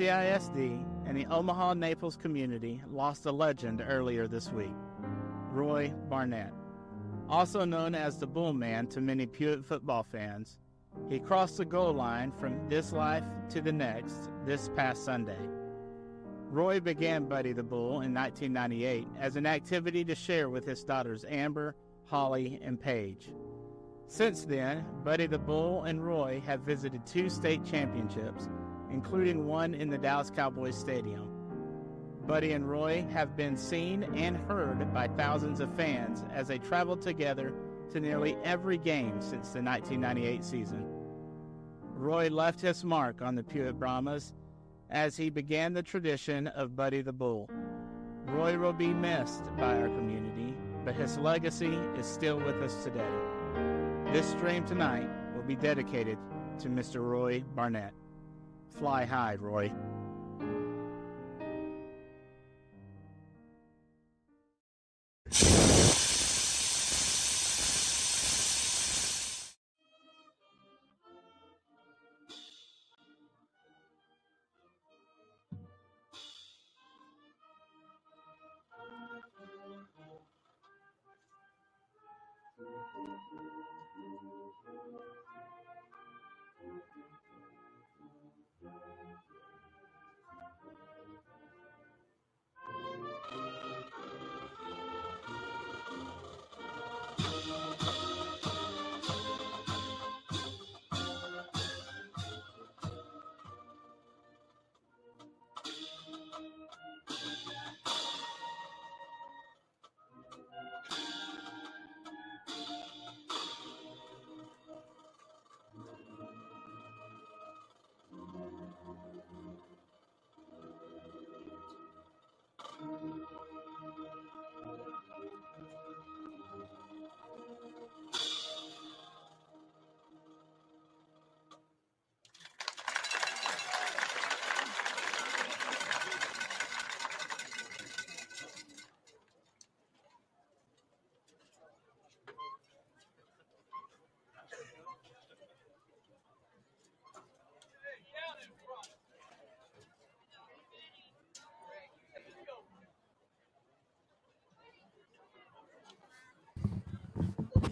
CISD and the Omaha-Naples community lost a legend earlier this week, Roy Barnett. Also known as the Bull Man to many Pewitt football fans, he crossed the goal line from this life to the next this past Sunday. Roy began Buddy the Bull in 1998 as an activity to share with his daughters Amber, Holly, and Paige. Since then, Buddy the Bull and Roy have visited 2 state championships, including one in the Dallas Cowboys Stadium. Buddy and Roy have been seen and heard by thousands of fans as they traveled together to nearly every game since the 1998 season. Roy left his mark on the Pewitt Brahmas as he began the tradition of Buddy the Bull. Roy will be missed by our community, but his legacy is still with us today. This stream tonight will be dedicated to Mr. Roy Barnett. Fly high, Roy.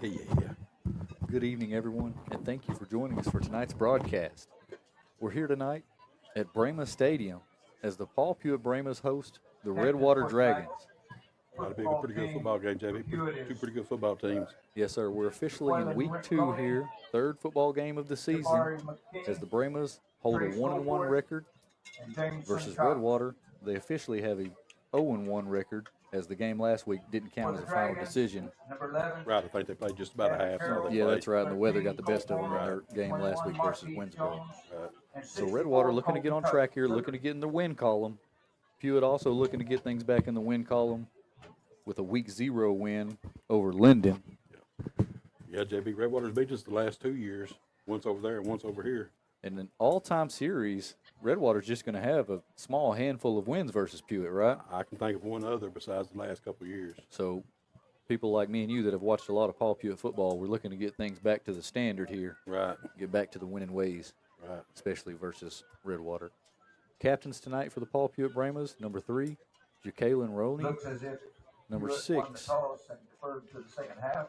Yeah. Good evening, everyone, and thank you for joining us for tonight's broadcast. We're here tonight at Brahmas Stadium as the Paul Pewitt Brahmas host the Redwater Dragons. That'll be a pretty good football game, JB. Two pretty good football teams. Yes, sir. We're officially in week 2 here, 3rd football game of the season, as the Brahmas hold a 1-1 record versus Redwater. They officially have a 0-1 record, as the game last week didn't count as a final decision. Right, I think they played just about a half. Yeah, that's right, and the weather got the best of them in their game last week versus Winsboro. So Redwater looking to get on track here, looking to get in the win column. Pewitt also looking to get things back in the win column with a week 0 win over Linden. Yeah, JB, Redwater's beat us the last 2 years, once over there and once over here. In an all-time series, Redwater's just going to have a small handful of wins versus Pewitt, right? I can think of one other besides the last couple of years. So people like me and you that have watched a lot of Paul Pewitt football, we're looking to get things back to the standard here. Right. Get back to the winning ways. Right. Especially versus Redwater. Captains tonight for the Paul Pewitt Brahmas, number 3, Jacqueline Roney. Looks as if number 6. To the second half.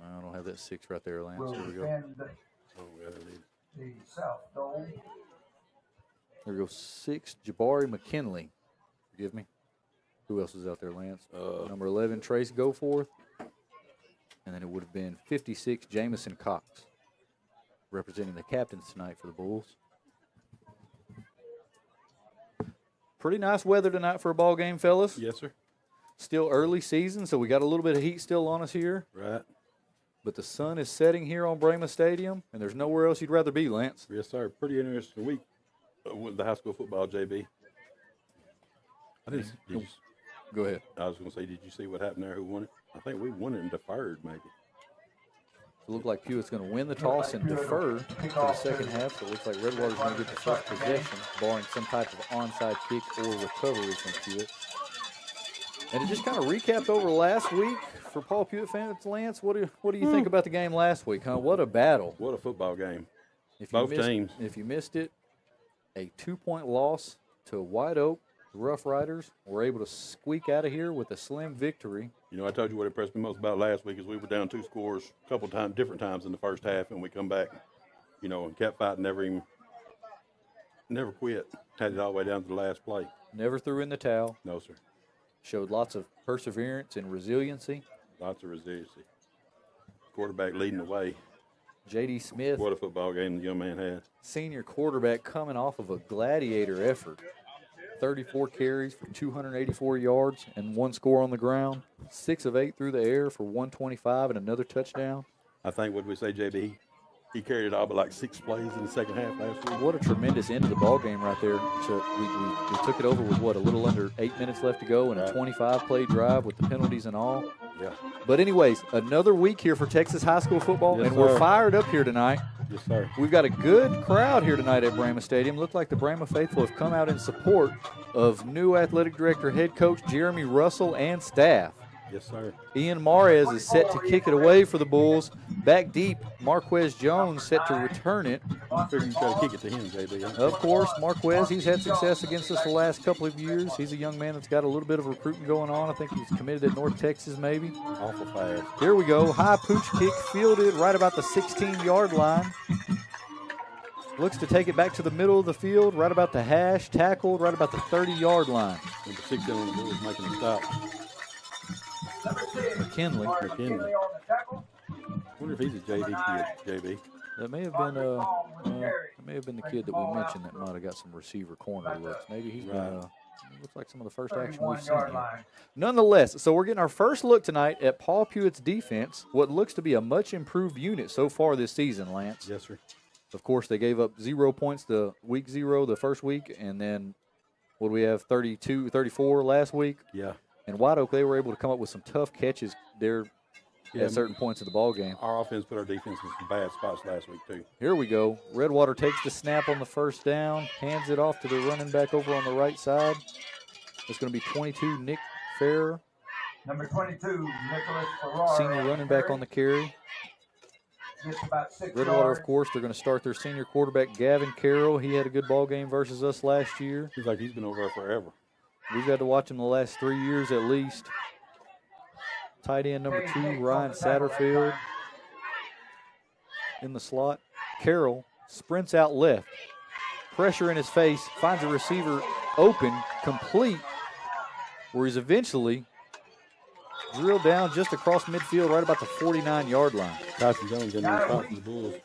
I don't have that 6 right there, Lance. Will Here we go. defend Oh, the south goal. There goes 6, Jabari McKinley. Forgive me. Who else is out there, Lance? Number 11, Trace Goforth. And then it would have been 56, Jamison Cox, representing the captains tonight for the Bulls. Pretty nice weather tonight for a ball game, fellas. Yes, sir. Still early season, so we got a little bit of heat still on us here. Right. But the sun is setting here on Brahmas Stadium, and there's nowhere else you'd rather be, Lance. Yes, sir. Pretty interesting week with the high school football, JB. Go ahead. I was going to say, did you see what happened there? Who won it? I think we won it and deferred, maybe. It looked like Pewitt's going to win the toss and defer to the second half, so it looks like Redwater's going to get the first possession, barring some type of onside kick or recovery from Pewitt. And it just kind of recapped over last week for Paul Pewitt fans. Lance, what do you think about the game last week, huh? What a battle. What a football game. If Both teams. If you missed it, A 2-point loss to White Oak. The Rough Riders were able to squeak out of here with a slim victory. You know, I told you what impressed me most about last week is we were down 2 scores a couple times, different times in the first half, and we come back, you know, and kept fighting, never quit. Had it all the way down to the last play. Never threw in the towel. No, sir. Showed lots of perseverance and resiliency. Lots of resiliency. Quarterback leading the way. J.D. Smith, What a football game the young man had. senior quarterback, coming off of a gladiator effort. 34 carries for 284 yards and 1 score on the ground. 6 of 8 through the air for 125 and another touchdown. I think, what we say, JB, he carried it all but like 6 plays in the second half last week. What a tremendous end of the ball game right there. So we took it over with, what, a little under 8 minutes left to go and a 25-play drive with the penalties and all. Yeah. But anyways, another week here for Texas high school football, Yes, and we're sir. fired up here tonight. Yes, sir. We've got a good crowd here tonight at Brahma Stadium. Look like the Brahma faithful have come out in support of new athletic director, head coach Jeremy Russell, and staff. Yes, sir. Ian Mares is set to kick it away for the Bulls. Back deep, Marquez Jones set to return it. I figured you got to kick it to him, JB. Huh? Of course, Marquez, he's had success against us the last couple of years. He's a young man that's got a little bit of recruiting going on. I think he's committed at North Texas maybe. Awful fast. Here we go. High pooch kick fielded right about the 16-yard line. Looks to take it back to the middle of the field, right about the hash, tackled right about the 30-yard line. Number 6 on the board making a stop. McKinley. McKinley. Wonder if he's a JV kid, JB. That may have been the kid that we mentioned that might have got some receiver corner looks. Maybe he's been looks like some of the first action we've seen here. Nonetheless, so we're getting our first look tonight at Paul Pewitt's defense, what looks to be a much improved unit so far this season, Lance. Yes, sir. Of course, they gave up 0 points the week 0 the first week, and then what do we have, 34 last week? Yeah. And White Oak, they were able to come up with some tough catches there at certain points of the ball game. Our offense put our defense in some bad spots last week, too. Here we go. Redwater takes the snap on the first down, hands it off to the running back over on the right side. It's going to be 22, Nick Farrer. Number 22, Nicholas Farrar. Senior running back on the carry. Gets about 6 Redwater, yards. of course, they're going to start their senior quarterback, Gavin Carroll. He had a good ball game versus us last year. Seems like he's been over there forever. We've had to watch him the last 3 years at least. Tight end number 2, Ryan Satterfield in the slot. Carroll sprints out left. Pressure in his face, finds a receiver open, complete, where he's eventually drilled down just across midfield right about the 49-yard line. Tyson Jones in there spot for the Bulls.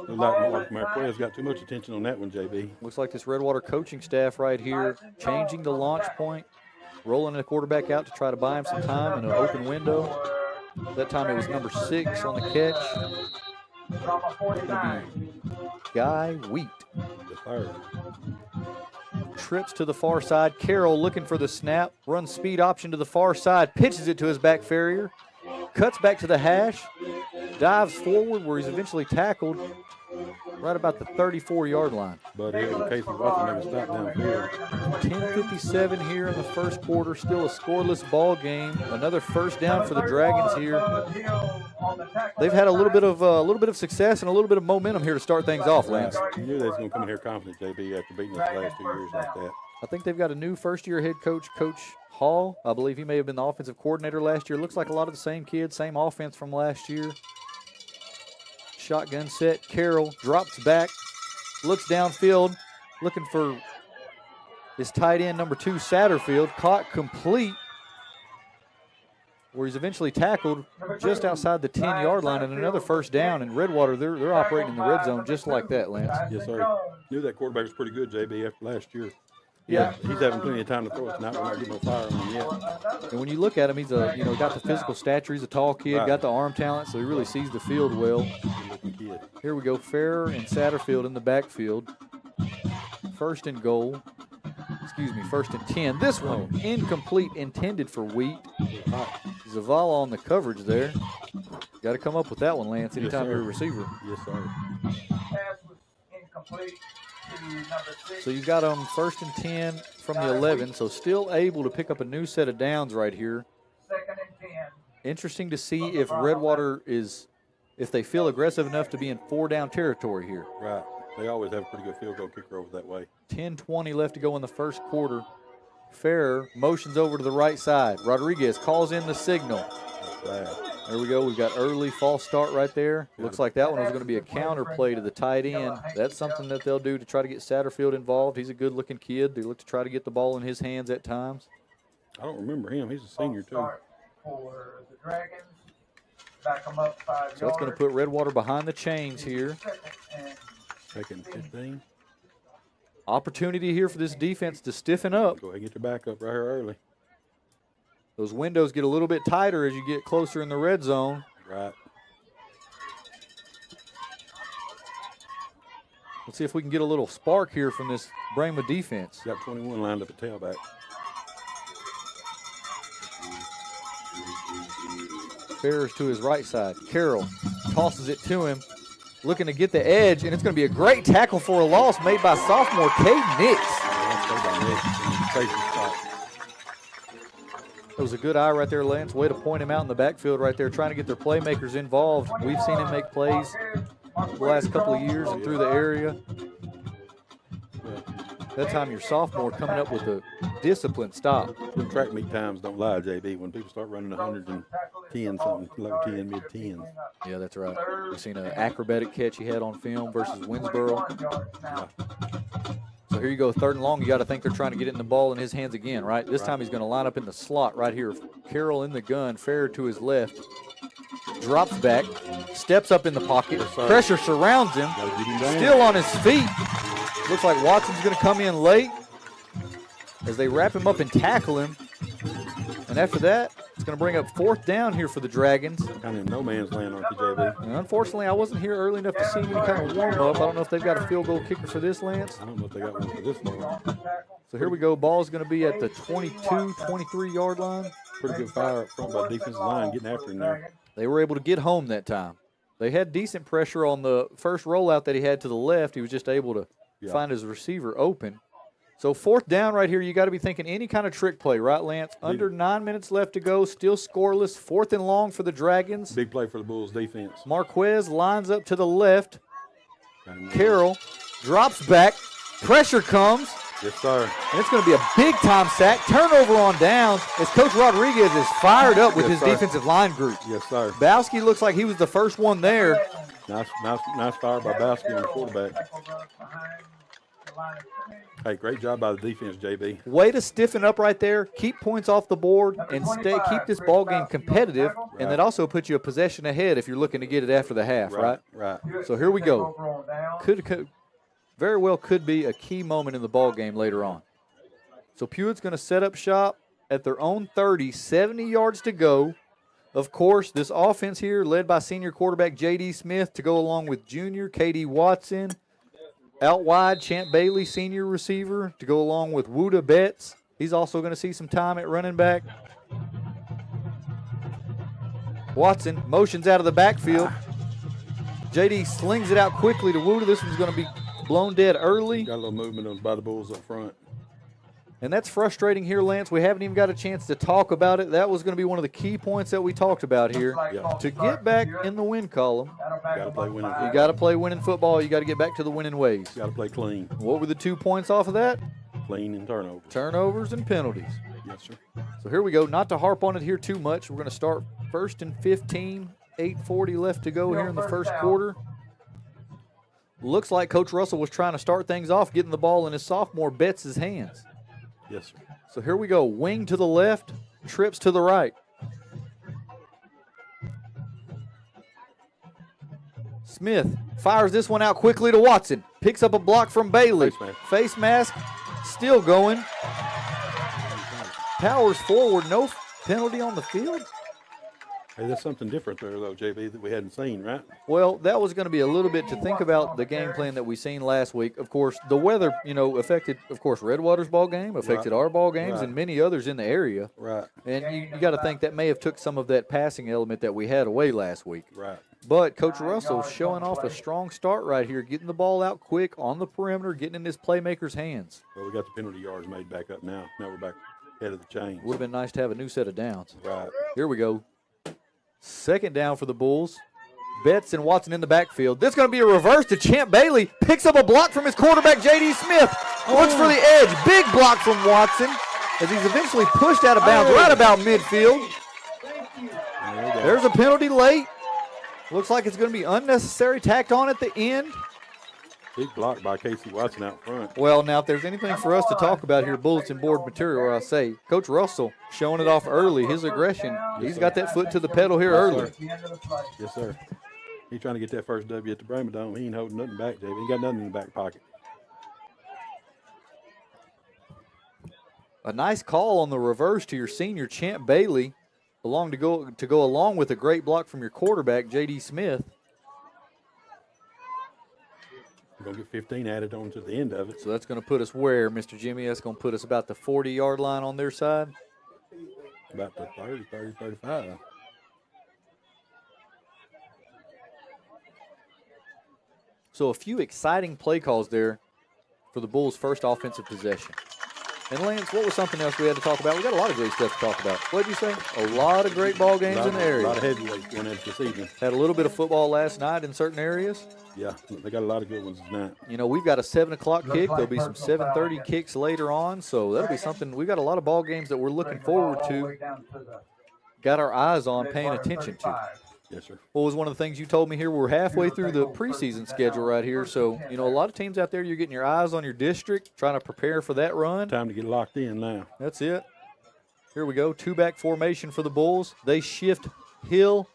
Looks like Marquez got too much attention on that one, JB. Looks like this Redwater coaching staff right here changing the launch point, rolling the quarterback out to try to buy him some time in an open window. That time it was number 6 on the catch. Drama 49. Guy Wheat. The third. Trips to the far side. Carroll looking for the snap. Runs speed option to the far side. Pitches it to his back farrier. Cuts back to the hash. Dives forward where he's eventually tackled right about the 34-yard line. But here, Casey Watson made a stop downfield. 10:57 here in the first quarter. Still a scoreless ball game. Another first down for the Dragons here. They've had a little bit of success and a little bit of momentum here to start things off, Lance. You knew they was going to come in here confident, JB, after beating us the last 2 years like that. I think they've got a new first-year head coach, Coach Hall. I believe he may have been the offensive coordinator last year. Looks like a lot of the same kids, same offense from last year. Shotgun set. Carroll drops back, looks downfield, looking for his tight end, number 2, Satterfield. Caught complete, where he's eventually tackled just outside the 10-yard line, and another first down. And Redwater, they're operating in the red zone just like that, Lance. Yes, sir. Knew that quarterback was pretty good, JB, after last year. Yeah. He's having plenty of time to throw it tonight. We're not getting no fire on him yet. And when you look at him, he's got the physical stature. He's a tall kid, Right. got the arm talent, so he really sees the field well. Good-looking kid. Here we go, Farrer and Satterfield in the backfield. First and 10. This one incomplete, intended for Wheat. Zavala on the coverage there. Got to come up with that one, Lance, anytime sir. you're a receiver. Yes, sir. Pass was incomplete to number 6. So you've got them 1st and 10 from the 11, so still able to pick up a new set of downs right here. 2nd and 10. Interesting to see if Redwater if they feel aggressive enough to be in 4-down territory here. Right. They always have a pretty good field goal kicker over that way. 10:20 left to go in the first quarter. Ferrer motions over to the right side. Rodriguez calls in the signal. There we go. We've got early false start right there. Looks like that one was going to be a counter play to the tight end. That's something that they'll do to try to get Satterfield involved. He's a good-looking kid. They look to try to get the ball in his hands at times. I don't remember him. He's a senior, too. For the Dragons, back them up 5 So that's going to put Redwater behind the chains here. Second 15. Opportunity here for this defense to stiffen up. Go ahead and get your back up right here early. Those windows get a little bit tighter as you get closer in the red zone. Right. Let's see if we can get a little spark here from this Brahma defense. Got 21 lined up at tailback. Ferris to his right side. Carroll tosses it to him, looking to get the edge, and it's going to be a great tackle for a loss made by sophomore Caden Nix. That was a good eye right there, Lance. Way to point him out in the backfield right there, trying to get their playmakers involved. We've seen him make plays the last couple of years and through the area. That time your sophomore coming up with a disciplined stop. The track meet times don't lie, JB. When people start running 110 something, low 10, mid 10s. Yeah, that's right. We've seen an acrobatic catch he had on film versus Winsboro. Yeah. So here you go, 3rd and long. You got to think they're trying to get it in the ball in his hands again, right? This time he's going to line up in the slot right here. Carroll in the gun, Ferrer to his left. Drops back, steps up in the pocket. Pressure surrounds him. Still on his feet. Looks like Watson's going to come in late as they wrap him up and tackle him. And after that, it's going to bring up 4th down here for the Dragons. Kind of no man's land, aren't you, JB? And unfortunately, I wasn't here early enough to see any kind of warm-up. I don't know if they've got a field goal kicker for this, Lance. I don't know if they got one for this long. So here we go. Ball's going to be at the 22, 23-yard line. Pretty good fire up front by defensive line, getting after him there. They were able to get home that time. They had decent pressure on the first rollout that he had to the left. He was just able to find his receiver open. So 4th down right here, you got to be thinking any kind of trick play, right, Lance? Under 9 minutes left to go, still scoreless. 4th and long for the Dragons. Big play for the Bulls defense. Marquez lines up to the left. Carroll drops back. Pressure comes. Yes, sir. And it's going to be a big-time sack. Turnover on downs as Coach Rodriguez is fired up with his defensive line group. Yes, sir. Bowski looks like he was the first one there. Nice fire by Bowski on the quarterback. Hey, great job by the defense, JB. Way to stiffen up right there, keep points off the board, and keep this ball game competitive. Right. And that also puts you a possession ahead if you're looking to get it after the half, right? Right. So here we go. Very well could be a key moment in the ball game later on. So Pewitt's going to set up shop at their own 30, 70 yards to go. Of course, this offense here led by senior quarterback J.D. Smith to go along with junior K.D. Watson. Out wide, Champ Bailey, senior receiver, to go along with Wuda Betts. He's also going to see some time at running back. Watson motions out of the backfield. J.D. slings it out quickly to Wuda. This one's going to be blown dead early. Got a little movement by the Bulls up front. And that's frustrating here, Lance. We haven't even got a chance to talk about it. That was going to be one of the key points that we talked about here. Yeah. To get back in the win column, you got to play winning football. You got to get back to the winning ways. Got to play clean. What were the 2 points off of that? Clean and turnovers. Turnovers and penalties. Yes, sir. So here we go. Not to harp on it here too much. We're going to start 1st and 15. 8:40 left to go here in the first quarter. Looks like Coach Russell was trying to start things off, getting the ball in his sophomore Betts' hands. Yes, sir. So here we go. Wing to the left, trips to the right. Smith fires this one out quickly to Watson. Picks up a block from Bailey. Face mask still going. Powers forward. No penalty on the field. Hey, that's something different there, though, JB, that we hadn't seen, right? Well, that was going to be a little bit to think about the game plan that we seen last week. Of course, the weather, affected, of course, Redwater's ball game, affected our ball games, and many others in the area. Right. And you got to think that may have took some of that passing element that we had away last week. Right. But Coach Russell showing off a strong start right here, getting the ball out quick on the perimeter, getting in his playmakers' hands. Well, we got the penalty yards made back up now. Now we're back head of the chains. Would have been nice to have a new set of downs. Right. Here we go. 2nd down for the Bulls. Betts and Watson in the backfield. This is going to be a reverse to Champ Bailey. Picks up a block from his quarterback, J.D. Smith. Looks for the edge. Big block from Watson as he's eventually pushed out of bounds right about midfield. There's a penalty late. Looks like it's going to be unnecessary, tacked on at the end. Big block by Casey Watson out front. Well, now, if there's anything for us to talk about here, bulletin board material, I'll say, Coach Russell showing it off early, his aggression. He's got that foot to the pedal here early. Yes, sir. He's trying to get that first W at the Brahma Dome. He ain't holding nothing back, David. He got nothing in the back pocket. A nice call on the reverse to your senior, Champ Bailey, to go along with a great block from your quarterback, J.D. Smith. We're going to get 15 added on to the end of it. So that's going to put us where, Mr. Jimmy? That's going to put us about the 40-yard line on their side? About the 30, 35. So a few exciting play calls there for the Bulls' first offensive possession. And Lance, what was something else we had to talk about? We got a lot of great stuff to talk about. What did you say? A lot of great ball games in the area. A lot of heavyweights going in this evening. Had a little bit of football last night in certain areas. Yeah, they got a lot of good ones tonight. You know, we've got a 7 o'clock kick. There'll be some 7:30 kicks later on. So that'll be something. We've got a lot of ball games that we're looking forward to. Got our eyes on, paying attention to. Yes, sir. What was one of the things you told me here? We're halfway through the preseason schedule right here. So, you know, a lot of teams out there, you're getting your eyes on your district, trying to prepare for that run. Time to get locked in now. That's it. Here we go. 2-back formation for the Bulls. They shift Hill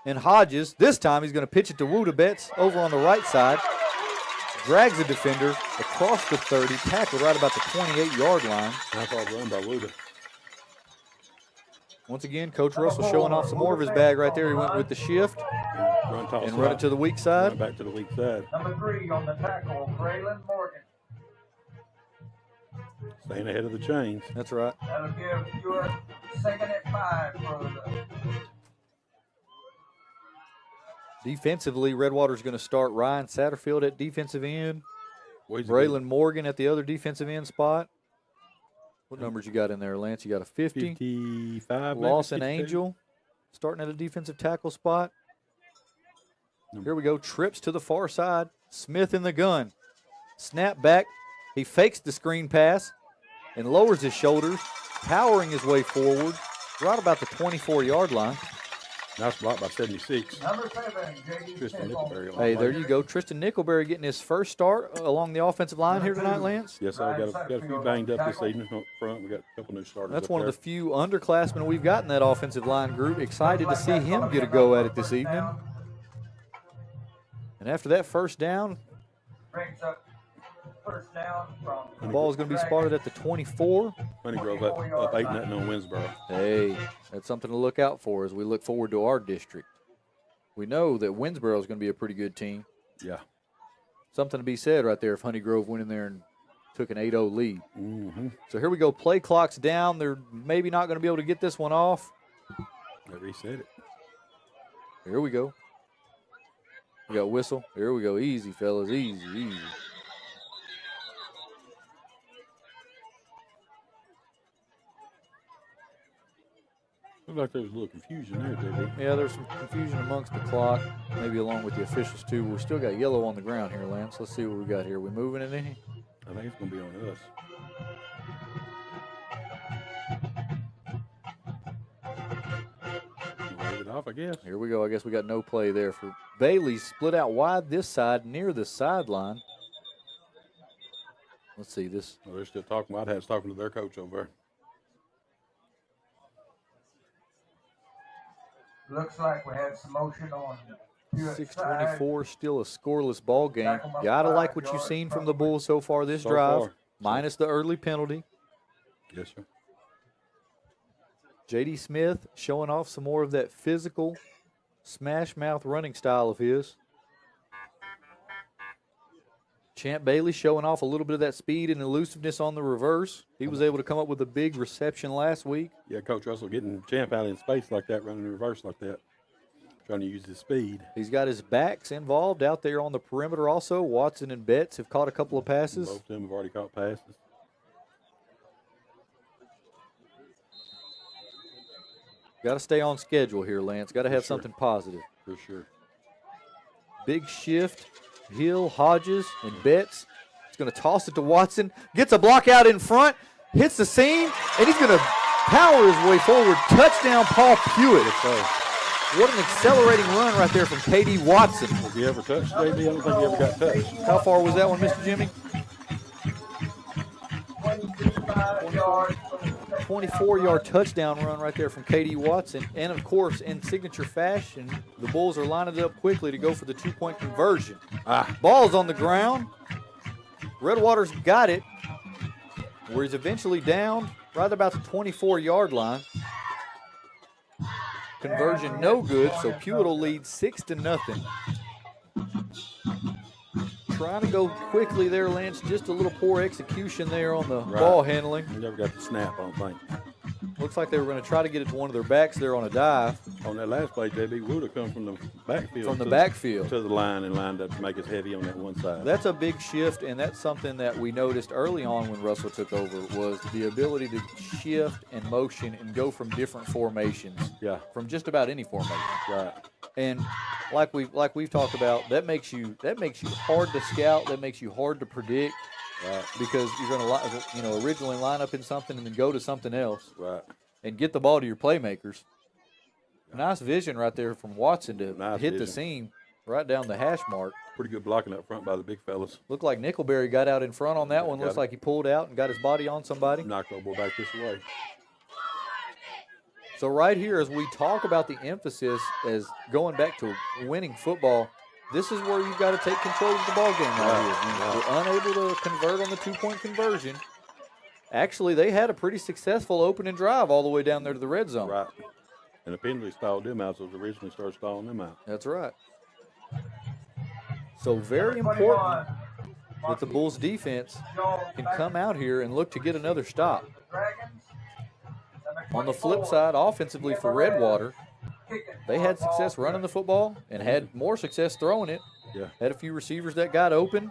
and Hodges. This time he's going to pitch it to Wuda Betts over on the right side. Drags the defender across the 30, tackled right about the 28-yard line. Nice hard run by Wuda. Once again, Coach Russell showing off some more of his bag right there. He went with the shift and run it to the weak side. Run back to the weak side. Number 3 on the tackle, Braylon Morgan. Staying ahead of the chains. That's right. That'll give Stewart second at 5 for the Defensively, Redwater's going to start Ryan Satterfield at defensive end. Braylon Morgan at the other defensive end spot. What numbers you got in there, Lance? You got a 50. 55. Lawson Angel starting at a defensive tackle spot. Here we go. Trips to the far side. Smith in the gun. Snap back. He fakes the screen pass and lowers his shoulders, powering his way forward right about the 24-yard line. Nice block by 76. number 7, J.D. Tristan Nickelberry. Hey, there you go. Tristan Nickelberry getting his first start along the offensive line here tonight, Lance. Yes, sir. Got a few banged up this evening up front. We got a couple new starters. That's one of the few underclassmen we've got in that offensive line group. Excited to see him get a go at it this evening. And after that first down, brings up first down from the ball is going to be spotted at the 24. Honeygrove up 8-0 on Winsboro. Hey, that's something to look out for as we look forward to our district. We know that Winsboro is going to be a pretty good team. Yeah. Something to be said right there if Honeygrove went in there and took an 8-0 lead. Mm-hmm. So here we go. Play clock's down. They're maybe not going to be able to get this one off. They reset it. Here we go. We got whistle. Here we go. Easy, fellas. Easy, easy. Looked like there was a little confusion there, JD. Yeah, there's some confusion amongst the clock, maybe along with the officials too. We still got yellow on the ground here, Lance. Let's see what we got here. We moving it any? I think it's going to be on us. Wave it off, I guess. Here we go. I guess we got no play there for Bailey. Split out wide this side near the sideline. Let's see this. Well, they're still talking. Whitehead's talking to their coach over there. looks like we had some motion on 6:24, still a scoreless ball game. Gotta like what you've seen from the Bulls so far this drive, minus the early penalty. Yes, sir. J.D. Smith showing off some more of that physical, smash mouth running style of his. Champ Bailey showing off a little bit of that speed and elusiveness on the reverse. He was able to come up with a big reception last week. Yeah, Coach Russell getting Champ out in space like that, running in reverse like that, trying to use his speed. He's got his backs involved out there on the perimeter also. Watson and Betts have caught a couple of passes. Both of them have already caught passes. Got to stay on schedule here, Lance. Got to have something positive. For sure. Big shift. Hill, Hodges, and Betts. He's going to toss it to Watson. Gets a block out in front. Hits the seam. And he's going to power his way forward. Touchdown, Paul Pewitt. What an accelerating run right there from K.D. Watson. Has he ever touched, JB? I don't think he ever got touched. How far was that one, Mr. Jimmy? 24-yard touchdown run right there from K.D. Watson. And, of course, in signature fashion, the Bulls are lining it up quickly to go for the two-point conversion. Ball's on the ground. Redwater's got it, where he's eventually down right about the 24-yard line. Conversion no good, so Pewitt will lead 6-0. Trying to go quickly there, Lance. Just a little poor execution there on the ball handling. He never got the snap, I don't think. Looks like they were going to try to get it to one of their backs there on a dive. On that last play, JB would have come from the backfield. From the backfield. To the line and lined up to make us heavy on that one side. That's a big shift, and that's something that we noticed early on when Russell took over, was the ability to shift and motion and go from different formations. Yeah. From just about any formation. Right. And like we've talked about, that makes you hard to scout. That makes you hard to predict, because you're going to originally line up in something and then go to something else, and get the ball to your playmakers. Nice vision right there from Watson to hit the seam right down the hash mark. Pretty good blocking up front by the big fellas. Looked like Nickelberry got out in front on that one. Looks like he pulled out and got his body on somebody. Knocked the ball back this way. So right here, as we talk about the emphasis as going back to winning football, this is where you've got to take control of the ball game right here. We're unable to convert on the two-point conversion. Actually, they had a pretty successful opening drive all the way down there to the red zone. Right. And the penalty stalled them out, so it originally started stalling them out. That's right. So very important that the Bulls defense can come out here and look to get another stop. On the flip side, offensively for Redwater, they had success running the football and had more success throwing it. Yeah. Had a few receivers that got open.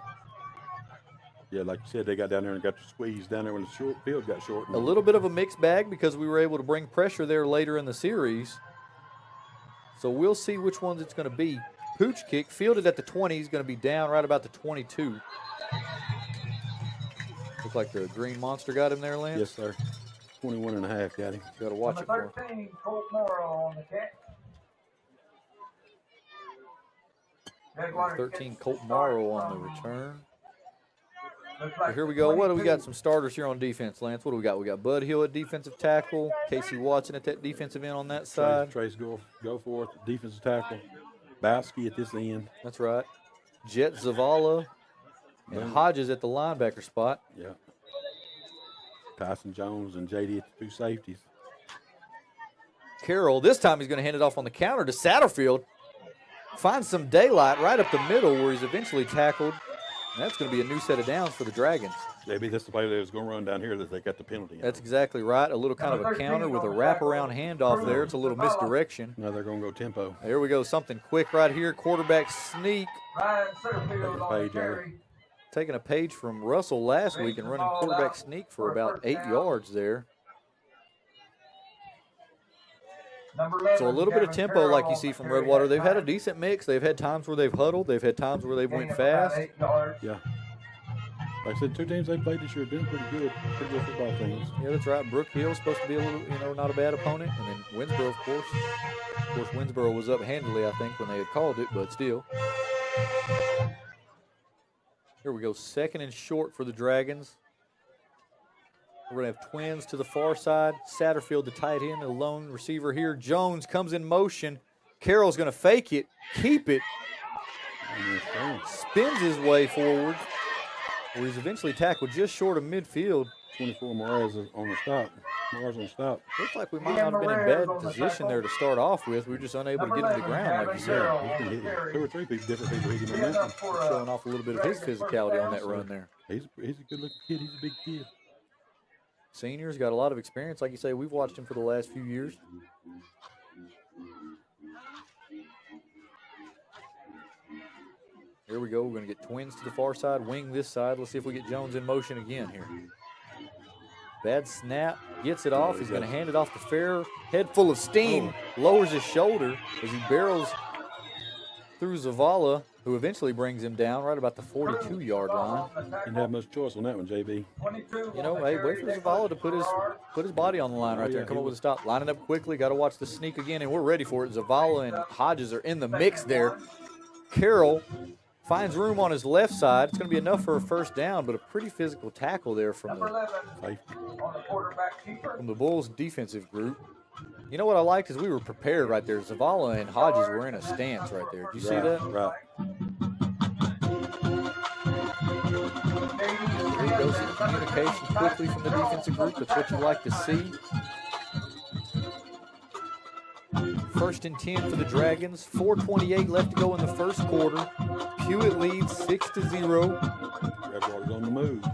Yeah, like you said, they got down there and got to squeeze down there when the field got short. A little bit of a mixed bag because we were able to bring pressure there later in the series. So we'll see which ones it's going to be. Pooch kick, fielded at the 20, is going to be down right about the 22. Look like the green monster got him there, Lance? Yes, sir. 21.5 got him. Got to watch it for him. 13, Colt Morrow on the catch. 13, Colt Morrow on the return. So here we go. What do we got? Some starters here on defense, Lance. What do we got? We got Bud Hill at defensive tackle. Casey Watson at that defensive end on that side. Trace go forth, defensive tackle. Bowski at this end. That's right. Jet Zavala and Hodges at the linebacker spot. Yeah. Tyson Jones and JD at the two safeties. Carroll, this time he's going to hand it off on the counter to Satterfield. Finds some daylight right up the middle where he's eventually tackled. And that's going to be a new set of downs for the Dragons. JB, that's the play that was going to run down here that they got the penalty. That's exactly right. A little kind of a counter with a wraparound handoff there. It's a little misdirection. Now they're going to go tempo. There we go. Something quick right here. Quarterback sneak. Taking a page from Russell last week and running quarterback sneak for about 8 yards there. So a little bit of tempo like you see from Redwater. They've had a decent mix. They've had times where they've huddled. They've had times where they've went fast. Yeah. Like I said, two teams they played this year have been pretty good football teams. Yeah, that's right. Brook Hill's supposed to be a little, not a bad opponent. And then Winsboro, of course. Of course, Winsboro was up handily, I think, when they had called it, but still. Here we go. 2nd and short for the Dragons. We're going to have twins to the far side. Satterfield, the tight end, the lone receiver here. Jones comes in motion. Carroll's going to fake it, keep it. Spins his way forward, where he's eventually tackled just short of midfield. 24 Moraz on the stop. Moraz on the stop. Looks like we might not have been in bad position there to start off with. We were just unable to get him to the ground, like you said. He's been hitting 2 or 3 different people hitting him on that one. Showing off a little bit of his physicality on that run there. He's a good-looking kid. He's a big kid. Senior's got a lot of experience. Like you say, we've watched him for the last few years. Here we go. We're going to get twins to the far side, wing this side. Let's see if we get Jones in motion again here. Bad snap. Gets it off. He's going to hand it off to Fair. Head full of steam. Lowers his shoulder as he barrels through Zavala. who eventually brings him down right about the 42-yard line. Didn't have much choice on that one, JB. You know, hey, wait for Zavala to put his body on the line right there and come up with a stop. Lining up quickly, got to watch the sneak again, and we're ready for it. Zavala and Hodges are in the mix there. Carroll finds room on his left side. It's going to be enough for a first down, but a pretty physical tackle there from the Bulls defensive group. You know what I liked is we were prepared right there. Zavala and Hodges were in a stance right there. Did you see that? Right. There you go, some communication quickly from the defensive group. That's what you like to see. 1st and 10 for the Dragons. 4:28 left to go in the first quarter. Pewitt leads 6-0. Redwater's on the move.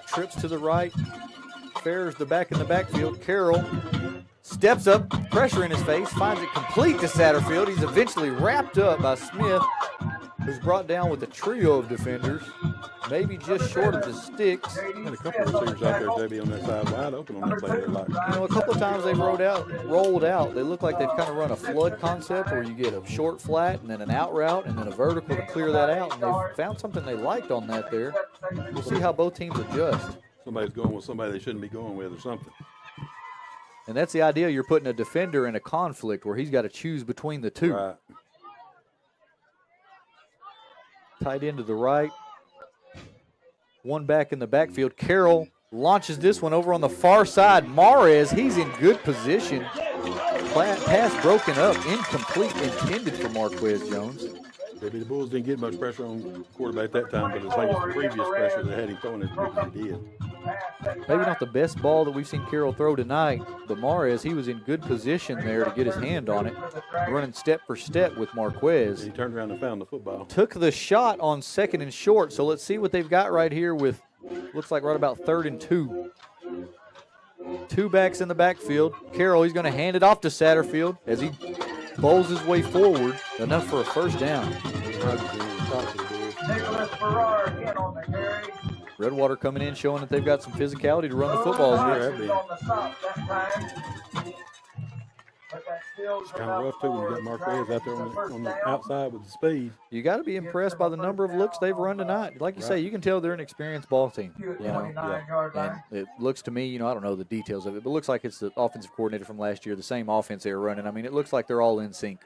Trips to the right. Farrer's the back in the backfield. Carroll steps up, pressure in his face, finds it complete to Satterfield. He's eventually wrapped up by Smith, who's brought down with a trio of defenders, maybe just short of the sticks. Had a couple of receivers out there, JB, on that side, wide open on that play. You know, a couple of times they've rolled out. They look like they've kind of run a flood concept where you get a short flat and then an out route and then a vertical to clear that out. And they've found something they liked on that there. We'll see how both teams adjust. Somebody's going with somebody they shouldn't be going with or something. And that's the idea. You're putting a defender in a conflict where he's got to choose between the two. Right. Tight end to the right. One back in the backfield. Carroll launches this one over on the far side. Mares, he's in good position. Pass broken up, incomplete, intended for Marquez Jones. Maybe the Bulls didn't get much pressure on quarterback that time, but it's like the previous pressure that had him throwing as quick as he did. Maybe not the best ball that we've seen Carroll throw tonight, but Mares, he was in good position there to get his hand on it, running step for step with Marquez. And he turned around and found the football. Took the shot on 2nd and short, so let's see what they've got right here with, looks like right about 3rd and 2. Two backs in the backfield. Carroll, he's going to hand it off to Satterfield as he bowls his way forward, enough for a first down. Redwater coming in, showing that they've got some physicality to run the football here. It's kind of rough, too, when you got Marquez out there on the outside with the speed. You got to be impressed by the number of looks they've run tonight. Like you say, you can tell they're an experienced ball team. You know? And it looks to me, you know, I don't know the details of it, but it looks like it's the offensive coordinator from last year, the same offense they were running. I mean, it looks like they're all in sync.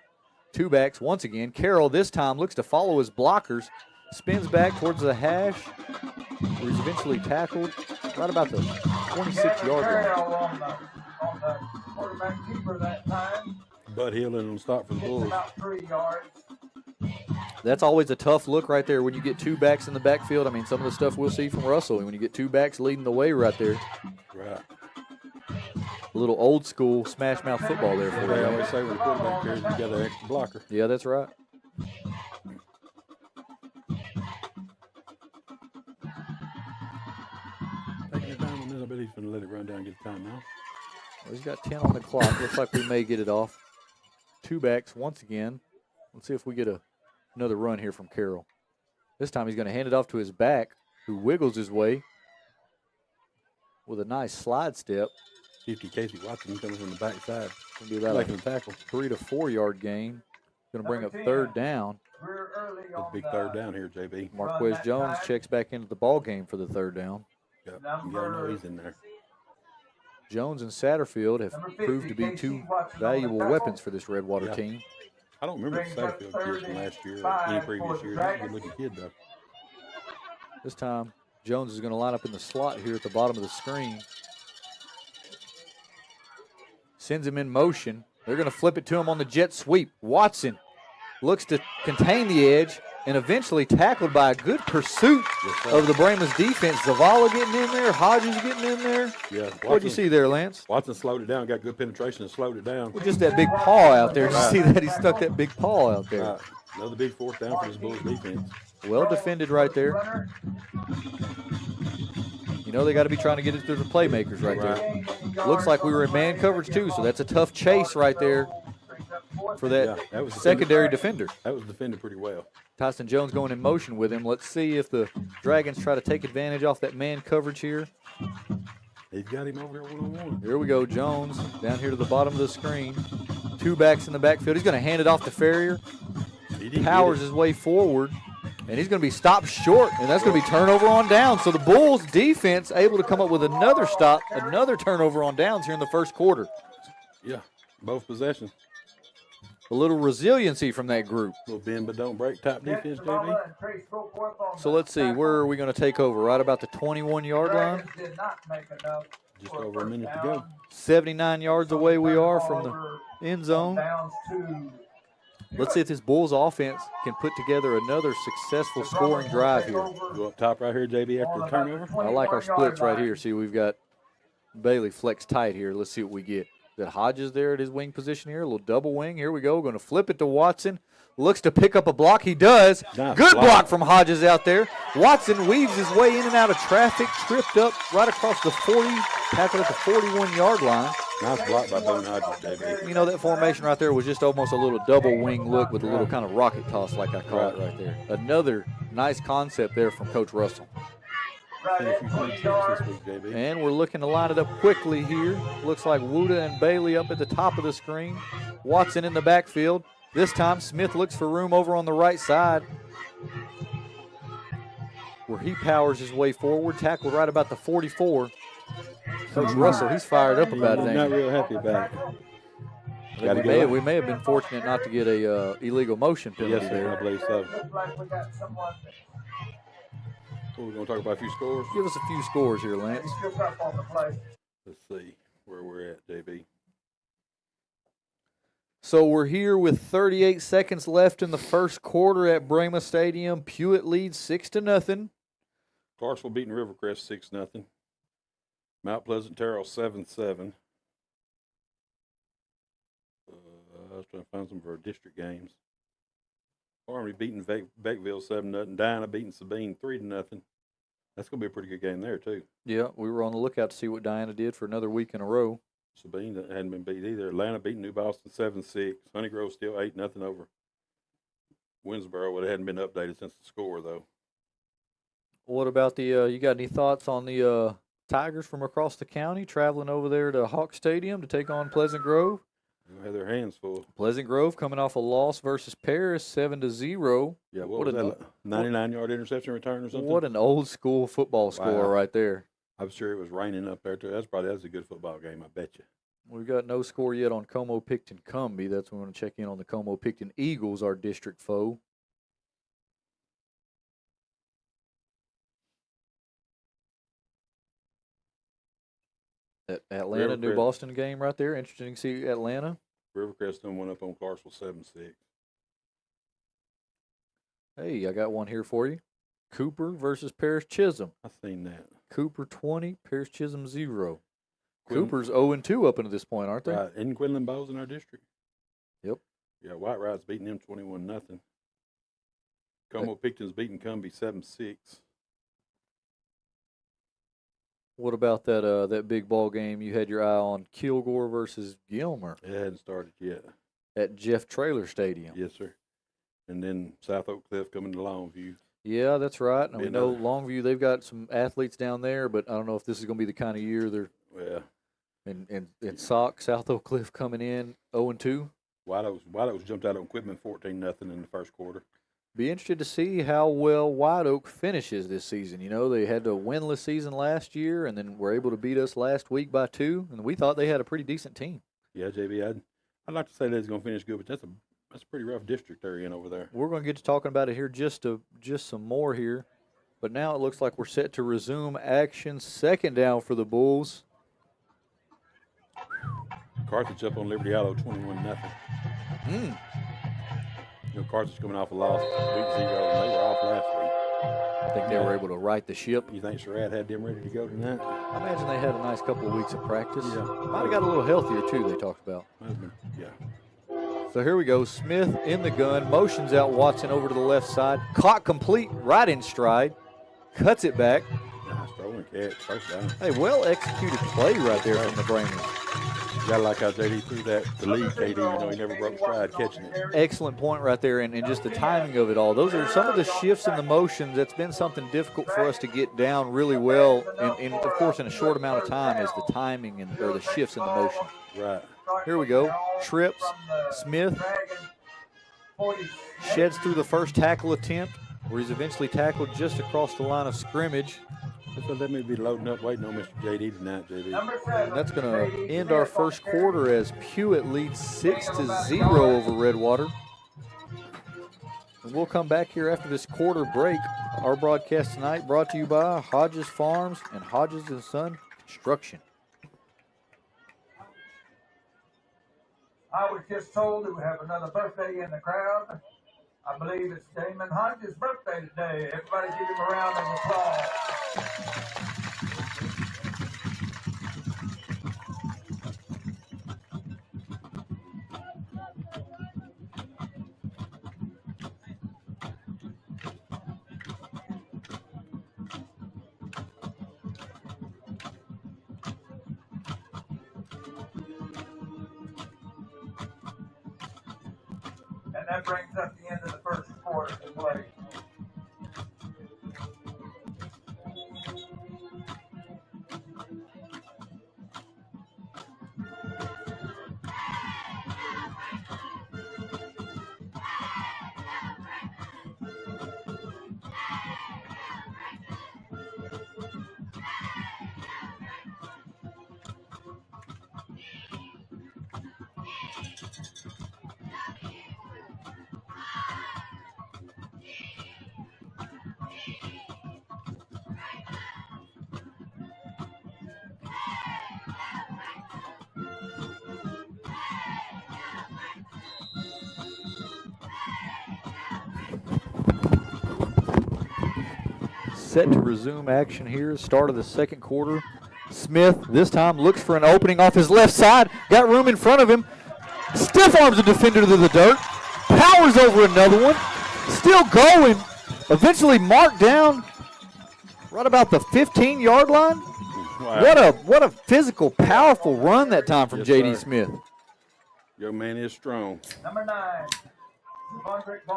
Two backs once again. Carroll this time looks to follow his blockers. Spins back towards the hash, where he's eventually tackled right about the 26-yard line. Bud Hill and on stop for the Bulls. That's always a tough look right there when you get two backs in the backfield. I mean, some of the stuff we'll see from Russell, when you get two backs leading the way right there. Right. A little old school smash mouth football there for They you. always say when the quarterback carries, you got an extra blocker. Yeah, that's right. Taking his time on this, I bet he's going to let it run down and get the time now. Well, he's got 10 on the clock. Looks like we may get it off. Two backs once again. Let's see if we get another run here from Carroll. This time he's going to hand it off to his back, who wiggles his way with a nice slide step. 50 Casey Watson coming from the backside. Going to be about Making a tackle. 3 to 4 yard gain. Going to bring up third down. That's a big third down here, JB. Marquez Jones checks back into the ball game for the third down. Yep. You got to know he's in there. Jones and Satterfield have proved to be two valuable weapons for this Redwater team. I don't remember the Satterfield years from last year or any previous year. He's a good-looking kid, though. This time, Jones is going to line up in the slot here at the bottom of the screen. Sends him in motion. They're going to flip it to him on the jet sweep. Watson looks to contain the edge and eventually tackled by a good pursuit of the Brahmas defense. Zavala getting in there, Hodges getting in there. Yeah. What'd you see there, Lance? Watson slowed it down, got good penetration and slowed it down. Well, just that big paw out there. Did you see that? He stuck that big paw out there. Right. Another big fourth down for this Bulls defense. Well defended right there. You know they got to be trying to get it through the playmakers right there. Looks like we were in man coverage too, so that's a tough chase right there for that, that was secondary defender. That was defended pretty well. Tyson Jones going in motion with him. Let's see if the Dragons try to take advantage off that man coverage here. He's got him over there one-on-one. Here we go, Jones down here to the bottom of the screen. Two backs in the backfield. He's going to hand it off to Ferrier. powers his way forward, and he's going to be stopped short, and that's going to be turnover on downs. So the Bulls defense able to come up with another stop, another turnover on downs here in the first quarter. Yeah, both possessions. A little resiliency from that group. A little bend but don't break type defense, JB. So let's see, where are we going to take over? Right about the 21-yard line? Just over a minute to go. 79 yards away we are from the end zone. Let's see if this Bulls offense can put together another successful scoring drive here. Go up top right here, JB, after the turnover. I like our splits right here. See, we've got Bailey flex tight here. Let's see what we get. Got Hodges there at his wing position here. A little double wing. Here we go. Going to flip it to Watson. Looks to pick up a block. He does. Nice Good block from Hodges out there. Watson weaves his way in and out of traffic. Tripped up right across the 40. Tackled at the 41-yard line. Nice block by Boone Hodges, JB. You know, that formation right there was just almost a little double wing look with a little kind of rocket toss like I call it right there. Another nice concept there from Coach Russell. And we're looking to line it up quickly here. Looks like Wuda and Bailey up at the top of the screen. Watson in the backfield. This time Smith looks for room over on the right side, where he powers his way forward. Tackled right about the 44. Coach Russell, he's fired up about it. Not real happy about it. We may have been fortunate not to get a illegal motion penalty yes, sir, there. I believe so. We're going to talk about a few scores. Give us a few scores here, Lance. Let's see where we're at, JB. So we're here with 38 seconds left in the first quarter at Brahmas Stadium. Pewitt leads 6-0. Clarksville beating Rivercrest 6-0. Mount Pleasant Terrell 7-7. I was trying to find some of our district games. Army beating Beckville 7-0. Diana beating Sabine 3-0. That's going to be a pretty good game there, too. Yeah, we were on the lookout to see what Diana did for another week in a row. Sabine hadn't been beat either. Atlanta beating New Boston 7-6. Honey Grove still 8-0 over Winsboro. It hadn't been updated since the score, though. What about the you got any thoughts on the Tigers from across the county traveling over there to Hawk Stadium to take on Pleasant Grove? They have their hands full. Pleasant Grove coming off a loss versus Paris 7-0. Yeah, what was that? 99-yard interception return or something? What an old school football score right there. I'm sure it was raining up there, too. That's a good football game, I bet you. We've got no score yet on Como-Picton Cumbie. That's when we're going to check in on the Como-Picton Eagles, our district foe. That Atlanta, New Boston game right there. Interesting to see Atlanta. Rivercrest done went up on Clarksville 7-6. Hey, I got one here for you. Cooper versus Paris Chisholm. I seen that. Cooper 20, Paris Chisholm 0. Cooper's 0-2 up until this point, aren't they? Right. Isn't Quinlan Bowes in our district? Yep. Yeah, White Ride's beating them 21-0. Como-Picton's beating Cumbie 7-6. What about that big ball game you had your eye on, Kilgore versus Gilmer? It hadn't started yet. At Jeff Traylor Stadium. Yes, sir. And then South Oak Cliff coming to Longview. Yeah, that's right. And we know Longview, they've got some athletes down there, but I don't know if this is going to be the kind of year they're. Yeah. And South Oak Cliff coming in 0-2. White Oaks jumped out on Quitman 14-0 in the first quarter. Be interested to see how well White Oak finishes this season. You know, they had a winless season last year and then were able to beat us last week by 2, and we thought they had a pretty decent team. Yeah, JB, I'd like to say they're going to finish good, but that's a pretty rough district they're in over there. We're going to get to talking about it here just some more here. But now it looks like we're set to resume action. Second down for the Bulls. Carthage up on Liberty Hollow 21-0. You know, Carthage coming off a loss, week 0, and they were off last week. I think they were able to right the ship. You think Surratt had them ready to go tonight? I imagine they had a nice couple of weeks of practice. Yeah. Might have got a little healthier, too, they talked about. Yeah. So here we go. Smith in the gun, motions out Watson over to the left side. Caught complete, right in stride. Cuts it back. Nice throwing catch, first down. Hey, well-executed play right there from the Brahmas. You got to like how JD threw that to lead KD. You know, he never broke stride catching it. Excellent point right there, and just the timing of it all. Those are some of the shifts in the motions. That's been something difficult for us to get down really well, and of course, in a short amount of time, is the timing or the shifts in the motion. Right. Here we go. Trips. Smith 40. Sheds through the first tackle attempt, where he's eventually tackled just across the line of scrimmage. So let me be loading up, waiting on Mr. JD tonight, JD. Number 7. And that's going to end our first quarter as Pewitt leads 6-0 over Redwater. And we'll come back here after this quarter break. Our broadcast tonight brought to you by Hodges Farms and Hodges & Son Construction. I was just told that we have another birthday in the crowd. I believe it's Damon Hodges' birthday today. Everybody give him a round of applause. And that brings up the end of the first quarter to play. Set to resume action here, start of the second quarter. Smith this time looks for an opening off his left side, got room in front of him, stiff arms a defender to the dirt, powers over another one, still going, eventually marked down right about the 15-yard line. Wow. What a physical, powerful run that time from Yes, J.D. sir. Smith. Young man is strong. Number 9.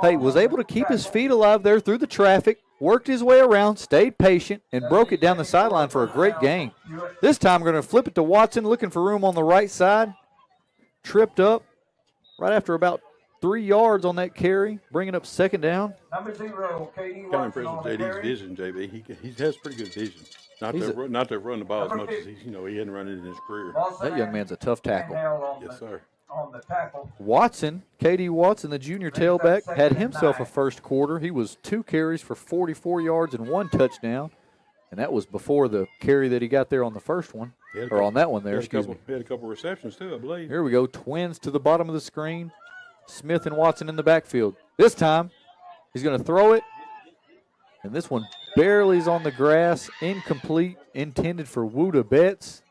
Hey, was able to keep his feet alive there through the traffic, worked his way around, stayed patient, and broke it down the sideline for a great gain. This time we're going to flip it to Watson, looking for room on the right side. Tripped up right after about 3 yards on that carry, bringing up second down. Number 0, KD Kind of Watson impressed on with the JD's carry. vision, JB. He has pretty good vision. Not to run the ball as much as he hadn't run it in his career. That young man's a tough tackle. Yes, sir. On the tackle. Watson, KD Watson, the junior tailback, had himself a first quarter. He was 2 carries for 44 yards and 1 touchdown, and that was before the carry that he got there on the first one, or on that one there, excuse me. He had a couple receptions, too, I believe. Here we go, twins to the bottom of the screen. Smith and Watson in the backfield. This time, he's going to throw it, and this one barely is on the grass, incomplete, intended for Wuda Betts.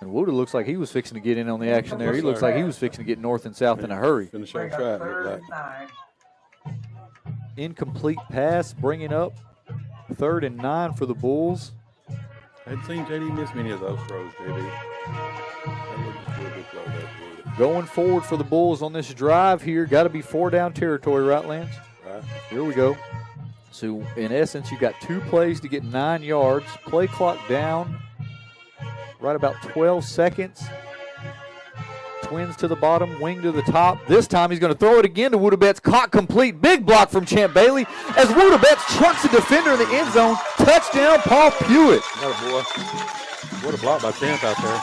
And Wuda looks like he was fixing to get in on the action there. He looks like he was fixing to get north and south in a hurry. Finish on track, look like. Incomplete pass, bringing up 3rd and 9 for the Bulls. I hadn't seen JD miss many of those throws, JB. That was just a real good throw there for Wuda. Going forward for the Bulls on this drive here. Got to be 4-down territory, right, Lance? Right. Here we go. So, in essence, you got 2 plays to get 9 yards. Play clock down right about 12 seconds. Twins to the bottom, wing to the top. This time he's going to throw it again to Wuda Betts. Caught complete. Big block from Champ Bailey as Wuda Betts chucks a defender in the end zone. Touchdown, Paul Pewitt. Atta boy. What a block by Champ out there.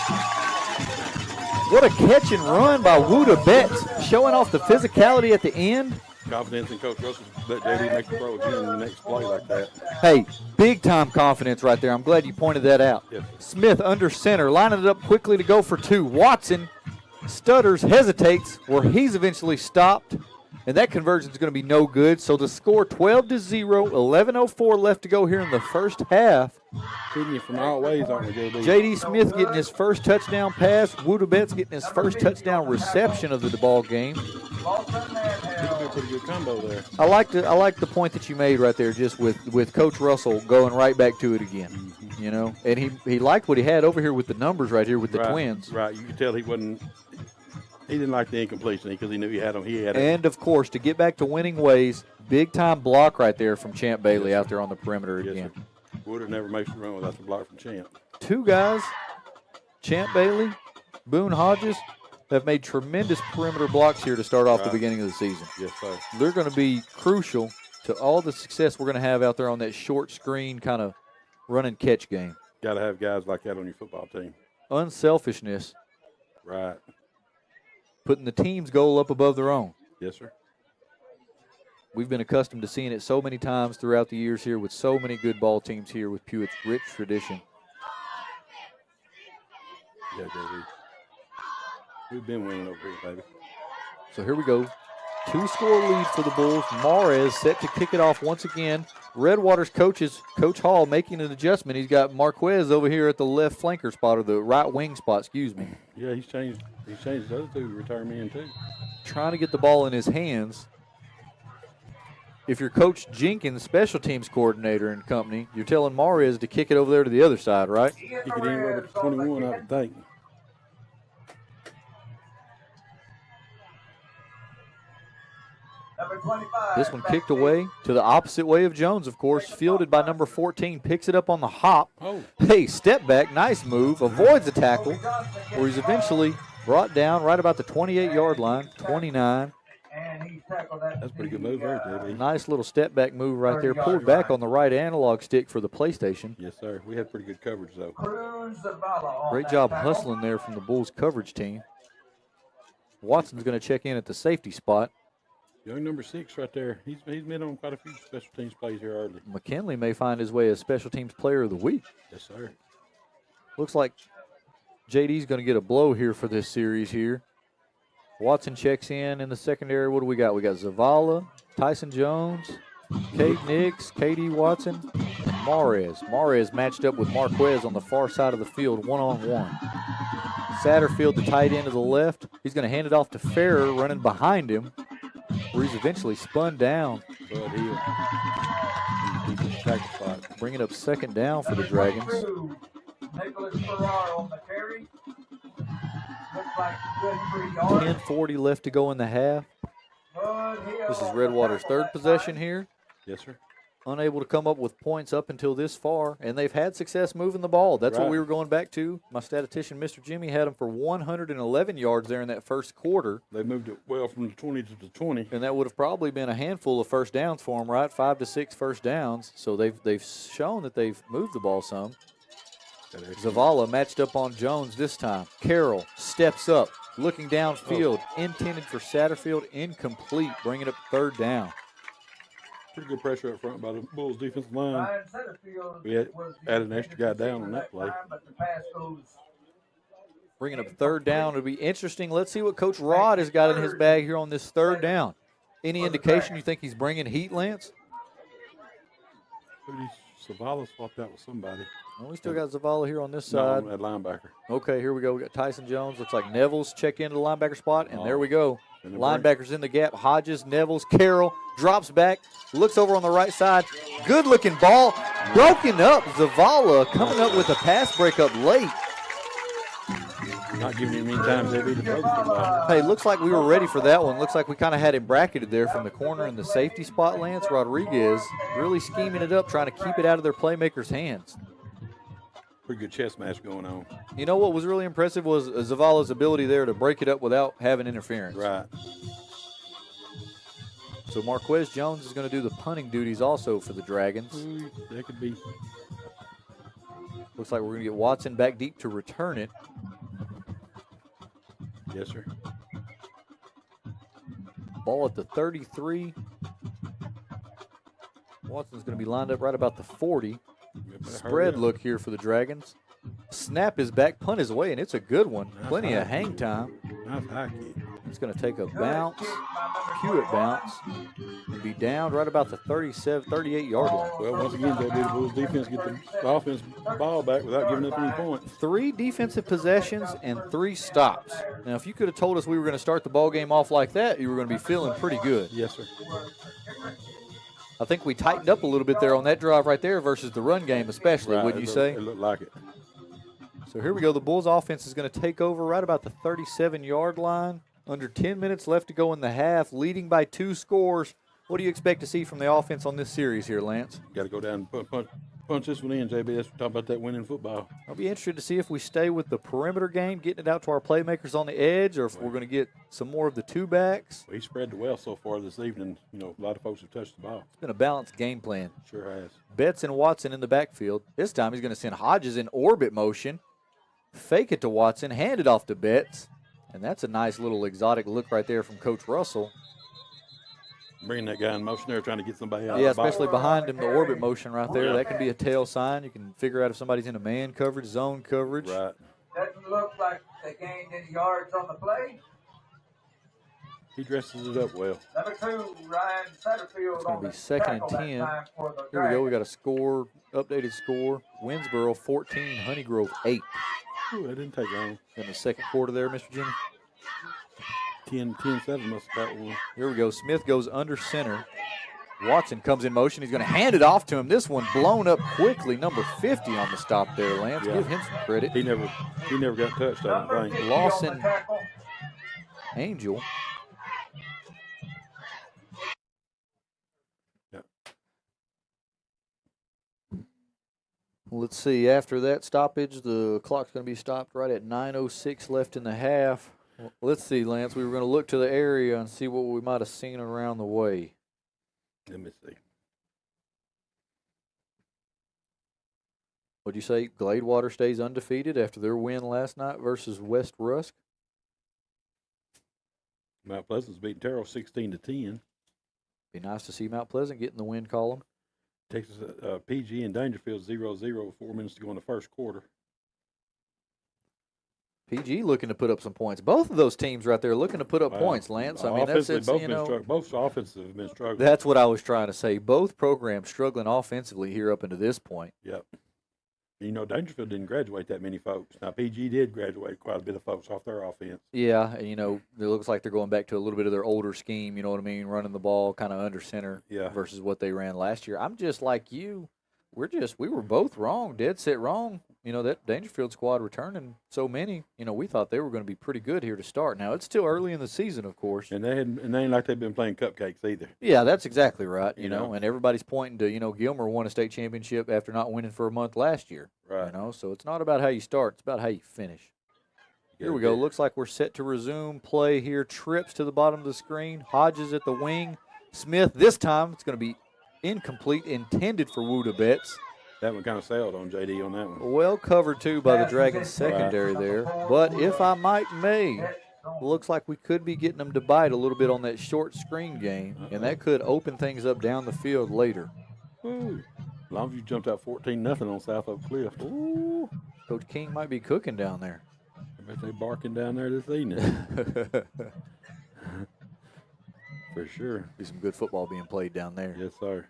What a catch and run by Wuda Betts, showing off the physicality at the end. Confidence in Coach Russell. Let JD make the throw again in the next play like that. Hey, big-time confidence right there. I'm glad you pointed that out. Yes. Smith under center, lining it up quickly to go for 2. Watson stutters, hesitates, where he's eventually stopped, and that conversion is going to be no good. So the score 12-0, 11:04 left to go here in the first half. Hitting you from all ways, aren't we, JD? J.D. Smith getting his first touchdown pass. Wuda Betts getting his first touchdown reception of the ball game. Pretty good combo there. I like the point that you made right there, just with Coach Russell going right back to it again. Mm-hmm. You know, and he liked what he had over here with the numbers right here with the Twins. Right, you could tell he didn't like the incompletion because he knew he had them. And of course, to get back to winning ways, big time block right there from Champ Bailey out there on the perimeter again. Sir. Woodard never makes the run without the block from Champ. 2 guys, Champ Bailey, Boone Hodges, have made tremendous perimeter blocks here to start off the beginning of the season. Yes, sir. They're going to be crucial to all the success we're going to have out there on that short screen kind of run and catch game. Got to have guys like that on your football team. Unselfishness. Right. Putting the team's goal up above their own. Yes, sir. We've been accustomed to seeing it so many times throughout the years here with so many good ball teams here with Pewitt's rich tradition. Yeah, baby. We've been winning over here, baby. So here we go. 2-score lead for the Bulls. Mares set to kick it off once again. Redwater's coaches, Coach Hall, making an adjustment. He's got Marquez over here at the left flanker spot, or the right wing spot, excuse me. Yeah, he's changed the other two return men too. Trying to get the ball in his hands. If you're Coach Jenkins, special teams coordinator and company, you're telling Mares to kick it over there to the other side, right? Kick it anywhere but 21, I would think. This one kicked away to the opposite way of Jones, of course. Fielded by number 14. Picks it up on the hop. Oh. Hey, step back. Nice move. Avoids the tackle, where he's eventually brought down right about the 28-yard line, 29. That's a pretty good move there, JB. Nice little step back move right there. Pulled back on the right analog stick for the PlayStation. Yes, sir. We had pretty good coverage, though. Great job hustling there from the Bulls coverage team. Watson's going to check in at the safety spot. Young number 6 right there. He's been on quite a few special teams plays here early. McKinley may find his way as special teams player of the week. Yes, sir. Looks like JD's going to get a blow here for this series here. Watson checks in the secondary. What do we got? We got Zavala, Tyson Jones, Kate Nix, KD Watson, Mares. Mares matched up with Marquez on the far side of the field, one-on-one. Satterfield, the tight end to the left. He's going to hand it off to Farrer, running behind him, where he's eventually spun down. Bud Hill. Bringing up second down for the Dragons. Nicholas Farrar on the carry. Looks like good 3 yards. 10:40 left to go in the half. This is Redwater's third possession here. Yes, sir. Unable to come up with points up until this far, and they've had success moving the ball. That's what we were going back to. My statistician, Mr. Jimmy, had them for 111 yards there in that first quarter. They moved it well from the 20 to the 20. And that would have probably been a handful of first downs for them, right? 5 to 6 first downs. So they've shown that they've moved the ball some. Zavala matched up on Jones this time. Carroll steps up, looking downfield, intended for Satterfield, incomplete, bringing up third down. Pretty good pressure up front by the Bulls defensive line. We had added an extra guy down on that play. Bringing up third down. It'll be interesting. Let's see what Coach Rod has got in his bag here on this third down. Any indication you think he's bringing heat, Lance? Zavala swapped out with somebody. Well, we still got Zavala here on this side. No, at linebacker. Okay, here we go. We got Tyson Jones. Looks like Neville's check into the linebacker spot, and there we go. Linebackers in the gap. Hodges, Neville's, Carroll drops back, looks over on the right side. Good-looking ball. Broken up. Zavala coming up with a pass breakup late. Not giving him any time to throw the ball. Hey, looks like we were ready for that one. Looks like we kind of had him bracketed there from the corner in the safety spot, Lance. Rodriguez really scheming it up, trying to keep it out of their playmakers' hands. Pretty good chess match going on. You know what was really impressive was Zavala's ability there to break it up without having interference. Right. So Marquez Jones is going to do the punting duties also for the Dragons. That could be. Looks like we're going to get Watson back deep to return it. Yes, sir. Ball at the 33. Watson's going to be lined up right about the 40. Spread look here for the Dragons. Snap is back, punt is away, and it's a good one. Plenty of hang time. Nice high kick. It's going to take a bounce, Pewitt bounce, and be down right about the 38-yard line. Well, once again, the Bulls defense get the offense ball back without giving up any points. 3 defensive possessions and 3 stops. Now, if you could have told us we were going to start the ball game off like that, you were going to be feeling pretty good. Yes, sir. I think we tightened up a little bit there on that drive right there versus the run game especially, wouldn't you say? It looked like it. So here we go. The Bulls offense is going to take over right about the 37-yard line. Under 10 minutes left to go in the half, leading by 2 scores. What do you expect to see from the offense on this series here, Lance? Got to go down and punch punch this one in, JB. That's talking about that winning football. I'll be interested to see if we stay with the perimeter game, getting it out to our playmakers on the edge, or if we're going to get some more of the two backs. Well, he spread the well so far this evening. You know, a lot of folks have touched the ball. It's been a balanced game plan. Sure has. Betts and Watson in the backfield. This time he's going to send Hodges in orbit motion, fake it to Watson, hand it off to Betts, and that's a nice little exotic look right there from Coach Russell. Bringing that guy in motion there, trying to get somebody out. Yeah, of the box. especially behind him, the orbit motion right there. That can be a tail sign. You can figure out if somebody's in a man coverage, zone coverage. Right. Doesn't look like they gained any yards on the play. He dresses it up well. Number 2, Ryan Satterfield. It's going to be 2nd and 10. Here we go. We got a score, updated score. Winsboro 14, Honeygrove 8. Ooh, that didn't take long. In the second quarter there, Mr. Jimmy. 10-7 must have got one. Here we go. Smith goes under center. Watson comes in motion. He's going to hand it off to him. This one blown up quickly. Number 50 on the stop there, Lance. Yeah. Give him some credit. He never got touched, I don't think. Lawson Angel. Yeah. Let's see. After that stoppage, the clock's going to be stopped right at 9:06 left in the half. Let's see, Lance. We were going to look to the area and see what we might have seen around the way. Let me see. What'd you say? Gladewater stays undefeated after their win last night versus West Rusk? Mount Pleasant's beating Terrell 16-10. Be nice to see Mount Pleasant get in the win column. Texas PG and Dangerfield 0-0, 4 minutes to go in the first quarter. PG looking to put up some points. Both of those teams right there looking to put up points, Lance. I mean, that's both offenses have been struggling. That's what I was trying to say. Both programs struggling offensively here up into this point. Yep. You know, Dangerfield didn't graduate that many folks. Now, PG did graduate quite a bit of folks off their offense. Yeah, and, you know, it looks like they're going back to a little bit of their older scheme, you know what I mean, running the ball kind of under center versus what they ran last year. I'm just like you. We were both wrong, dead set wrong. You know, that Dangerfield squad returning so many, you know, we thought they were going to be pretty good here to start. Now, it's still early in the season, of course. And they ain't like they've been playing cupcakes either. Yeah, that's exactly right, you know, know, and everybody's pointing to, you know, Gilmer won a state championship after not winning for a month last year. Right. You know, so it's not about how you start, it's about how you finish. Here we go. Looks like we're set to resume play here. Trips to the bottom of the screen. Hodges at the wing. Smith, this time, it's going to be incomplete, intended for Wuda Betts. That one kind of sailed on JD on that one. Well covered, too, by the Dragons secondary there. But if I might may, looks like we could be getting them to bite a little bit on that short screen game, and that could open things up down the field later. Ooh. As long as you jumped out 14-0 on South Oak Cliff. Ooh. Coach King might be cooking down there. I bet they barking down there this evening. For sure. Be some good football being played down there. Yes, sir.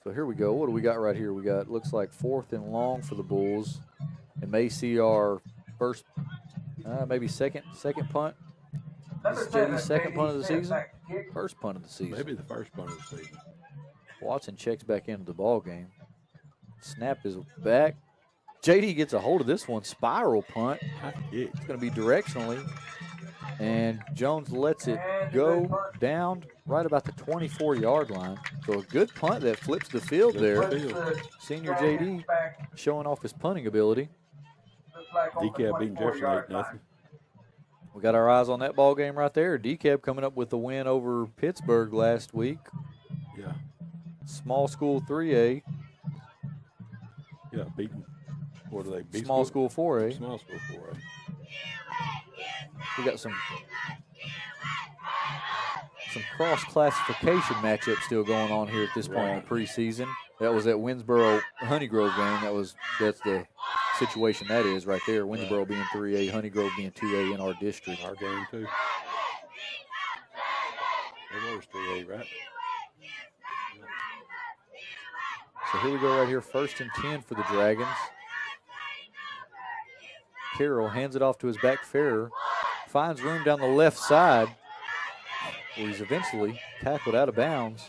So here we go. What do we got right here? We got, looks like 4th and long for the Bulls. And may see our first, maybe second punt. Is JD's second punt of the season? First punt of the season. Maybe the first punt of the season. Watson checks back into the ball game. Snap is back. JD gets a hold of this one. Spiral punt. It's going to be directionally. And Jones lets it go down right about the 24-yard line. So a good punt that flips the field there. Senior JD showing off his punting ability. DCAB beating Jefferson 8-0. We got our eyes on that ball game right there. DCAB coming up with the win over Pittsburgh last week. Yeah. Small school 3A. Yeah, beating. What are they? Small school 4A. Small school 4A. We got some cross-classification matchups still going on here at this point in the preseason. That was that Winsboro Honeygrove game. That's the situation that is right there. Winsboro being 3A, Honeygrove being 2A in our district. Our game too. It was 3A, right? So here we go right here, 1st and 10 for the Dragons. Carroll hands it off to his back Farrer. Finds room down the left side where he's eventually tackled out of bounds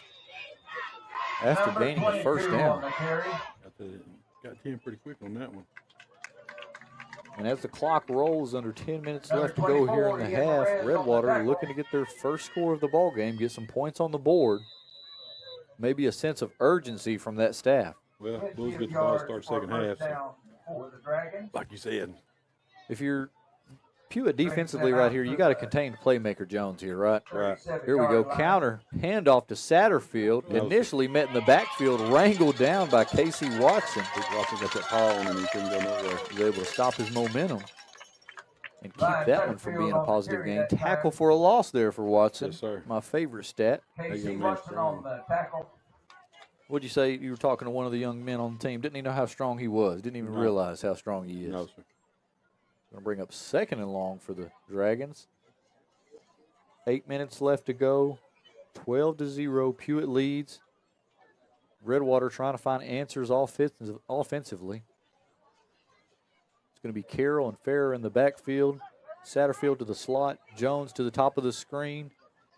after gaining the first down. Got 10 pretty quick on that one. And as the clock rolls, under 10 minutes left to go here in the half, Redwater looking to get their first score of the ball game, get some points on the board. Maybe a sense of urgency from that staff. Well, Bulls get the ball to start second half. So, Down for the Dragons. like you said, If you're Pewitt defensively right here, you got to contain playmaker Jones here, right? Right. Here we go. Counter, handoff to Satterfield. Initially met in the backfield, wrangled down by Casey Watson. Watson got that paw on him and he couldn't go nowhere. He was able to stop his momentum and keep that one from being a positive gain. Tackle for a loss there for Watson. Yes, sir. My favorite stat. Casey Watson on the tackle. What'd you say? You were talking to one of the young men on the team. Didn't he know how strong he was? Didn't even realize how strong he is. No, sir. Going to bring up 2nd and long for the Dragons. 8 minutes left to go. 12-0. Pewitt leads. Redwater trying to find answers offensively. It's going to be Carroll and Farrer in the backfield. Satterfield to the slot. Jones to the top of the screen.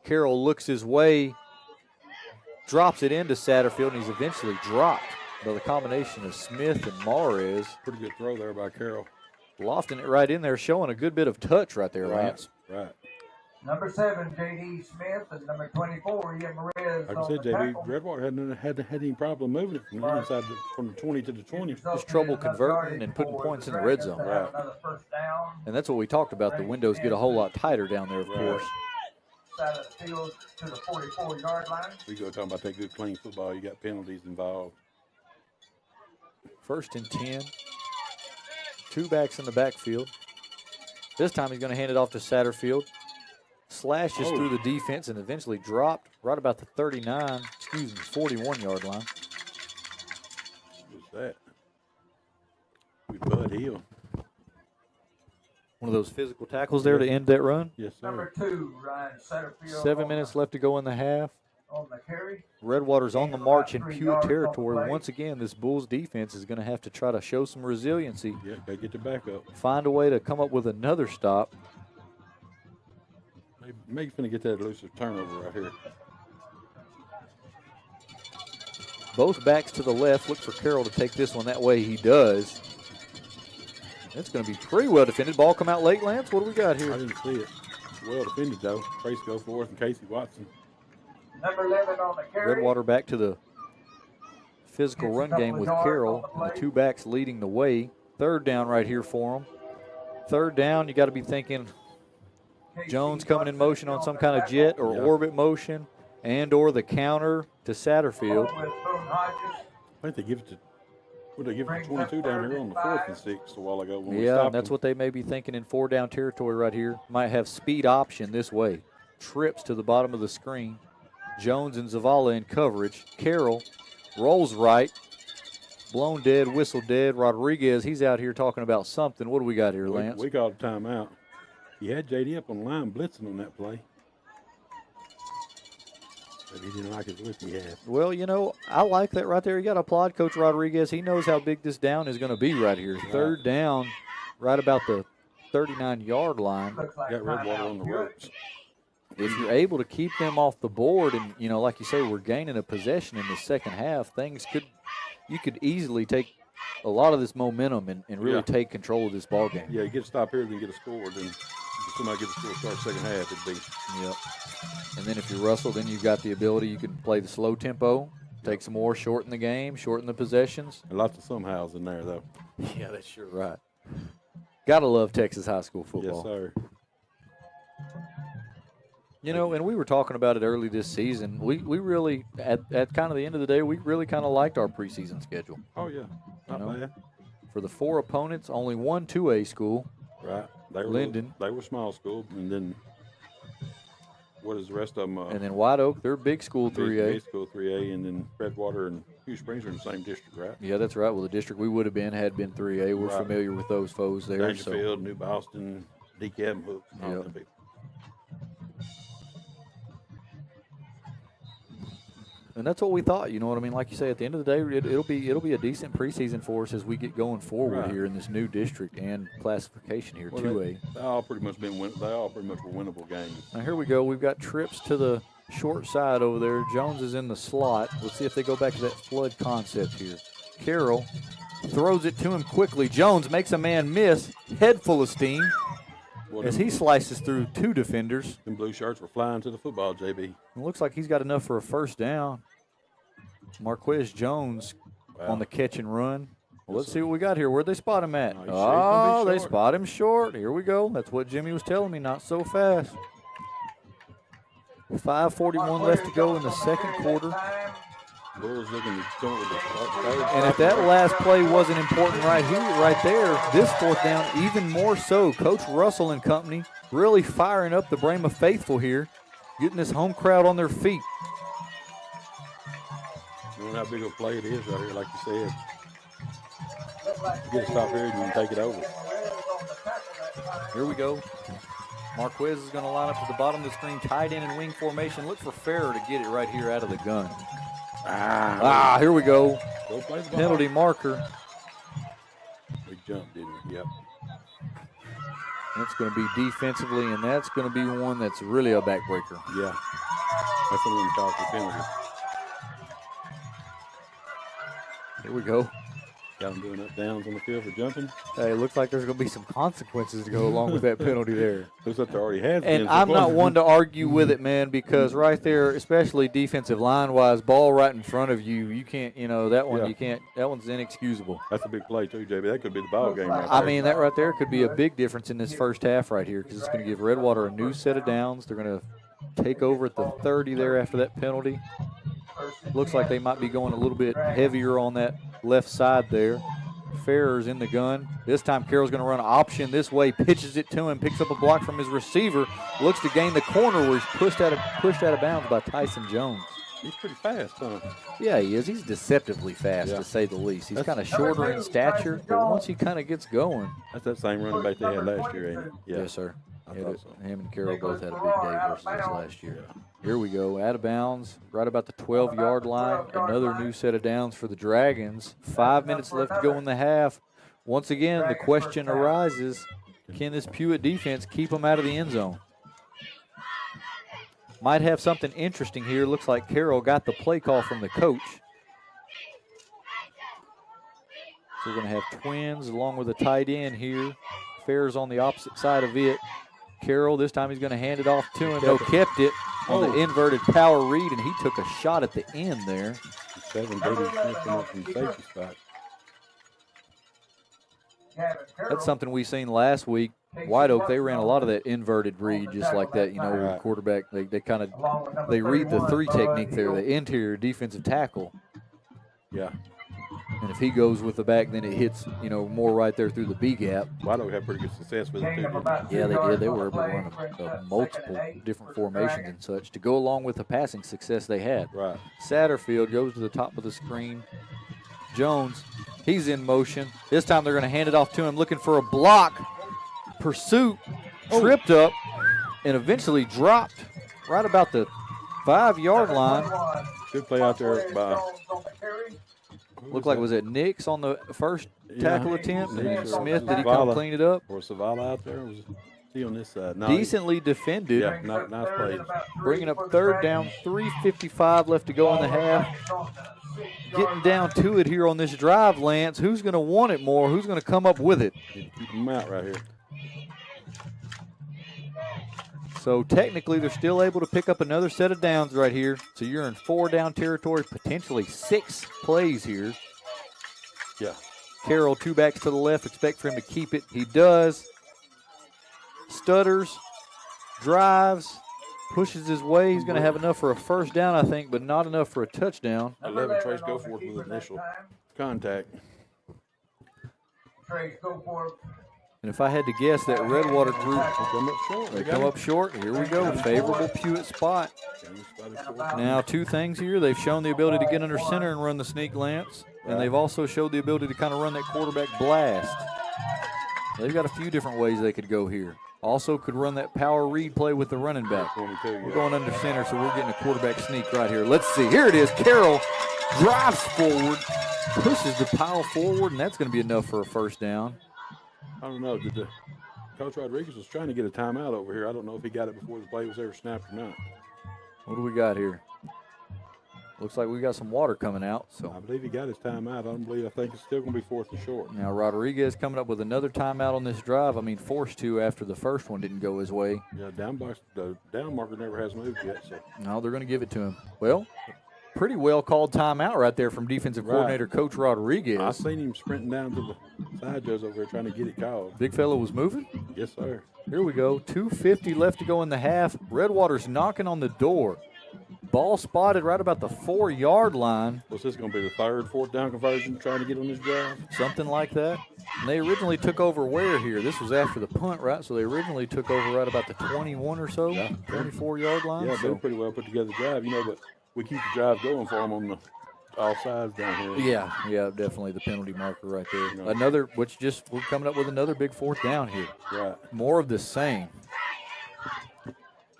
Carroll looks his way. Drops it into Satterfield, and he's eventually dropped by the combination of Smith and Mares. Pretty good throw there by Carroll. Lofting it right in there, showing a good bit of touch right there, Lance. Right. Number 7, J.D. Smith, and number 24, Ian Perez. Like I said, JB, Redwater hadn't had any problem moving it from the inside from the 20 to the 20. Just trouble converting and putting points in the red zone. Right. And that's what we talked about. The windows get a whole lot tighter down there, of course. Side of the field to the 44-yard line. We go talking about that good, clean football. You got penalties involved. 1st and 10. 2 backs in the backfield. This time he's going to hand it off to Satterfield. Slashes through the defense and eventually dropped right about the 41-yard line. What's that? Good Bud Hill. One of those physical tackles there to end that run. Yes, sir. Number 2, Ryan Satterfield. 7 minutes left to go in the half. On the carry. Redwater's on the march in Pewitt territory. Once again, this Bulls defense is going to have to try to show some resiliency. Yeah, got to get the back up. Find a way to come up with another stop. Maybe finna get that elusive turnover right here. Both backs to the left. Look for Carroll to take this one. That way he does. It's going to be pretty well defended. Ball come out late, Lance. What do we got here? I didn't see it. Well defended, though. Trace go forth and Casey Watson. Number 11 on the carry. Redwater back to the physical run game with Carroll. And the 2 backs leading the way. 3rd down right here for them. 3rd down, you got to be thinking Jones coming in motion on some kind of jet or orbit motion and or the counter to Satterfield. I think they give it to, what they give it to 22 down here on the 4th and 6 a while ago. When we Yeah, and that's what they may be thinking in 4-down territory right here. Might have speed option this way. Trips to the bottom of the screen. Jones and Zavala in coverage. Carroll rolls right. Blown dead, whistle dead. Rodriguez, he's out here talking about something. What do we got here, Lance? We called a timeout. He had JD up on the line blitzing on that play. But he didn't like his whip he had. Well, you know, I like that right there. You got to applaud Coach Rodriguez. He knows how big this down is going to be right here. 3rd down, right about the 39-yard line. Got Redwater on the ropes. If you're able to keep them off the board and, you know, like you say, we're gaining a possession in the second half, you could easily take a lot of this momentum and really take control of this ball game. Yeah, you get a stop here, then get a score. Then if somebody gets a score start second half, it'd be. Yep. And then if you Russell, then you've got the ability, you can play the slow tempo, take some more, shorten the game, shorten the possessions. And lots of somehows in there, though. Yeah, that's sure right. Gotta love Texas high school football. Yes, sir. You know, and we were talking about it early this season. We really, at kind of the end of the day, we really kind of liked our preseason schedule. Oh, yeah. Not bad. For the 4 opponents, only one 2A school. Right. They were Linden. They were small school, and then what is the rest of them? And then White Oak, they're big school 3A. Big school 3A, and then Redwater and Hugh Springs are in the same district, right? Yeah, that's right. Well, the district we would have been had been 3A. We're familiar with those foes there. Dangerfield, New Boston, DeKalb, Hook, all them people. And that's what we thought, you know what I mean? Like you say, at the end of the day, it'll be a decent preseason for us as we get going forward here in this new district and classification here, 2A. They all pretty much were winnable games. Now here we go. We've got trips to the short side over there. Jones is in the slot. Let's see if they go back to that flood concept here. Carroll throws it to him quickly. Jones makes a man miss, head full of steam, as he slices through 2 defenders. Them blue shirts were flying to the football, JB. It looks like he's got enough for a 1st down. Marquez Jones on the catch and run. Well, let's see what we got here. Where'd they spot him at? Oh, They spot him short. Here we go. That's what Jimmy was telling me, not so fast. 5:41 left to go in the second quarter. Bulls looking to come with the third. And if that last play wasn't important right here, right there, this fourth down even more so. Coach Russell and company really firing up the Brahma faithful here, getting this home crowd on their feet. Knowing how big of a play it is right here, like you said. You get a stop here and you can take it over. Here we go. Marquez is going to line up to the bottom of the screen, tight end and wing formation. Look for Farrer to get it right here out of the gun. Here we go. Go play the ball. Penalty marker. We jumped, didn't we? Yep. That's going to be defensively, and that's going to be one that's really a backbreaker. Yeah. That's what we're talking penalty. Here we go. Got them doing up downs on the field for jumping. Hey, it looks like there's going to be some consequences to go along with that penalty there. Looks like there already has been. And I'm not one to argue with it, man, because right there, especially defensive line-wise, ball right in front of you, you can't, that one, you can't, that one's inexcusable. That's a big play too, JB. That could be the ball game right there. I mean, that right there could be a big difference in this first half right here, because it's going to give Redwater a new set of downs. They're going to take over at the 30 there after that penalty. Looks like they might be going a little bit heavier on that left side there. Farrer's in the gun. This time Carroll's going to run an option this way, pitches it to him, picks up a block from his receiver, looks to gain the corner where he's pushed out of bounds by Tyson Jones. He's pretty fast, huh? Yeah, he is. He's deceptively fast, to say the least. He's kind of shorter in stature, but once he kind of gets going. That's that same running back they had last year, ain't it? Yeah. Yes, sir. I thought so. Him and Carroll both had a big day versus us last year. Here we go, out of bounds, right about the 12-yard line. Another new set of downs for the Dragons. 5 minutes left to go in the half. Once again, the question arises, can this Pewitt defense keep them out of the end zone? Might have something interesting here. Looks like Carroll got the play call from the coach. So we're going to have twins along with a tight end here. Farrer's on the opposite side of it. Carroll, this time he's going to hand it off to him. No, kept it on the inverted power read, and he took a shot at the end there. 7 Brady Smith come up from the safety spot. That's something we seen last week. White Oak, they ran a lot of that inverted read just like that, where the quarterback, they read the 3 technique there, the interior defensive tackle. Yeah. And if he goes with the back, then it hits, more right there through the B gap. White Oak had pretty good success with it, too, didn't they? Yeah, they did. They were able to run multiple different formations and such to go along with the passing success they had. Right. Satterfield goes to the top of the screen. Jones, he's in motion. This time they're going to hand it off to him, looking for a block. Pursuit, tripped up, and eventually dropped right about the 5-yard line. Good play out there by... Looked like, was it Nix on the first tackle attempt? And Smith, did he Zavala. come clean it up? Or Zavala out there? Was he on this side? No, Decently defended. Yeah, nice play. Bringing up third down, 3:55 left to go in the half. Getting down to it here on this drive, Lance. Who's going to want it more? Who's going to come up with it? Keep him out right here. So technically they're still able to pick up another set of downs right here. So you're in 4-down territory, potentially 6 plays here. Yeah. Carroll, 2 backs to the left, expect for him to keep it. He does. Stutters, drives, pushes his way. He's going to have enough for a first down, I think, but not enough for a touchdown. 11 Trace Goforth with initial contact. Trace Goforth. And if I had to guess, that Redwater group, Come up short. they come up short. Here we go, favorable Pewitt spot. Now 2 things here. They've shown the ability to get under center and run the sneak Lance, and they've also showed the ability to kind of run that quarterback blast. They've got a few different ways they could go here. Also could run that power read play with the running back. We're going under center, so we're getting a quarterback sneak right here. Let's see. Here it is. Carroll drives forward, pushes the pile forward, and that's going to be enough for a first down. I don't know. Coach Rodriguez was trying to get a timeout over here. I don't know if he got it before the play was ever snapped or not. What do we got here? Looks like we got some water coming out. So I believe he got his timeout. I think it's still going to be 4th and short. now Rodriguez coming up with another timeout on this drive. I mean, forced to after the first one didn't go his way. Yeah, the down marker never has moved yet. So No, they're going to give it to him. Well, pretty well called timeout right there from defensive coordinator Coach Rodriguez. I seen him sprinting down to the side judge over there trying to get it called. Big fella was moving? Yes, sir. Here we go. 2:50 left to go in the half. Redwater's knocking on the door. Ball spotted right about the 4-yard line. Was this going to be the third, fourth down conversion trying to get on this drive? Something like that. And they originally took over where here? This was after the punt, right? So they originally took over right about the 21 or so, 24-yard line. Yeah, so they're pretty well put together drive, but we keep the drive going for them on the all sides down here. Yeah, definitely the penalty marker right there. You know. Another, we're coming up with another big fourth down here. Right. More of the same.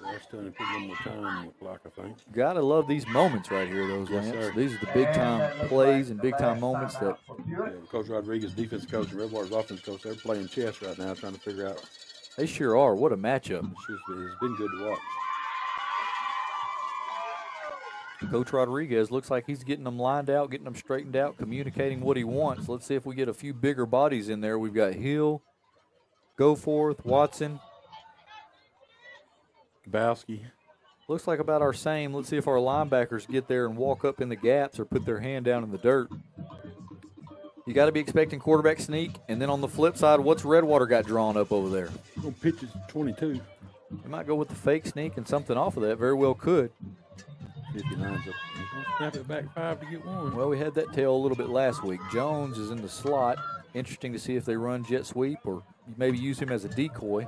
That's telling put one more time on the clock, I think. Gotta love these moments right here, Yes, Lance. sir. These are the big time plays and big time moments that. Yeah, Coach Rodriguez, defensive coach, and Redwater's offense coach, they're playing chess right now, trying to figure out. They sure are. What a matchup. It's been good to watch. Coach Rodriguez looks like he's getting them lined out, getting them straightened out, communicating what he wants. Let's see if we get a few bigger bodies in there. We've got Hill, Goforth, Watson. Bowski. Looks like about our same. Let's see if our linebackers get there and walk up in the gaps or put their hand down in the dirt. You got to be expecting quarterback sneak. And then on the flip side, what's Redwater got drawn up over there? Going to pitch is 22. They might go with the fake sneak and something off of that. Very well could. 59's up. He's going to snap it back 5 to get 1. Well, we had that tail a little bit last week. Jones is in the slot. Interesting to see if they run jet sweep or maybe use him as a decoy.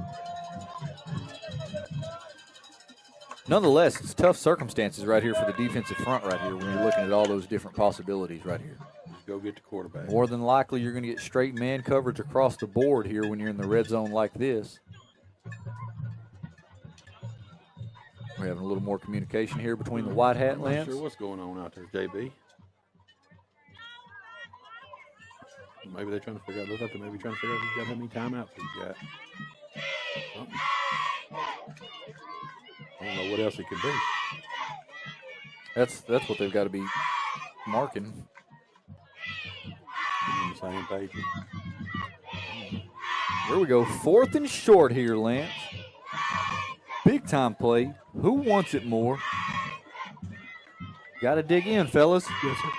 Nonetheless, it's tough circumstances right here for the defensive front right here when you're looking at all those different possibilities right here. Just go get the quarterback. More than likely, you're going to get straight man coverage across the board here when you're in the red zone like this. We're having a little more communication here between the white hat I'm Lance. not sure what's going on out there, JB. Maybe they're trying to figure out. Look like they're maybe trying to figure out who's got how many timeouts he's got. Something. I don't know what else it could be. That's what they've got to be marking. On the same page. Here we go. 4th and short here, Lance. Big time play. Who wants it more? Got to dig in, fellas. Yes, sir.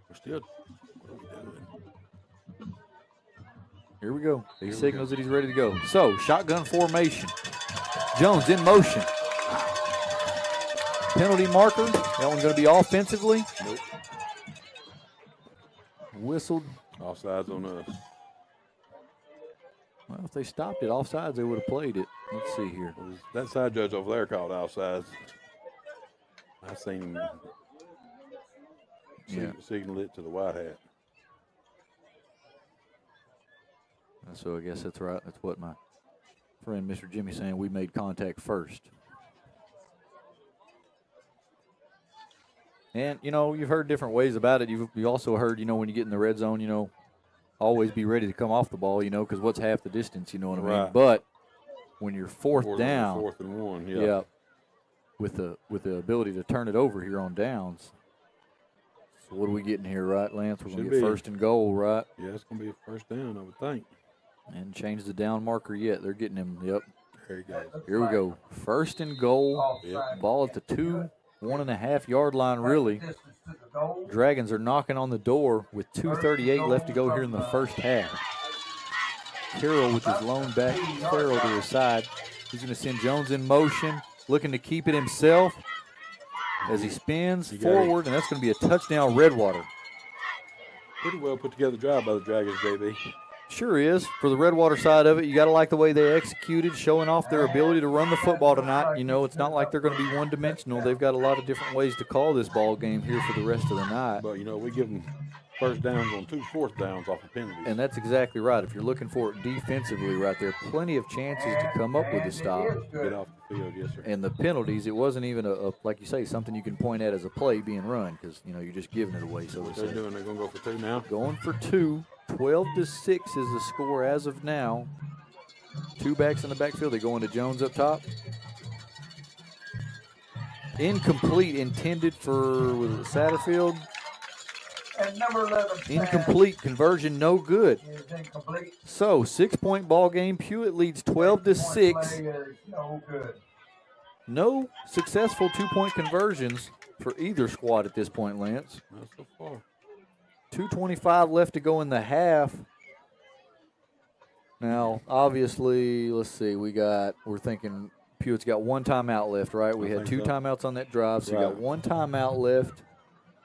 We're still. What are we doing? Here we go. He signals that he's ready to go. So, shotgun formation. Jones in motion. Penalty marker. That one's going to be offensively. Nope. Whistled. Offsides on us. Well, if they stopped it offsides, they would have played it. Let's see here. Well, that side judge over there called offsides. I seen him signal it to the white hat. So I guess that's right. That's what my friend Mr. Jimmy's saying. We made contact first. And, you've heard different ways about it. You've also heard, when you get in the red zone, always be ready to come off the ball, because what's half the distance, you know what I mean? Right. But when you're fourth down, 4th and 1, yeah, with the ability to turn it over here on downs. So what are we getting here, right, Lance? We're going to get 1st and goal, right? Yeah, it's going to be a 1st down, I would think. And change the down marker yet. They're getting him, yep. There you go. Here we go. 1st and goal. Yep. Ball at the 1.5 yard line, really. Dragons are knocking on the door with 2:38 left to go here in the first half. Carroll with his lone back, Farrell to his side. He's going to send Jones in motion, looking to keep it himself as he spins forward, and that's going to be a touchdown, Redwater. Pretty well put together drive by the Dragons, JB. Sure is. For the Redwater side of it, you got to like the way they executed, showing off their ability to run the football tonight. It's not like they're going to be one-dimensional. They've got a lot of different ways to call this ball game here for the rest of the night. But, we give them 1st downs on 2 4th downs off of penalties. And that's exactly right. If you're looking for it defensively right there, plenty of chances to come up with a stop. Get off the field, yes, sir. And the penalties, it wasn't even like you say, something you can point at as a play being run because, you're just giving it away. So what they're doing, they're going to go for 2 now. Going for 2. 12-6 is the score as of now. 2 backs in the backfield. They go into Jones up top. Incomplete, intended for, was it Satterfield? And number 11. Incomplete. Conversion no good. Is incomplete. So 6-point ball game. Pewitt leads 12-6. Play is no good. No successful 2-point conversions for either squad at this point, Lance. Not so far. 2:25 left to go in the half. Now, obviously, let's see. We're thinking Pewitt's got one timeout left, right? We had 2 timeouts on that drive, so you got one timeout left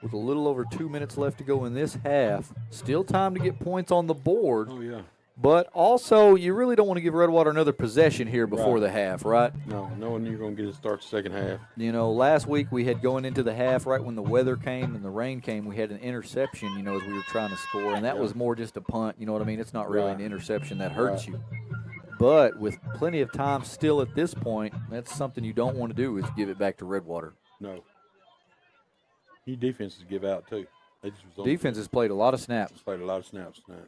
with a little over 2 minutes left to go in this half. Still time to get points on the board. Oh, yeah. But also, you really don't want to give Redwater another possession here before the half, right? No, knowing you're going to get it start the second half. You know, last week we had going into the half, right when the weather came and the rain came, we had an interception, you know, as we were trying to score, and that was more just a punt, you know what I mean? It's not really an interception that hurts you. But with plenty of time still at this point, that's something you don't want to do is give it back to Redwater. No. Defenses give out, too. Defense has played a lot of snaps. Played a lot of snaps tonight.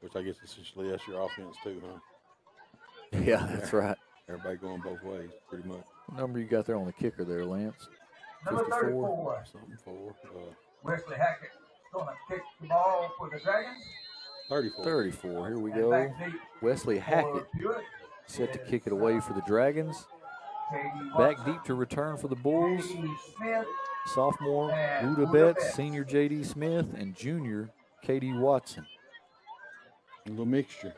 Which I guess essentially that's your offense too, huh? Yeah, that's right. Everybody going both ways, pretty much. What number you got there on the kicker there, Lance? Number 34. Something for Wesley Hackett going to kick the ball for the Dragons. 34. 34. Here we And go. back deep Wesley for Hackett Pewitt. set to kick it away for the Dragons. Katie Back Watson, deep to return for the Bulls. J.D. Smith, Sophomore And Luda Luda Betts, Betts. senior J.D. Smith, and junior Katie Watson. A little mixture.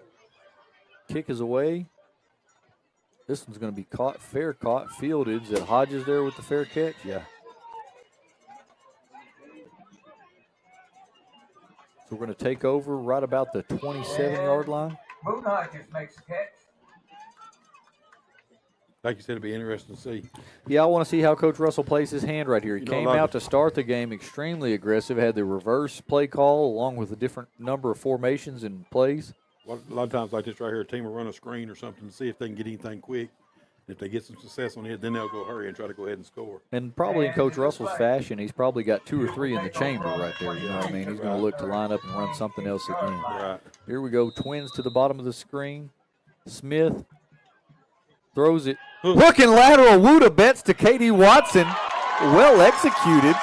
Kick is away. This one's going to be caught, fair caught, fielded. Is it Hodges there with the fair catch? Yeah. So we're going to take over right about the 27-yard line. Boone Hodges makes the catch. Like you said, it'd be interesting to see. Yeah, I want to see how Coach Russell plays his hand right here. He You know, came a lot out of- to start the game extremely aggressive, had the reverse play call along with a different number of formations and plays. A lot of times like this right here, a team will run a screen or something to see if they can get anything quick. If they get some success on it, then they'll go hurry and try to go ahead and score. And probably in Coach Russell's fashion, he's probably got 2 or 3 in the chamber right there. You know what I mean? He's going to look to line up and run something else again. Right. Here we go. Twins to the bottom of the screen. Smith throws it. Hook and lateral. Luda Betts to Katie Watson. Well executed.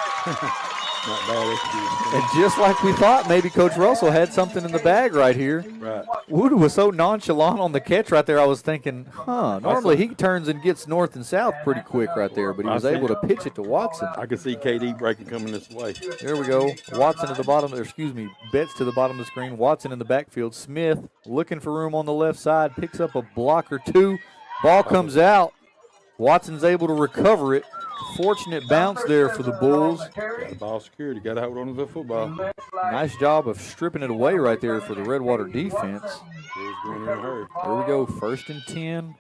Not bad execution. And just like we thought, maybe Coach Russell had something in the bag right here. Right. Wuda was so nonchalant on the catch right there, I was thinking, normally he turns and gets north and south pretty quick right there, but he was able to pitch it to Watson. I could see KD breaking coming this way. There we go. Watson at the bottom, Betts to the bottom of the screen. Watson in the backfield. Smith looking for room on the left side, picks up a block or 2. Ball comes out. Watson's able to recover it. Fortunate bounce there for the Bulls. Got the ball security. Got to hold on to the football. Nice job of stripping it away right there for the Redwater defense. Bulls going in a hurry. Here we go, 1st and 10.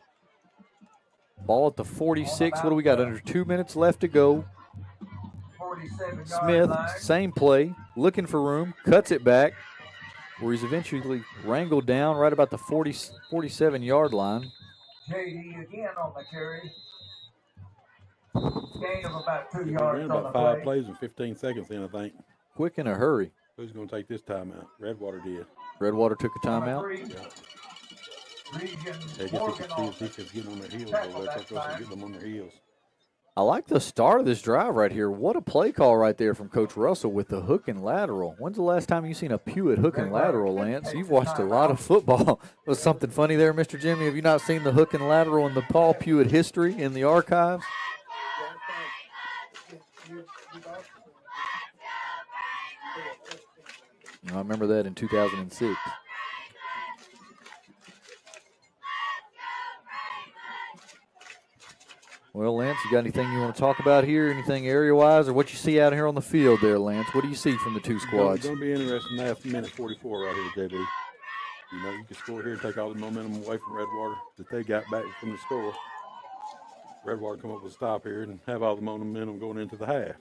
Ball at the 46. What do we got? Under 2 minutes left to go. Smith, same play, looking for room, cuts it back, where he's eventually wrangled down right about the 47-yard line. JD again on the carry. Gain of about 2 We yards ran on the about 5 play. plays in 15 seconds in, I think. Quick in a hurry. Who's going to take this time out? Redwater did. Redwater took a timeout. Region I guess you Morgan can see on his defense getting on their heels tackle over there. that Coach Russell time. getting them on their heels. I like the start of this drive right here. What a play call right there from Coach Russell with the hook and lateral. When's the last time you've seen a Pewitt hook and lateral, Lance? You've watched a lot of football. Was something funny there, Mr. Jimmy? Have you not seen the hook and lateral in the Paul Pewitt history in the archives? I remember that in 2006. Well, Lance, you got anything you want to talk about here? Anything area-wise, or what you see out here on the field there, Lance? What do you see from the two squads? It's going to be interesting last minute 44 right here, JB. You know, you can score here and take all the momentum away from Redwater that they got back from the score. Redwater come up with a stop here and have all the momentum going into the half.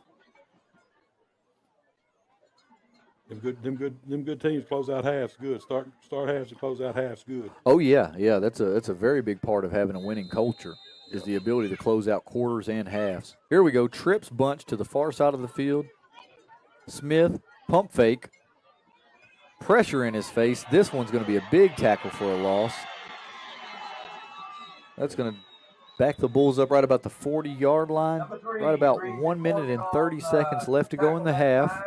Them good teams close out halves good. Start halves and close out halves good. Oh yeah, that's a very big part of having a winning culture is the ability to close out quarters and halves. Here we go, trips bunch to the far side of the field. Smith, pump fake, pressure in his face. This one's going to be a big tackle for a loss. That's going to Back the Bulls up right about the 40-yard line. Right about 1 minute and 30 seconds left to go in the half.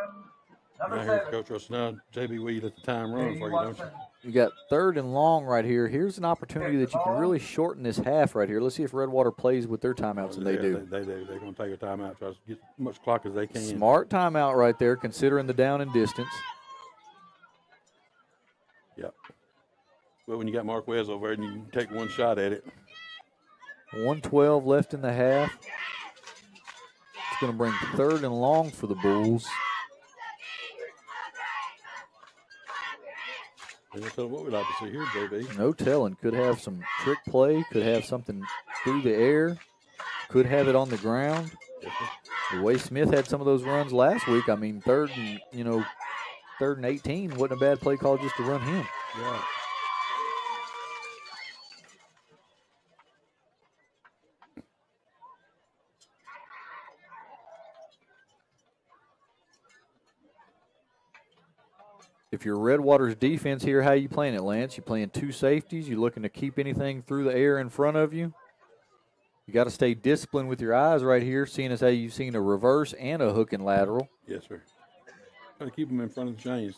Now here's Coach Russell. Now, JB, will you let the time run for you, don't you? You got 3rd and long right here. Here's an opportunity that you can really shorten this half right here. Let's see if Redwater plays with their timeouts, and they do. They do. They're going to take a timeout, try to get as much clock as they can. Smart timeout right there, considering the down and distance. Yep. Well, when you got Marquez over there and you can take one shot at it. 1:12 left in the half. It's going to bring 3rd and long for the Bulls. And we'll tell them what we like to see here, JB. No telling. Could have some trick play. Could have something through the air. Could have it on the ground. Yes, The way Smith had some of those runs last week, I mean, 3rd and 18 wasn't a bad play call just to run him. yeah. If you're Redwater's defense here, how you playing it, Lance? You playing 2 safeties? You looking to keep anything through the air in front of you? You got to stay disciplined with your eyes right here, seeing as how you've seen a reverse and a hook and lateral. Yes, sir. Got to keep them in front of the chains.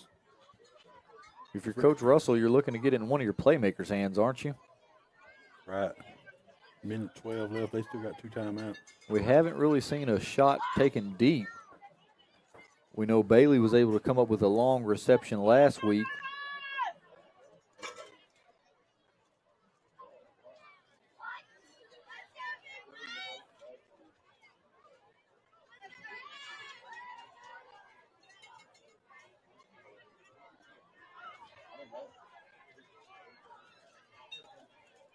If you're Coach Russell, you're looking to get it in one of your playmakers' hands, aren't you? Right. Minute 12 left. They still got 2 timeouts. We haven't really seen a shot taken deep. We know Bailey was able to come up with a long reception last week.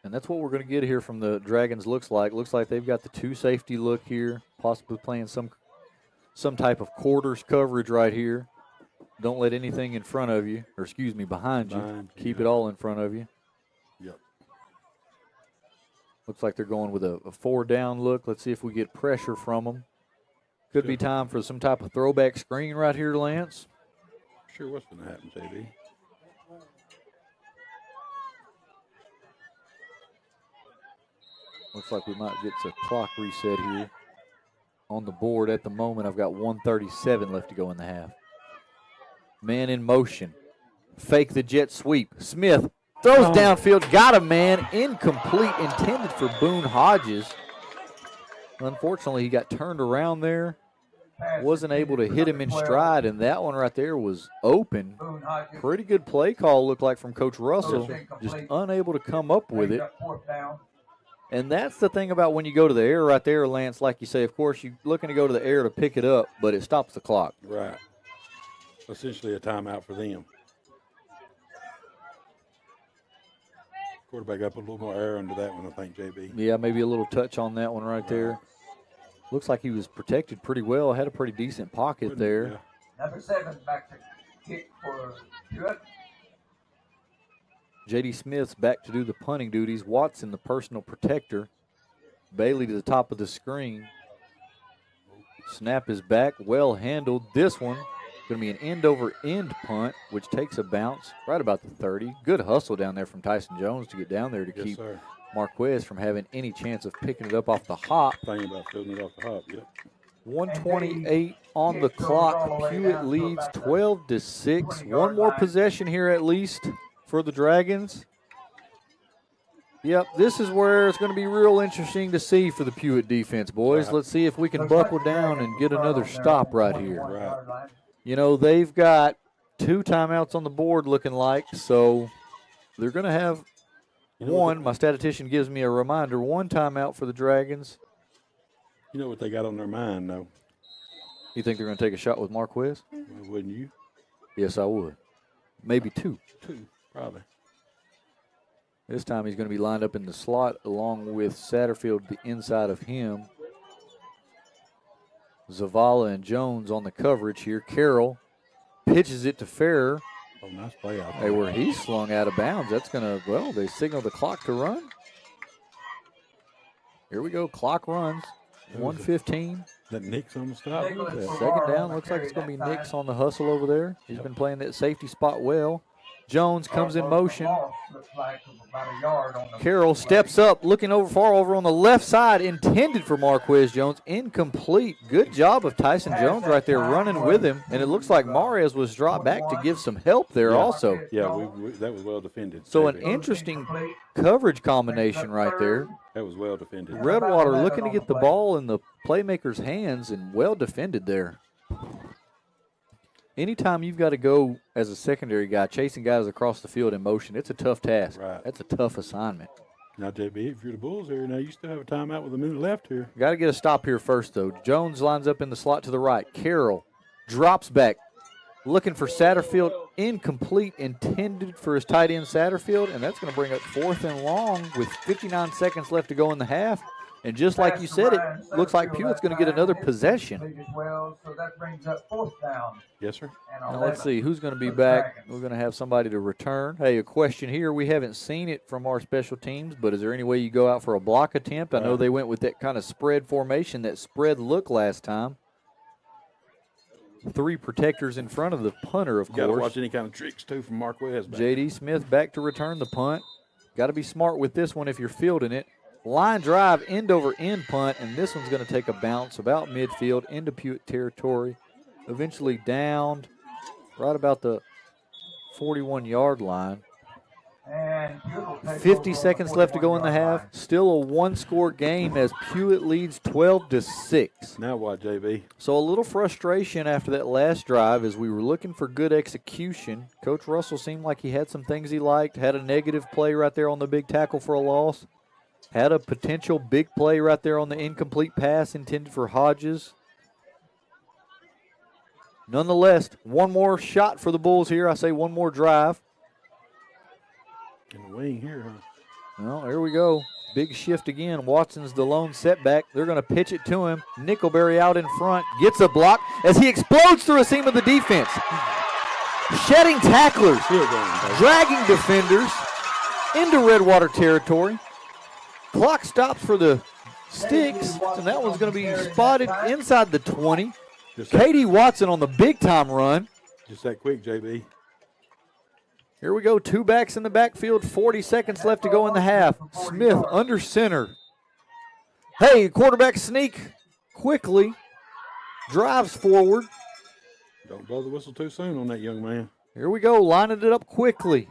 And that's what we're going to get here from the Dragons, looks like. Looks like they've got the 2 safety look here, possibly playing some type of quarters coverage right here. Don't let anything in front of you, or excuse me, behind you. Keep it all in front of you. Yep. Looks like they're going with a 4-down look. Let's see if we get pressure from them. Could be time for some type of throwback screen right here, Lance. Sure, what's going to happen, JB? Looks like we might get a clock reset here. On the board at the moment, I've got 1:37 left to go in the half. Man in motion. Fake the jet sweep. Smith throws downfield. Got a man. Incomplete. Intended for Boone Hodges. Unfortunately, he got turned around there. Wasn't able to hit him in stride, and that one right there was open. Pretty good play call, looked like, from Coach Russell. Just unable to come up with it. And that's the thing about when you go to the air right there, Lance, like you say, of course, you're looking to go to the air to pick it up, but it stops the clock. Right. Essentially a timeout for them. Quarterback got to put a little more air under that one, I think, JB. Yeah, maybe a little touch on that one right there. Looks like he was protected pretty well. Had a pretty decent pocket there. Yeah. Number 7 back to kick for Pewitt. J.D. Smith's back to do the punting duties. Watson, the personal protector. Bailey to the top of the screen. Snap is back, well handled. This one going to be an end-over-end punt, which takes a bounce right about the 30. Good hustle down there from Tyson Jones to get down there to keep Marquez from having any chance of picking it up off the hop. Thinking about filling it off the hop, yep. 1:28 on the clock. Pewitt leads 12-6. One more possession here at least for the Dragons. Yep, this is where it's going to be real interesting to see for the Pewitt defense, boys. Let's see if we can buckle down and get another stop right here. Right. You know, they've got 2 timeouts on the board looking like, so they're going to have one. My statistician gives me a reminder, 1 timeout for the Dragons. You know what they got on their mind, though? You think they're going to take a shot with Marquez? Well, wouldn't you? Yes, I would. Maybe 2. 2, probably. This time he's going to be lined up in the slot along with Satterfield the inside of him. Zavala and Jones on the coverage here. Carroll pitches it to Ferrer. Oh, nice play out there. Hey, where he's slung out of bounds. That's going to, well, they signal the clock to run. Here we go. Clock runs. 1:15. That Nick's on the stop. Second down. Looks like it's going to be Nix on the hustle over there. He's been playing that safety spot well. Jones comes in motion. Looks like about a yard on the Carroll steps up, looking far over on the left side, intended for Marquez Jones. Incomplete. Good job of Tyson Jones right there running with him. And it looks like Mares was dropped back to give some help there also. Yeah, that was well defended. So an interesting coverage combination right there. That was well defended. Redwater looking to get the ball in the playmaker's hands and well defended there. Anytime you've got to go as a secondary guy chasing guys across the field in motion, it's a tough task. Right. That's a tough assignment. Now, JB, if you're the Bulls here, now you still have a timeout with a minute left here. Got to get a stop here first, though. Jones lines up in the slot to the right. Carroll drops back, looking for Satterfield. Incomplete, intended for his tight end Satterfield, and that's going to bring up 4th and long with 59 seconds left to go in the half. And just like you said, it looks like Pewitt's going to get another possession. Well, so that brings up 4th down. Yes, sir. Now let's see who's going to be back. We're going to have somebody to return. Hey, a question here. We haven't seen it from our special teams, but is there any way you go out for a block attempt? I know they went with that kind of spread formation, that spread look last time. 3 protectors in front of the punter, of course. Got to watch any kind of tricks, too, from Marquez. J.D. Smith back to return the punt. Got to be smart with this one if you're fielding it. Line drive, end over end punt, and this one's going to take a bounce about midfield into Pewitt territory. Eventually downed right about the 41-yard line. 50 seconds left to go in the half. Still a one-score game as Pewitt leads 12-6. Now what, JB? So a little frustration after that last drive as we were looking for good execution. Coach Russell seemed like he had some things he liked. Had a negative play right there on the big tackle for a loss. Had a potential big play right there on the incomplete pass intended for Hodges. Nonetheless, one more shot for the Bulls here. I say one more drive. In the wing here, huh? Well, here we go. Big shift again. Watson's the lone setback. They're going to pitch it to him. Nickelberry out in front. Gets a block as he explodes through a seam of the defense. Shedding tacklers. Dragging defenders into Redwater territory. Clock stops for the Sticks, and that one's going to be spotted inside the 20. Katie Watson on the big-time run. Just that quick, JB. Here we go, 2 backs in the backfield, 40 seconds left to go in the half. Smith under center. Hey, quarterback sneak quickly, drives forward. Don't blow the whistle too soon on that young man. Here we go, lining it up quickly.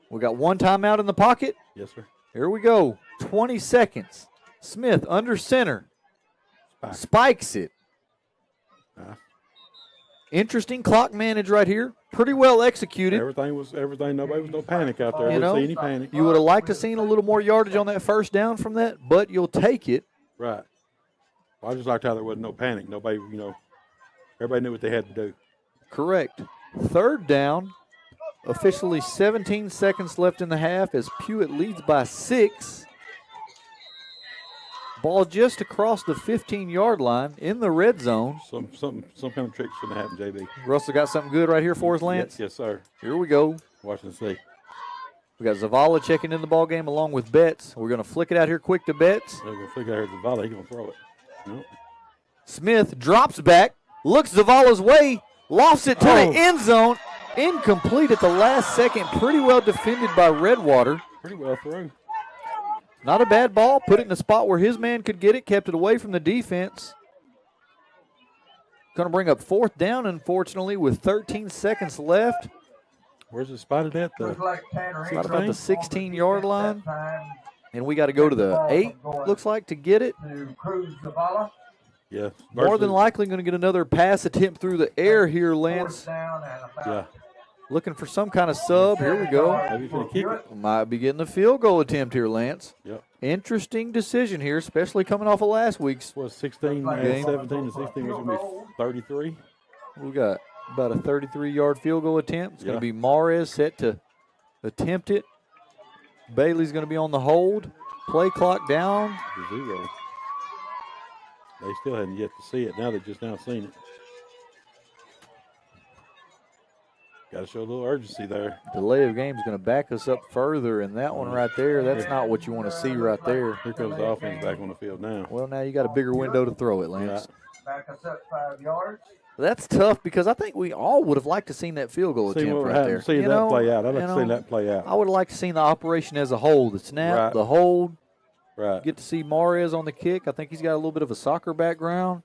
We got 1 timeout in the pocket. Yes, sir. Here we go, 20 seconds. Smith under center. Spikes it. Interesting clock manage right here. Pretty well executed. Everything. Nobody was no panic out there. You know, I didn't see any panic. You would have liked to have seen a little more yardage on that first down from that, but you'll take it. Right. Well, I just liked how there wasn't no panic. Nobody, everybody knew what they had to do. Correct. 3rd down. Officially 17 seconds left in the half as Pewitt leads by 6. Ball just across the 15-yard line in the red zone. Some kind of trick should have happened, JB. Russell got something good right here for us, Lance? Yes, sir. Here we go. Watch and see. We got Zavala checking in the ball game along with Betts. We're going to flick it out here quick to Betts. They're going to flick out here to Zavala. He's going to throw it. Nope. Smith drops back, looks Zavala's way, lofts it to the end zone. Incomplete at the last second. Pretty well defended by Redwater. Pretty well through. Not a bad ball. Put it in a spot where his man could get it. Kept it away from the defense. Going to bring up 4th down, unfortunately, with 13 seconds left. Where's it spotted at? About the 16-yard line. And we got to go to the 8, looks like, to get it. Yeah. More than likely going to get another pass attempt through the air here, Lance. Yeah. Looking for some kind of sub. Here we go. Maybe for the kicker. Might be getting a field goal attempt here, Lance. Yep. Interesting decision here, especially coming off of last week's. Was 16 and 17 and 16 was going to be 33. We got about a 33-yard field goal attempt. It's going to be Mares set to attempt it. Bailey's going to be on the hold. Play clock down. 0. They still hadn't yet to see it. Now they've just now seen it. Got to show a little urgency there. Delay of game is going to back us up further, and that one right there, that's not what you want to see right there. Here comes the offense back on the field now. Well, now you got a bigger window to throw it, Lance. Back us up 5 yards. That's tough because I think we all would have liked to seen that field goal attempt right there. See that play out. I'd like to see that play out. I would have liked to see the operation as a whole, the snap, the hold. Right. Get to see Mares on the kick. I think he's got a little bit of a soccer background.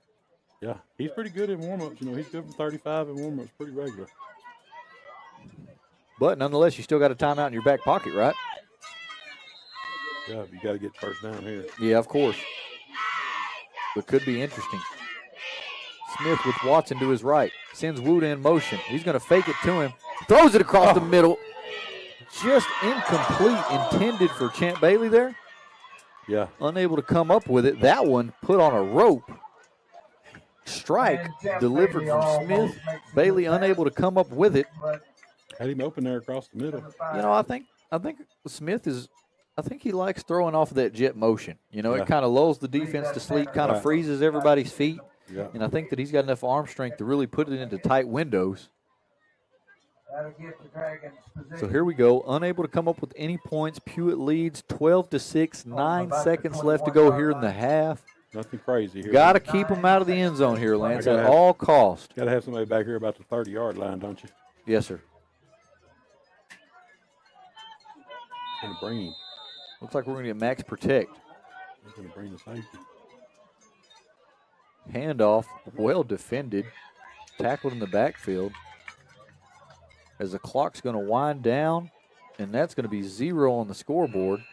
Yeah, he's pretty good in warm-ups. You know, he's good from 35 in warm-ups, pretty regular. But nonetheless, you still got a timeout in your back pocket, right? Yeah, you got to get first down here. Yeah, of course. But could be interesting. Smith with Watson to his right. Sends Wood in motion. He's going to fake it to him. Throws it across the middle. Just incomplete, intended for Champ Bailey there. Yeah. Unable to come up with it. That one put on a rope. Strike delivered from Smith. Bailey unable to come up with it. Had him open there across the middle. You know, I think Smith is, I think he likes throwing off of that jet motion. You know, it kind of lulls the defense to sleep, kind of freezes everybody's feet. Yeah. And I think that he's got enough arm strength to really put it into tight windows. So here we go. Unable to come up with any points. Pewitt leads 12-6. 9 seconds left to go here in the half. Nothing crazy here. Got to keep them out of the end zone here, Lance, at all costs. Got to have somebody back here about the 30-yard line, don't you? Yes, sir. Going to bring him. Looks like we're going to get max protect. He's going to bring the safety. Handoff, well defended. Tackled in the backfield. As the clock's going to wind down, and that's going to be 0 on the scoreboard.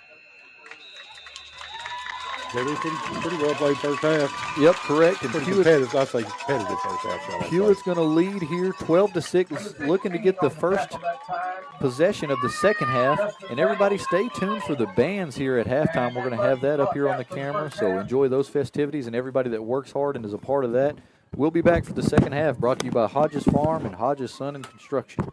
Yeah, pretty well played first half. Yep, correct. And Pewitt's, I say competitive first half. Pewitt's going to lead here 12-6, looking to get the first possession of the second half. And everybody stay tuned for the bands here at halftime. We're going to have that up here on the camera, so enjoy those festivities and everybody that works hard and is a part of that. We'll be back for the second half, brought to you by Hodges Farm and Hodges Son and Construction.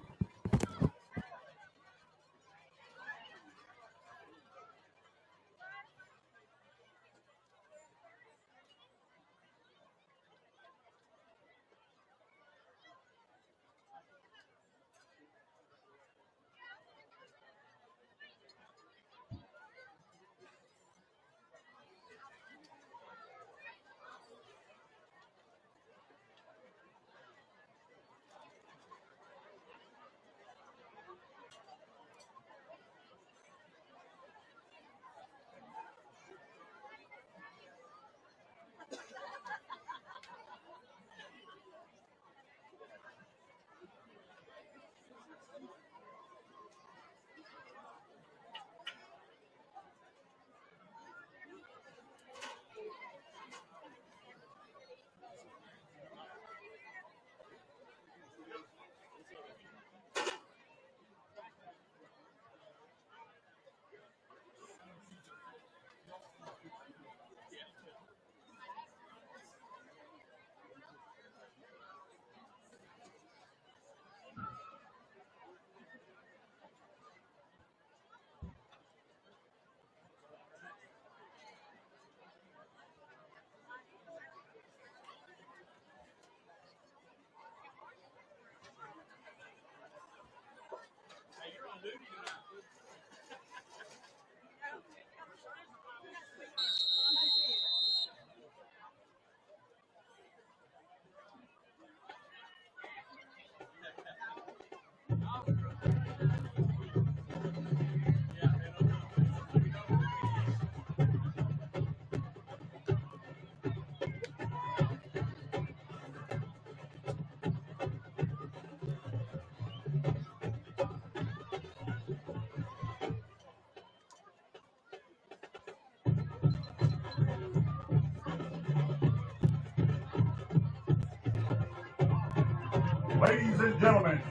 Ladies and gentlemen,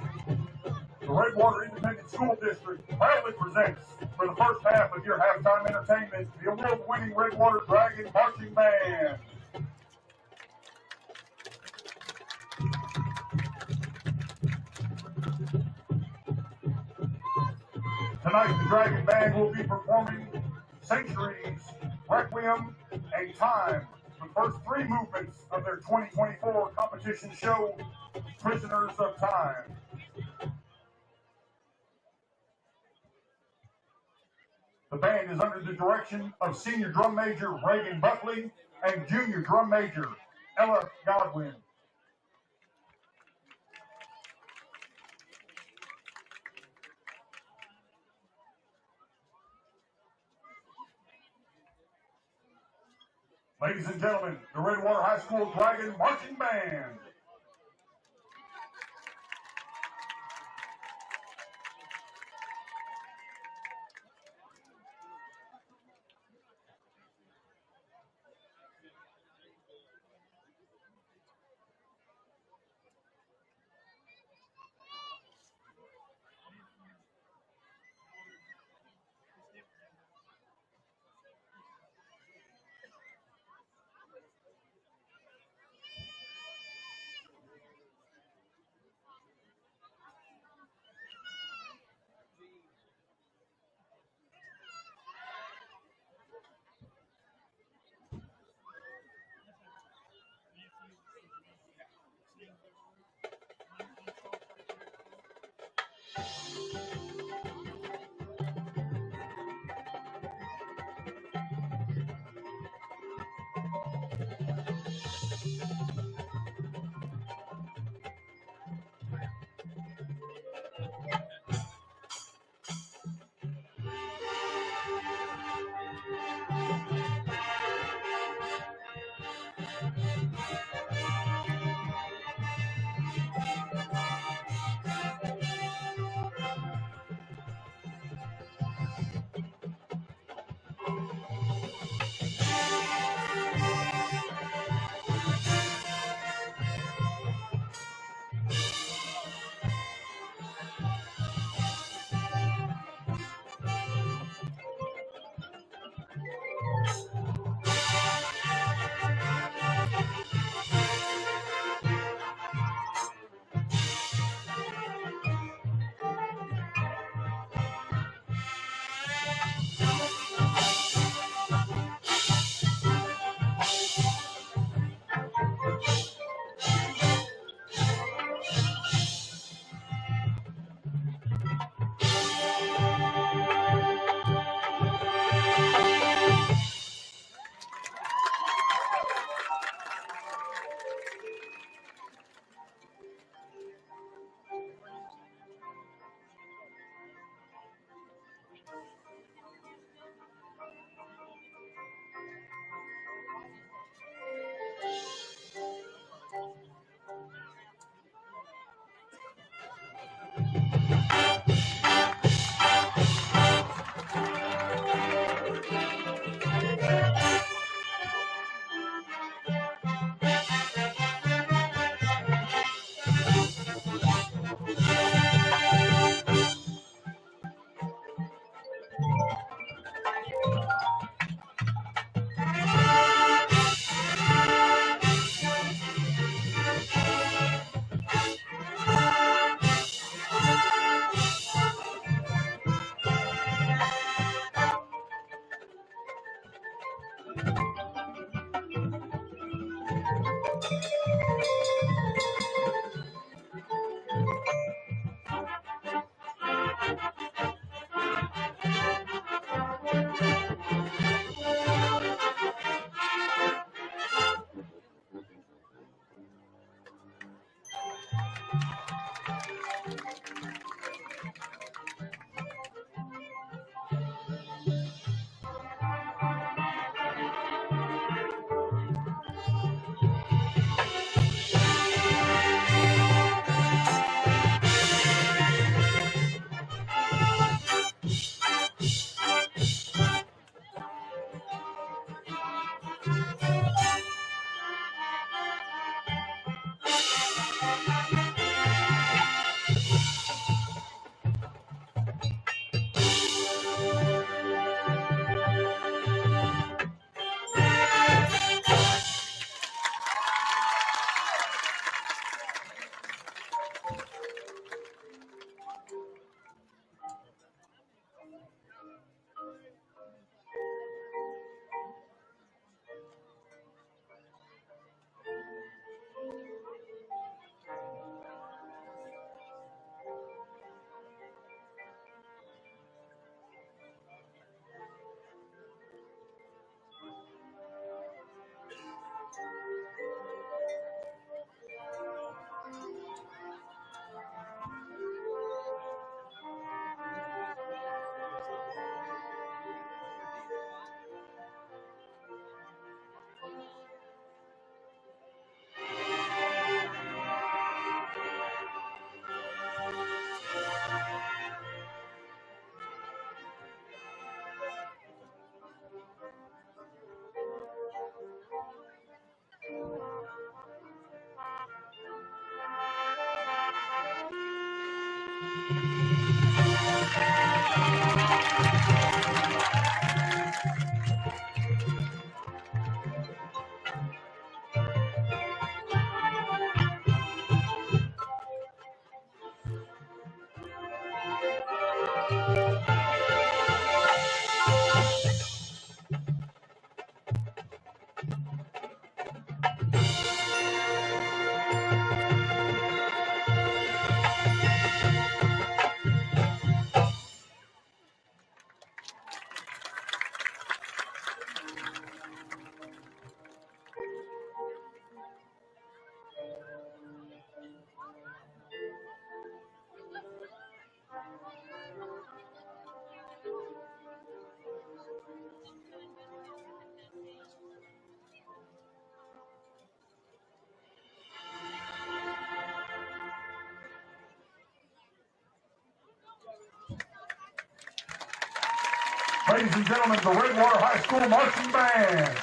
the Redwater Independent School District proudly presents, for the first half of your halftime entertainment, the award-winning Redwater Dragon Marching Band. Tonight, the Dragon Band will be performing Centuries, Requiem, and Time, the first 3 movements of their 2024 competition show, Prisoners of Time. The band is under the direction of Senior Drum Major Reagan Buckley and Junior Drum Major Ella Godwin. Ladies and gentlemen, the Redwater High School Dragon Marching Band. Ladies and gentlemen, the Redwater High School Marching Band.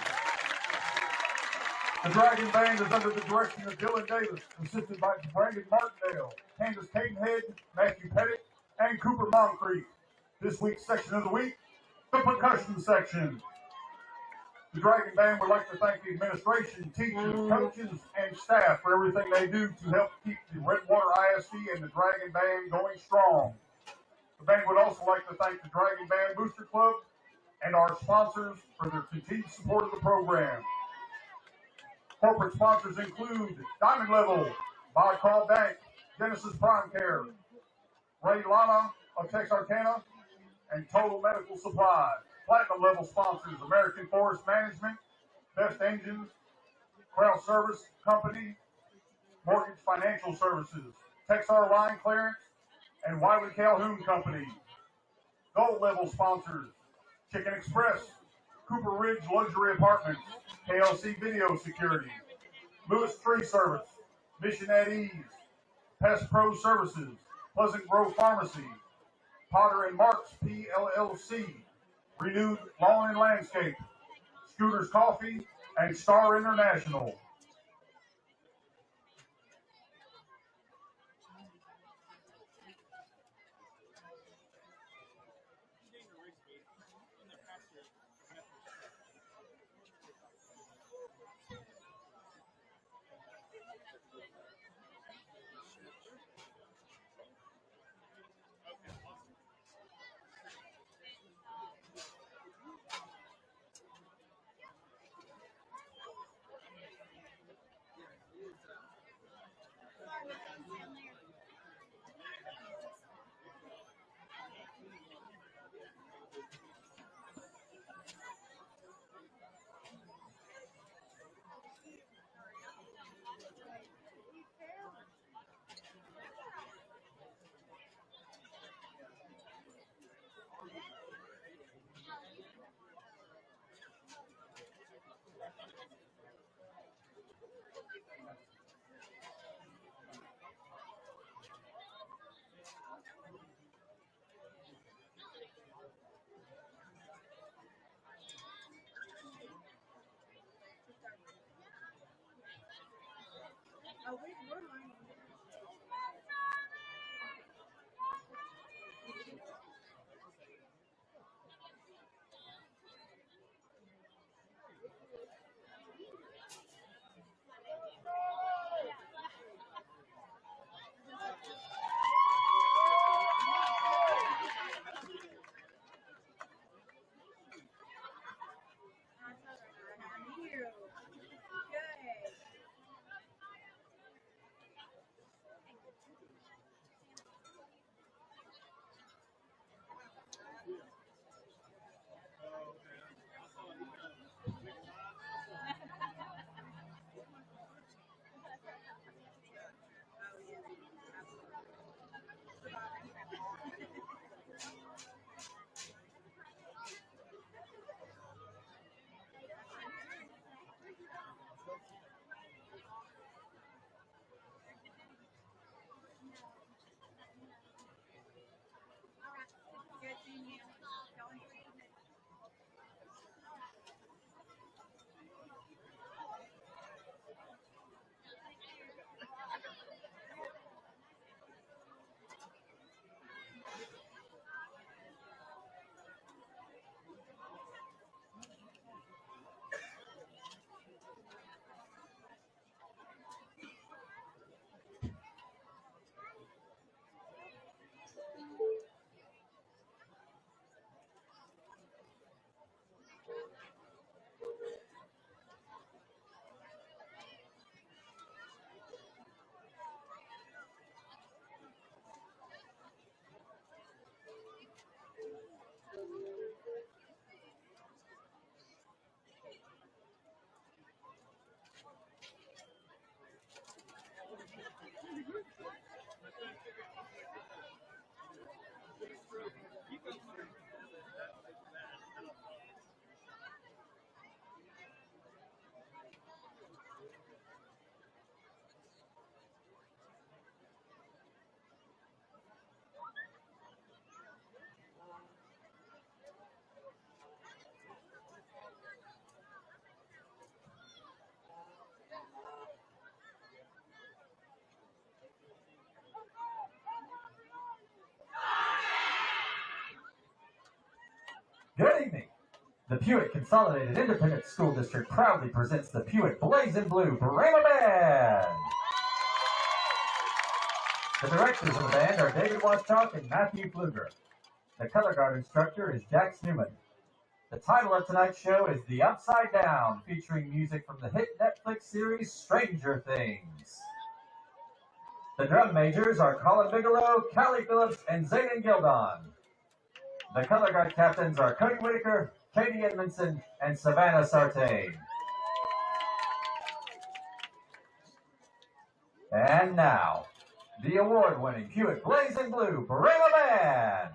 The Dragon Band is under the direction of Dylan Davis, assisted by Brandon Martindale, Candace Cadenhead, Matthew Pettit, and Cooper Moncrief. This week's section of the week, the percussion section. The Dragon Band would like to thank the administration, teachers, coaches, and staff for everything they do to help keep the Redwater ISD and the Dragon Band going strong. The band would also like to thank the Dragon Band Booster Club and our sponsors for their continued support of the program. Corporate sponsors include Diamond Level, Bodcall Bank, Genesis Prime Care, Ray Lana of Texarkana, and Total Medical Supply. Platinum Level sponsors American Forest Management, Best Engines, Crowd Service Company, Mortgage Financial Services, Texar Line Clearance, and Wiley Calhoun Company. Gold Level sponsors Chicken Express, Cooper Ridge Luxury Apartments, KLC Video Security, Lewis Tree Service, Mission at Ease, Pest Pro Services, Pleasant Grove Pharmacy, Potter and Marks PLLC, Renewed Lawn and Landscape, Scooters Coffee, and Star International. The Pewitt Consolidated Independent School District proudly presents the Pewitt Blazing Blue Brahma Band. The directors of the band are David Washchalk and Matthew Pfluger. The color guard instructor is Jax Newman. The title of tonight's show is The Upside Down, featuring music from the hit Netflix series Stranger Things. The drum majors are Colin Bigelow, Callie Phillips, and Zayden Gildon. The color guard captains are Cody Whitaker, Katie Edmondson, and Savannah Sartain. And now, the award-winning Pewitt Blazing Blue Brahma Band.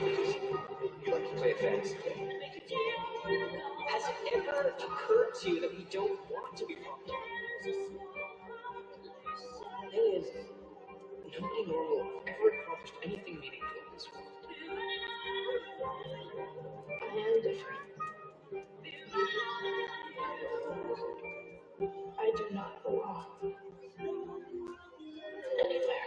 You like to play a fantasy game. Has it ever occurred to you that we don't want to be popular? The thing is, nobody normal ever accomplished anything meaningful in this world. I am different. I do not belong anywhere.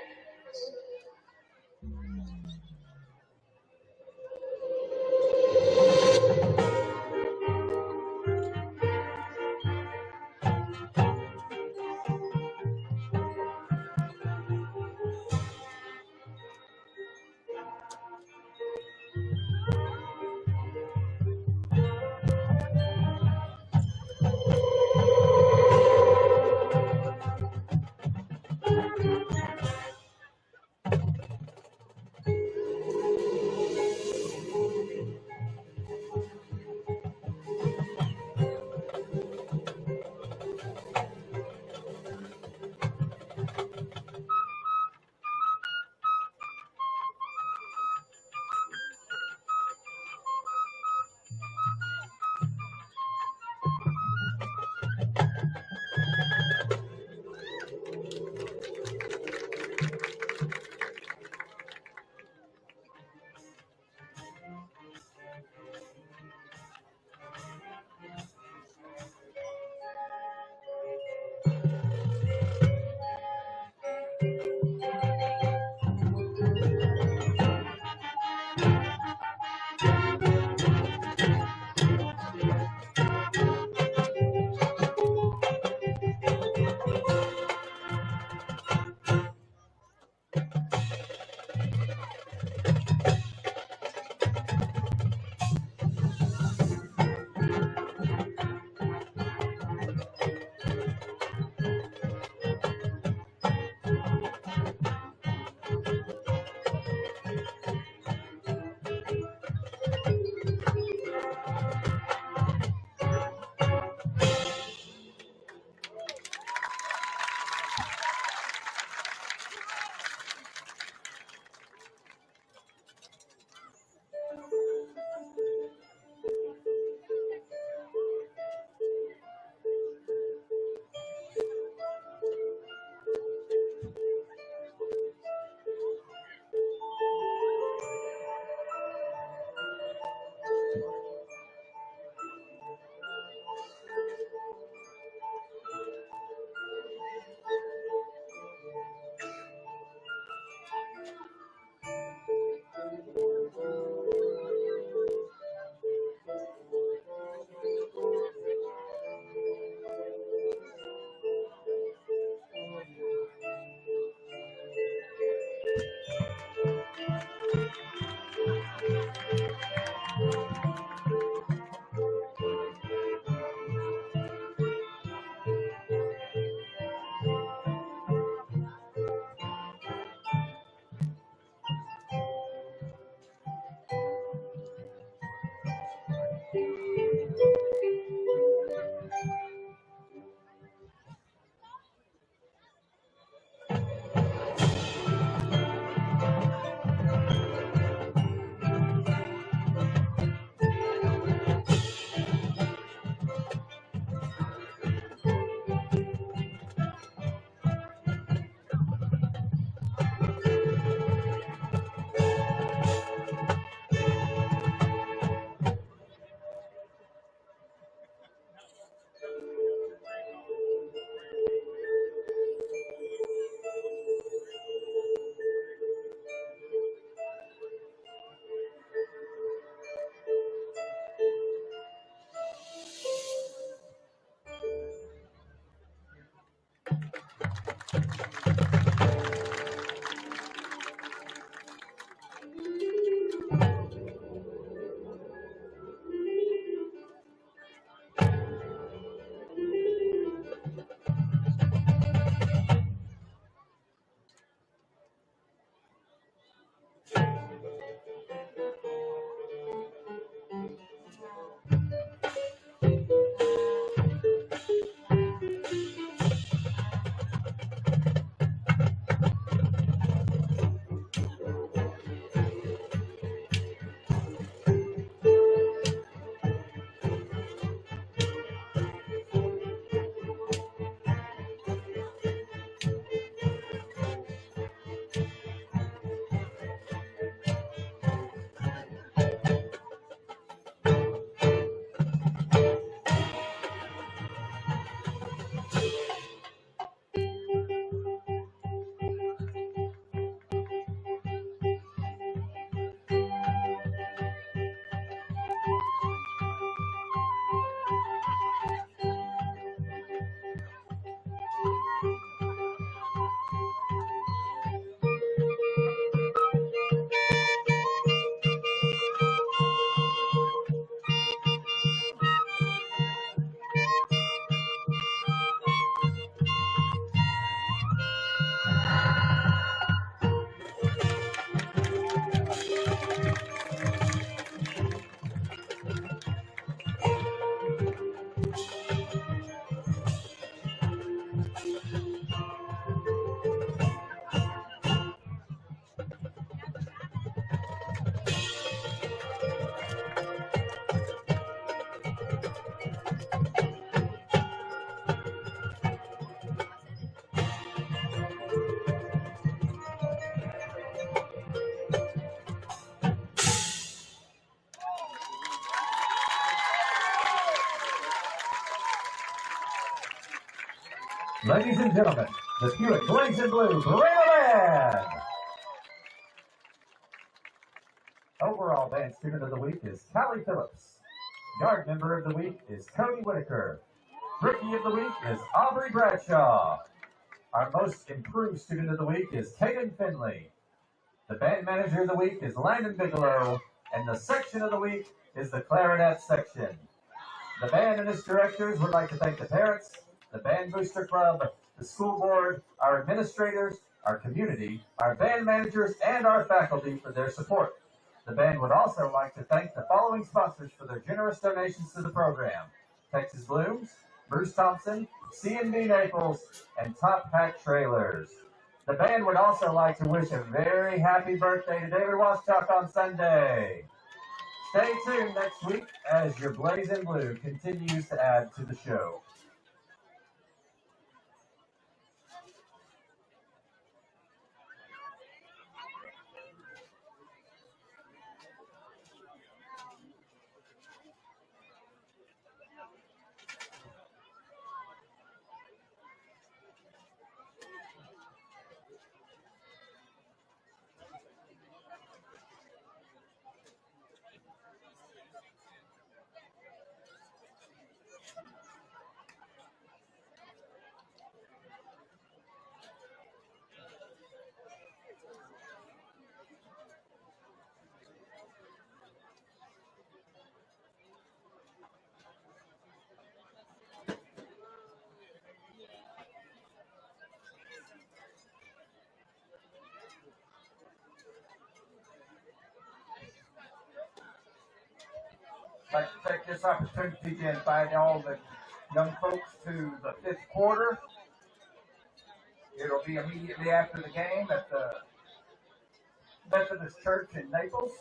Ladies and gentlemen, the Pewitt Blaze and Blue Band. Overall band student of the week is Callie Phillips. Yard member of the week is Cody Whitaker. Rookie of the week is Aubrey Bradshaw. Our most improved student of the week is Caden Finley. The band manager of the week is Landon Bigelow. And the section of the week is the clarinet section. The band and its directors would like to thank the parents, the Band Booster Club, the school board, our administrators, our community, our band managers, and our faculty for their support. The band would also like to thank the following sponsors for their generous donations to the program: Texas Blooms, Bruce Thompson, C&B Naples, and Top Hat Trailers. The band would also like to wish a very happy birthday to David Waschak on Sunday. Stay tuned next week as your Blaze and Blue continues to add to the show. I'd like to take this opportunity to invite all the young folks to the fifth quarter. It'll be immediately after the game at the Methodist Church in Naples.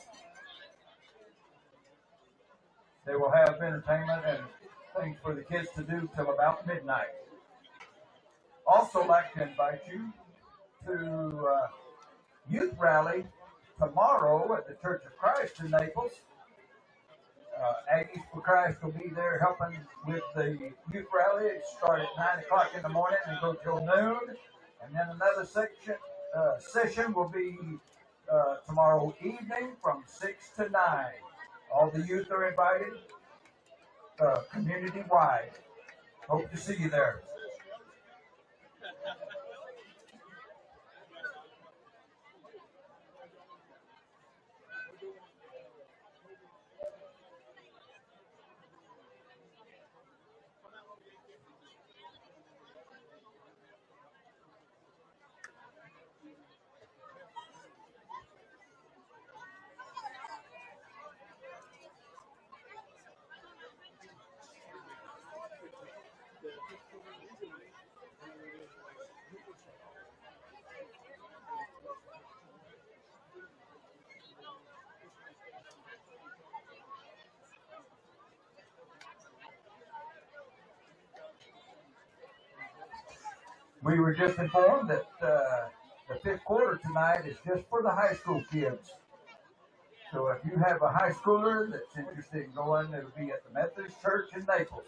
They will have entertainment and things for the kids to do till about midnight. Also like to invite you to youth rally tomorrow at the Church of Christ in Naples. Aggies for Christ will be there helping with the youth rally. It starts at 9 o'clock in the morning and go till noon. And then another session will be tomorrow evening from 6 to 9. All the youth are invited, community-wide. Hope to see you there. We were just informed that the fifth quarter tonight is just for the high school kids. So if you have a high schooler that's interested in going, it'll be at the Methodist Church in Naples.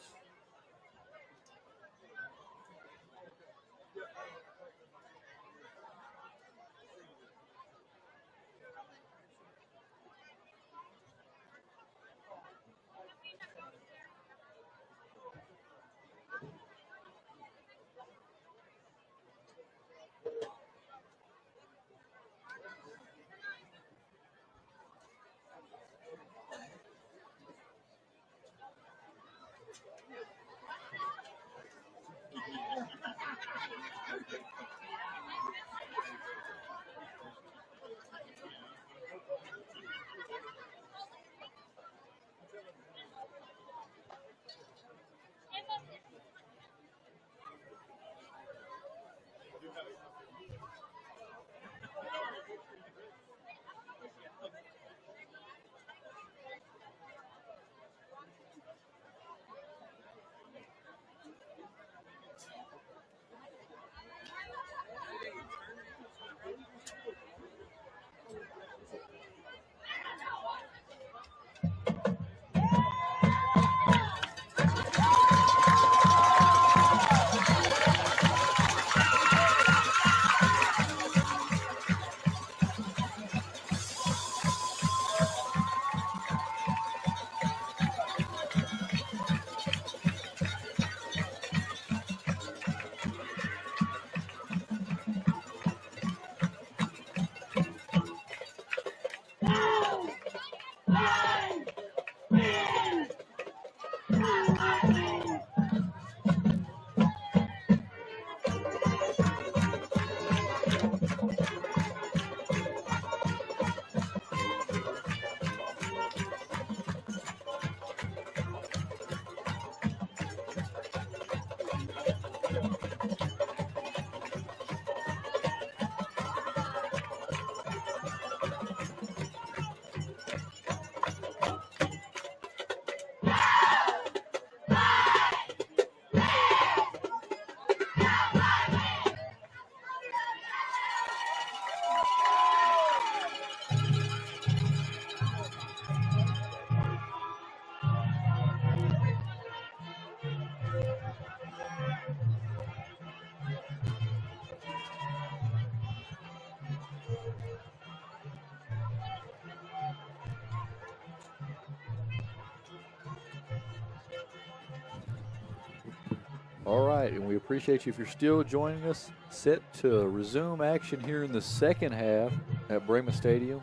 All right, and we appreciate you if you're still joining us. Set to resume action here in the second half at Brahmas Stadium.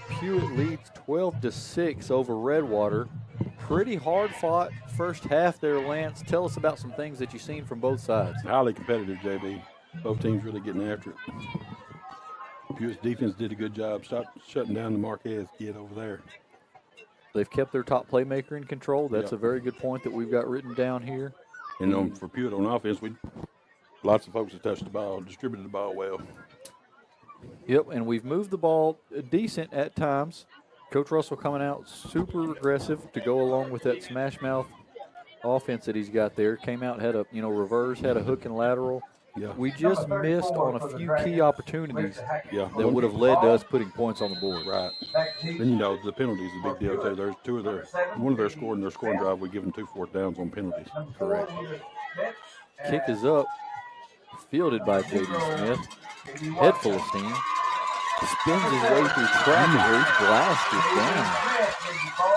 Pewitt leads 12-6 over Redwater. Pretty hard-fought first half there, Lance. Tell us about some things that you've seen from both sides. Highly competitive, JB. Both teams really getting after it. Pewitt's defense did a good job shutting down the Marquez kid over there. They've kept their top playmaker in control. That's Yep. a very good point that we've got written down here. And for Pewitt on offense, lots of folks have touched the ball, distributed the ball well. Yep, and we've moved the ball decent at times. Coach Russell coming out super aggressive to go along with that smash mouth offense that he's got there. Came out, had a reverse, had a hook and lateral. Yeah. We just missed on a few key opportunities Yeah. that would have led to us putting points on the board. Right. Then the penalties is a big deal too. There's one of their scoring drive, we give them 2 4th downs on penalties. Correct. Kick is up, fielded by J.D. Smith. Head full of steam. Spins his way through traffic where he's blasted down.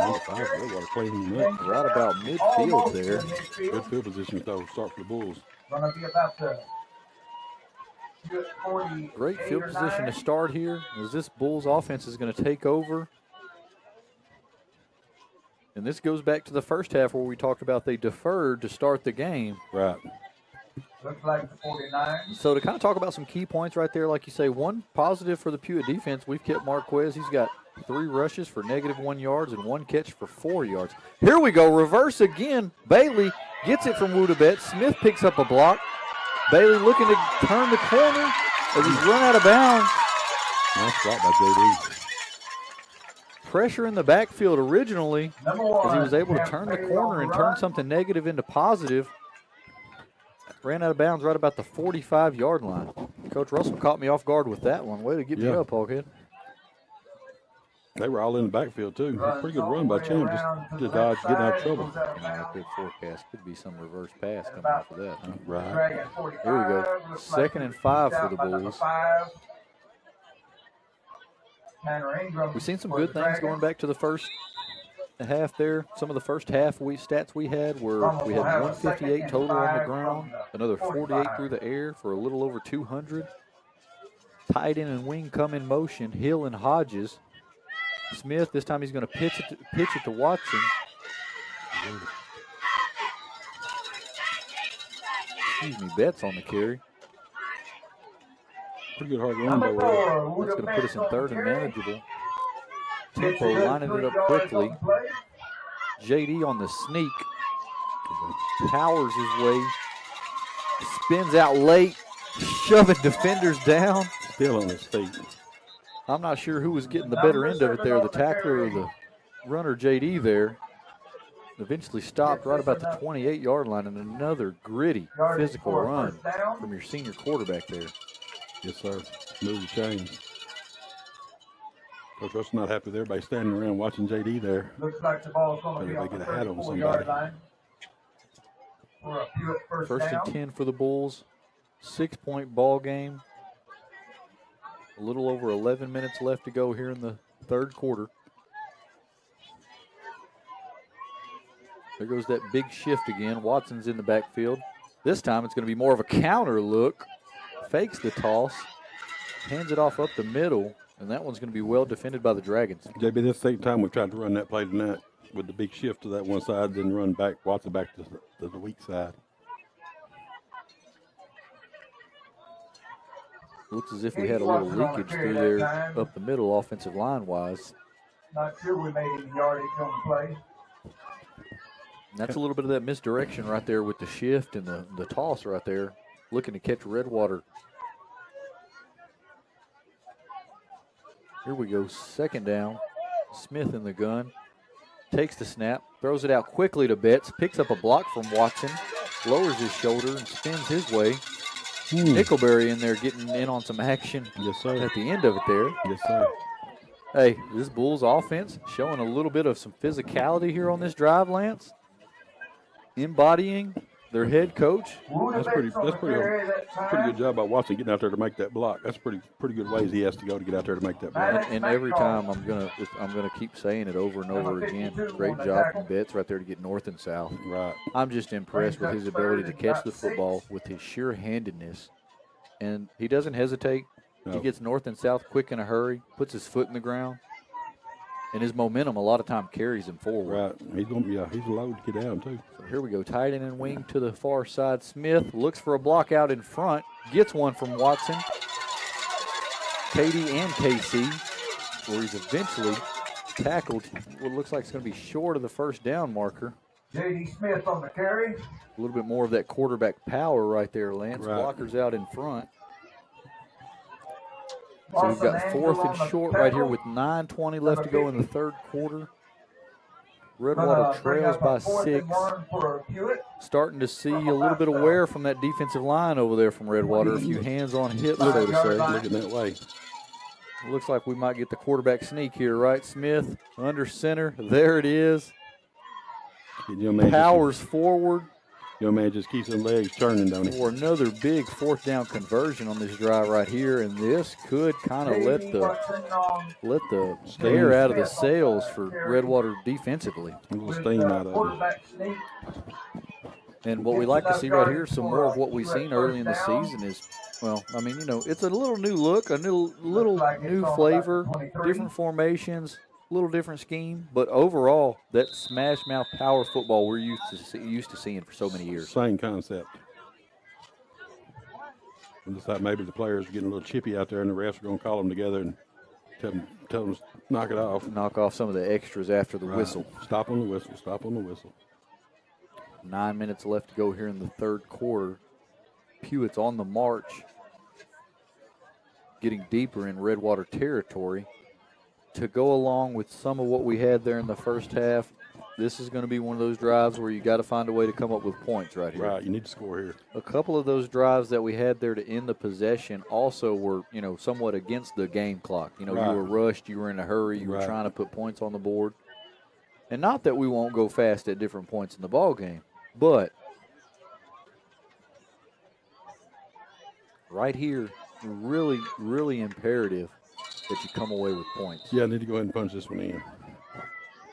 Number 5, Redwater cleaning him up. Right about midfield there. Good field position to start for the Bulls. Gonna be about the 48 Great field or position 9. to start here as this Bulls offense is going to take over. And this goes back to the first half where we talked about they deferred to start the game. Right. Looks like the 49. So to kind of talk about some key points right there, like you say, one positive for the Pewitt defense, we've kept Marquez. He's got 3 rushes for -1 yards and 1 catch for 4 yards. Here we go, reverse again. Bailey gets it from Woodabet. Smith picks up a block. Bailey looking to turn the corner as he's run out of bounds. Nice block by JD. Pressure in the backfield originally Number as he 1. was able to turn the corner and turn something negative into positive. Ran out of bounds right about the 45-yard line. Coach Russell caught me off guard with that one. Way to get me up, Hoghead. They were all in the backfield too. Pretty good run by Champ, just to dodge getting out of trouble. Good forecast. Could be some reverse pass coming off of that. Huh? Right. Here we go. 2nd and 5 for the Bulls. We've seen some good things going back to the first half there. Some of the first half stats we had were we had 158 total on the ground, another 48 through the air for a little over 200. Tight end and wing come in motion. Hill and Hodges. Smith, this time he's going to pitch it to Watson. Excuse me, Betts on the carry. Pretty good hard run by Will. That's going to put us in 3rd and manageable. Tempo lining it up quickly. JD on the sneak. Powers his way. Spins out late. Shoving defenders down. Still on his feet. I'm not sure who was getting the better end of it there, the tackler or the runner JD there. Eventually stopped right about the 28-yard line, and another gritty, physical run from your senior quarterback there. Yes, sir. Move the chains. Coach Russell's not happy with everybody standing around watching JD there. Looks like the ball's going to be on the 34-yard line. For a Pewitt First and 10 for the Bulls. 6-point ball game. A little over 11 minutes left to go here in the 3rd quarter. There goes that big shift again. Watson's in the backfield. This time it's going to be more of a counter look. Fakes the toss. Hands it off up the middle. And that one's going to be well defended by the Dragons. JB, this is the 2nd time we've tried to run that play tonight with the big shift to that one side, then run back, Watson back to the weak side. Looks as if we had a little leakage through there up the middle offensive line-wise. Not sure we made any yardage on the play. And that's a little bit of that misdirection right there with the shift and the toss right there. Looking to catch Redwater. Here we go, 2nd down. Smith in the gun. Takes the snap, throws it out quickly to Betts. Picks up a block from Watson. Lowers his shoulder and spins his way. Nickelberry in there getting in on some action. Yes, sir. At the end of it there. Yes, sir. Hey, this Bulls offense showing a little bit of some physicality here on this drive, Lance. Embodying their head coach. That's pretty good job by Watson getting out there to make that block. That's pretty good ways he has to go to get out there to make that block. And every time I'm gonna keep saying it over and over again. Great job from Betts right there to get north and south. Right. I'm just impressed with his ability to catch the football with his sure-handedness, and he doesn't hesitate. No. He gets north and south quick in a hurry, puts his foot in the ground, and his momentum a lot of time carries him forward. Right. He's low to get down too. So here we go, tight end and wing to the far side. Smith looks for a block out in front, gets one from Watson, KD and KC, where he's eventually tackled what looks like it's going to be short of the first down marker. J.D. Smith on the carry. A little bit more of that quarterback power right there, Lance. Right. Blockers out in front. So we've got 4th and short right here with 9:20 left to go in the third quarter. Redwater trails by 6. Starting to see a little bit of wear from that defensive line over there from Redwater. A few hands on hips, so to say. Looking that way. Looks like we might get the quarterback sneak here, right? Smith under center. There it is. Powers forward. Young man just keeps them legs turning, don't he? For another big 4th down conversion on this drive right here, and this could kind of let the air out of the sails for Redwater defensively. A little steam out of it. And what we like to see right here, some more of what we've seen early in the season is, well, I mean, it's a little new look, a little new flavor, different formations, a little different scheme, but overall, that smash mouth power football we're used to seeing for so many years. Same concept. And just like maybe the players are getting a little chippy out there, and the refs are going to call them together and tell them to knock it off. Knock off some of the extras after the whistle. Stop on the whistle. Stop on the whistle. 9 minutes left to go here in the third quarter. Pewitt's on the march, getting deeper in Redwater territory. To go along with some of what we had there in the first half, this is going to be one of those drives where you got to find a way to come up with points right here. Right, you need to score here. A couple of those drives that we had there to end the possession also were, somewhat against the game clock. Right. You were rushed, you were in a hurry, you were trying to put points on the board. And not that we won't go fast at different points in the ball game, but right here, really, really imperative that you come away with points. Yeah, I need to go ahead and punch this one in.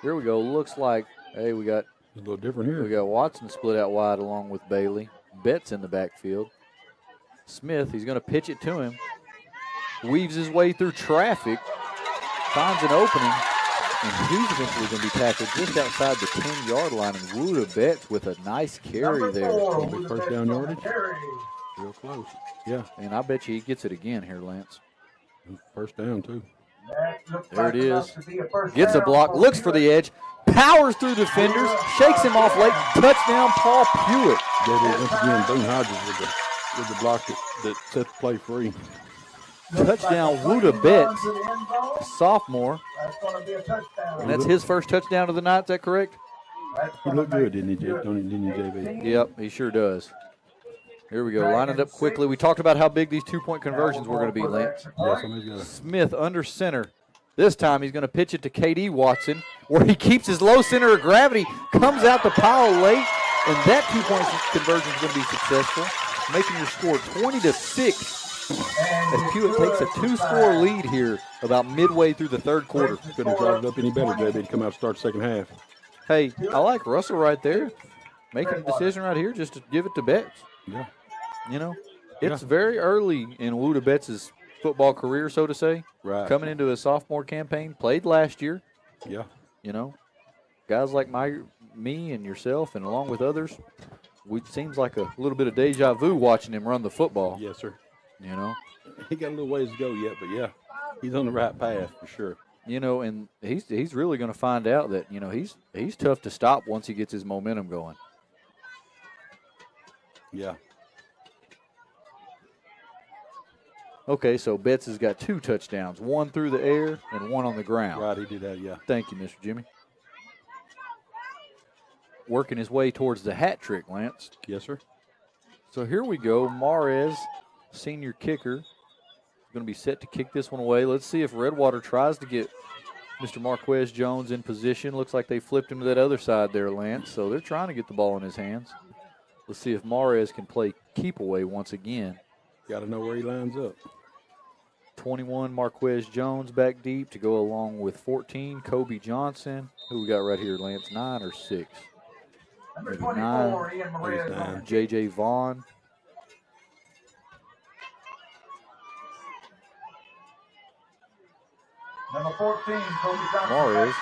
Here we go. Looks like, hey, we got a little different here. We got Watson split out wide along with Bailey. Betts in the backfield. Smith, he's going to pitch it to him. Weaves his way through traffic. Finds an opening. And he's eventually going to be tackled just outside the 10-yard line. And Wuda Betts with a nice carry there. First down yardage. Real close. Yeah. And I bet you he gets it again here, Lance. First down, too. There it is. Gets a block, looks for the edge, powers through defenders, shakes him off late. Touchdown, Paul Pewitt. Once again, Boone Hodges with the block that set the play free. Touchdown, Wuda Betts, sophomore. And that's his first touchdown of the night, is that correct? He looked good, didn't he, JB? Yep, he sure does. Here we go. Line it up quickly. We talked about how big these two-point conversions were going to be, Lance. Yeah, Smith under center. This time he's going to pitch it to KD Watson, where he keeps his low center of gravity, comes out the pile late, and that two-point conversion is going to be successful, making your score 20-6. As Pewitt takes a 2-score lead here about midway through the third quarter. Couldn't have drawn it up any better, JB, to come out and start the second half. Hey, I like Russell right there, making a decision right here just to give it to Betts. Yeah. It's very early in Wuda Betts' football career, so to say. Right. Coming into a sophomore campaign, played last year. Yeah. Guys like me and yourself and along with others, it seems like a little bit of deja vu watching him run the football. Yes, sir. He got a little ways to go yet, but yeah, he's on the right path for sure. And he's really going to find out that, he's tough to stop once he gets his momentum going. Yeah. Okay, so Betts has got 2 touchdowns, one through the air and one on the ground. Right, he did that, yeah. Thank you, Mr. Jimmy. Working his way towards the hat trick, Lance. Yes, sir. So here we go. Mares, senior kicker, going to be set to kick this one away. Let's see if Redwater tries to get Mr. Marquez Jones in position. Looks like they flipped him to that other side there, Lance. So they're trying to get the ball in his hands. Let's see if Mares can play keep away once again. Got to know where he lines up. 21, Marquez Jones back deep to go along with 14, Kobe Johnson. Who we got right here, Lance, 9 or 6? Number Maybe 24, 9. Ian Maria. Nine. J.J. Vaughn. Number 14, Kobe Johnson. Mares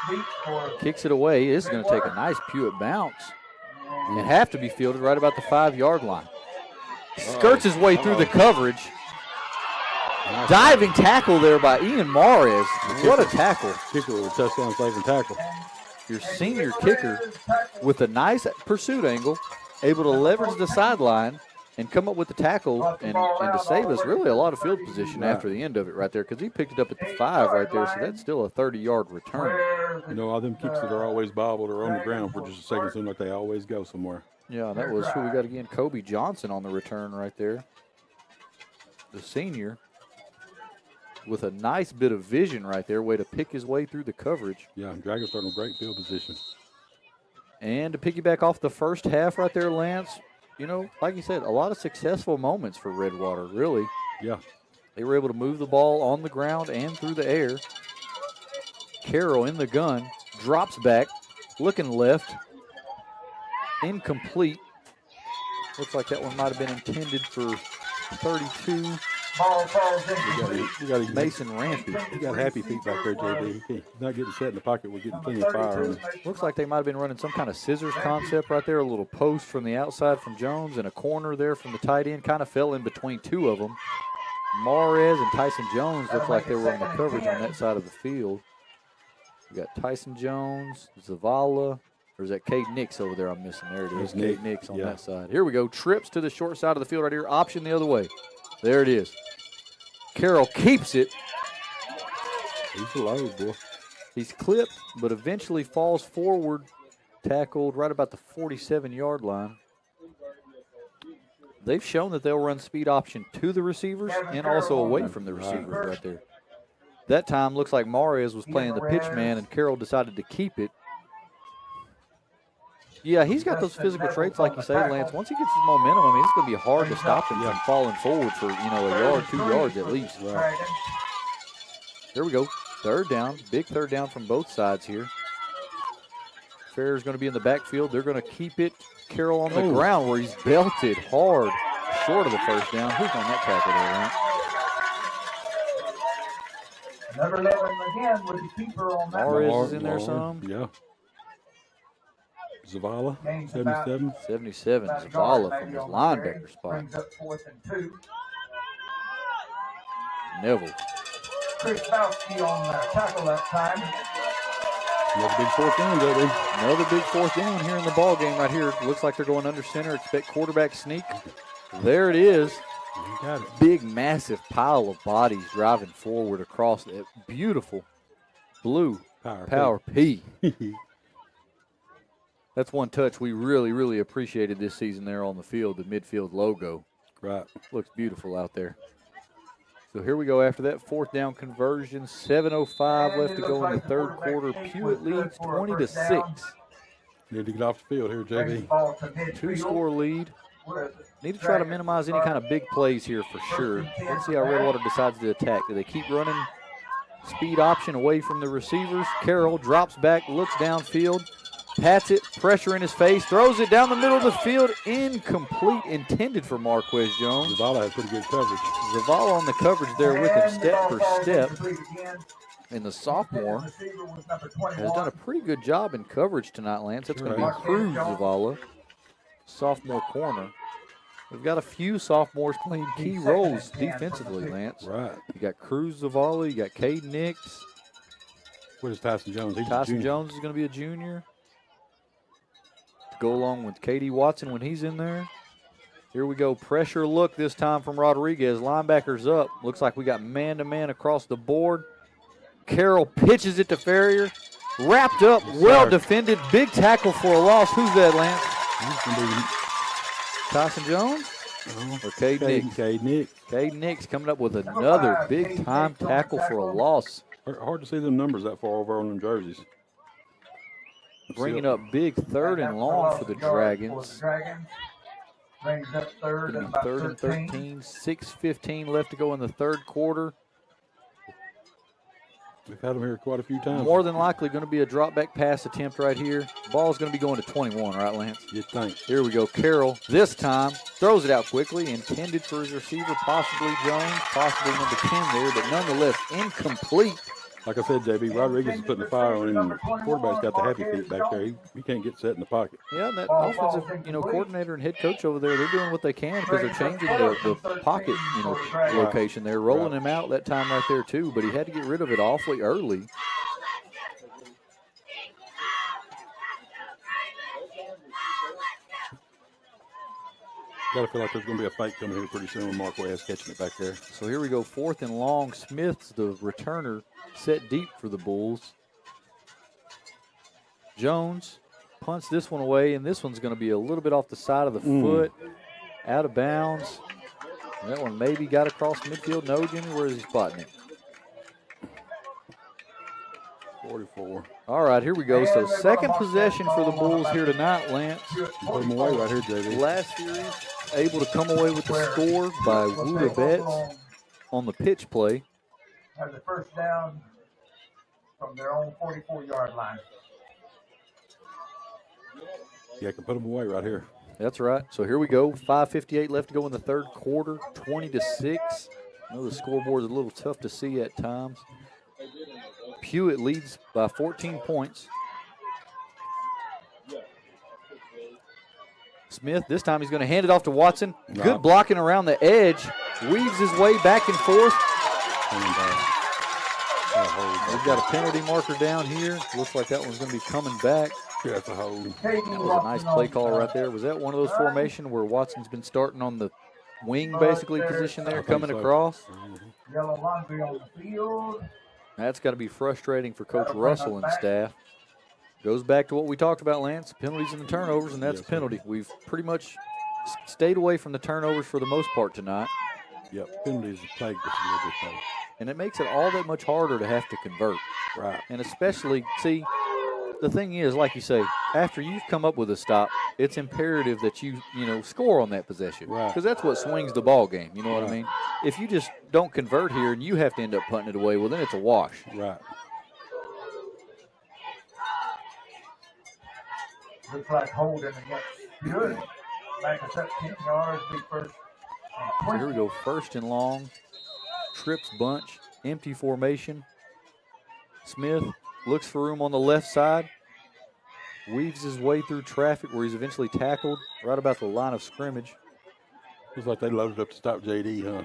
Deep for kicks it away. This is going to take a nice Pewitt bounce and have to be fielded right about the 5-yard line. Skirts his way through the coverage. Diving tackle there by Ian Mares. What a tackle. Kicker with a touchdown saving tackle. Your senior kicker with a nice pursuit angle, able to leverage the sideline and come up with the tackle and to save us really a lot of field position after the end of it right there, because he picked it up at the 5 right there, so that's still a 30-yard return. You know, all them kicks that are always bobbled or on the ground for just a second seem like they always go somewhere. Yeah, that was who we got again, Kobe Johnson on the return right there. The senior with a nice bit of vision right there, way to pick his way through the coverage. Yeah, Dragons starting a great field position. And to piggyback off the first half right there, Lance, you know, like you said, a lot of successful moments for Redwater, really. Yeah. They were able to move the ball on the ground and through the air. Carroll in the gun, drops back, looking left, incomplete. Looks like that one might have been intended for 32. ball falls incomplete. You got Mason Rampy. He got happy feet back there, JB. He's not getting set in the pocket. We're getting plenty of fire on him. Looks like they might have been running some kind of scissors concept right there. A little post from the outside from Jones and a corner there from the tight end. Kind of fell in between two of them. Mares and Tyson Jones looked like they were on the coverage on that side of the field. We got Tyson Jones, Zavala. Or is that Cade Nix over there I'm missing? There it is, Cade Nix on that side. Here we go. Trips to the short side of the field right here. Option the other way. There it is. Carroll keeps it. He's a load, boy. He's clipped, but eventually falls forward, tackled right about the 47-yard line. They've shown that they'll run speed option to the receivers and also away from the receivers right there. That time looks like Mares was playing the pitch man, and Carroll decided to keep it. Yeah, he's got those physical traits, like you say, Lance. Once he gets his momentum, I mean, it's going to be hard to stop him from falling forward for, you know, a yard, 2 yards at least. Right. There we go. Third down. Big third down from both sides here. Fair's going to be in the backfield. They're going to keep it. Carroll on the ground where he's belted hard, short of the first down. Who's on that tackle there, Lance? Number 11 again with the keeper on that. Mares is in there some. Yeah. Zavala, 77. 77, Zavala from his linebacker spot. Brings up 4th and 2. Neville. Chris Bowski on the tackle that time. Another big fourth down, JB. Another big fourth down here in the ball game right here. Looks like they're going under center. Expect quarterback sneak. There it is. You got it. Big, massive pile of bodies driving forward across that beautiful blue Power P. That's one touch we really, really appreciated this season there on the field, the midfield logo. Right. Looks beautiful out there. So here we go after that fourth down conversion. 7:05 left to go in the third quarter. Pewitt leads 20-6. Need to get off the field here, JB. 2-score lead. Need to try to minimize any kind of big plays here for sure. Let's see how Redwater decides to attack. Do they keep running speed option away from the receivers? Carroll drops back, looks downfield. Pats it, pressure in his face, throws it down the middle of the field. Incomplete, intended for Marquez Jones. Zavala had pretty good coverage. Zavala on the coverage there with him step for step. And the sophomore has done a pretty good job in coverage tonight, Lance. That's going to be Cruz Zavala, sophomore corner. We've got a few sophomores playing key roles defensively, Lance. Right. You got Cruz Zavala, you got Cade Nix. What is Tyson Jones? Tyson Jones is going to be a junior. Go along with K.D. Watson when he's in there. Here we go. Pressure look this time from Rodriguez. Linebackers up. Looks like we got man-to-man across the board. Carroll pitches it to Ferrier. Wrapped up, well defended. Big tackle for a loss. Who's that, Lance? Tyson Jones? Or Cade Nix? Cade Nix. Cade Nix coming up with another big-time tackle for a loss. Hard to see them numbers that far over on them jerseys. Bringing up big 3rd and long for the Dragons. Brings up third and about Third and 13. 6:15 left to go in the third quarter. We've had them here quite a few times. More than likely going to be a drop back pass attempt right here. Ball's going to be going to 21, right, Lance? You'd think. Here we go. Carroll this time throws it out quickly, intended for his receiver, possibly Jones, possibly number 10 there, but nonetheless incomplete. Like I said, JB, Rodriguez is putting the fire on him, and the quarterback's got the happy feet back there. He can't get set in the pocket. Yeah, that offensive, coordinator and head coach over there, they're doing what they can because they're changing the pocket, location there, rolling him out that time right there too, but he had to get rid of it awfully early. Got to feel like there's going to be a fight coming here pretty soon with Marquez catching it back there. So here we go, 4th and long. Smith's the returner, set deep for the Bulls. Jones punts this one away, and this one's going to be a little bit off the side of the foot, out of bounds. That one maybe got across midfield. No, Jimmy, where is he spotting it? 44. All right, here we go. So second possession for the Bulls here tonight, Lance. Put him away right here, JB. Last series, able to come away with the score by Wuda Betts on the pitch play. Have the first down from their own 44-yard line. Yeah, I can put him away right here. That's right. So here we go. 5:58 left to go in the third quarter. 20-6. I know the scoreboard is a little tough to see at times. Pewitt leads by 14 points. Smith, this time he's going to hand it off to Watson. Good blocking around the edge. Weaves his way back and forth. We've got a penalty marker down here. Looks like that one's going to be coming back. Yeah, that's a hold. That was a nice play call right there. Was that one of those formations where Watson's been starting on the wing, basically, position there, coming across? Yellow laundry on the field. That's got to be frustrating for Coach Russell and staff. Goes back to what we talked about, Lance, penalties and the turnovers, and that's a penalty. We've pretty much stayed away from the turnovers for the most part tonight. Yep, penalties have plagued us a little bit, though. And it makes it all that much harder to have to convert. Right. And especially, see, the thing is, like you say, after you've come up with a stop, it's imperative that you score on that possession. Right. Because that's what swings the ball game, you know what I mean? If you just don't convert here and you have to end up punting it away, well, then it's a wash. Right. Looks like holding against good. Back us up 10 yards, be first. So here we go, 1st and long. Trips bunch, empty formation. Smith looks for room on the left side. Weaves his way through traffic where he's eventually tackled right about the line of scrimmage. Looks like they loaded up to stop JD, huh?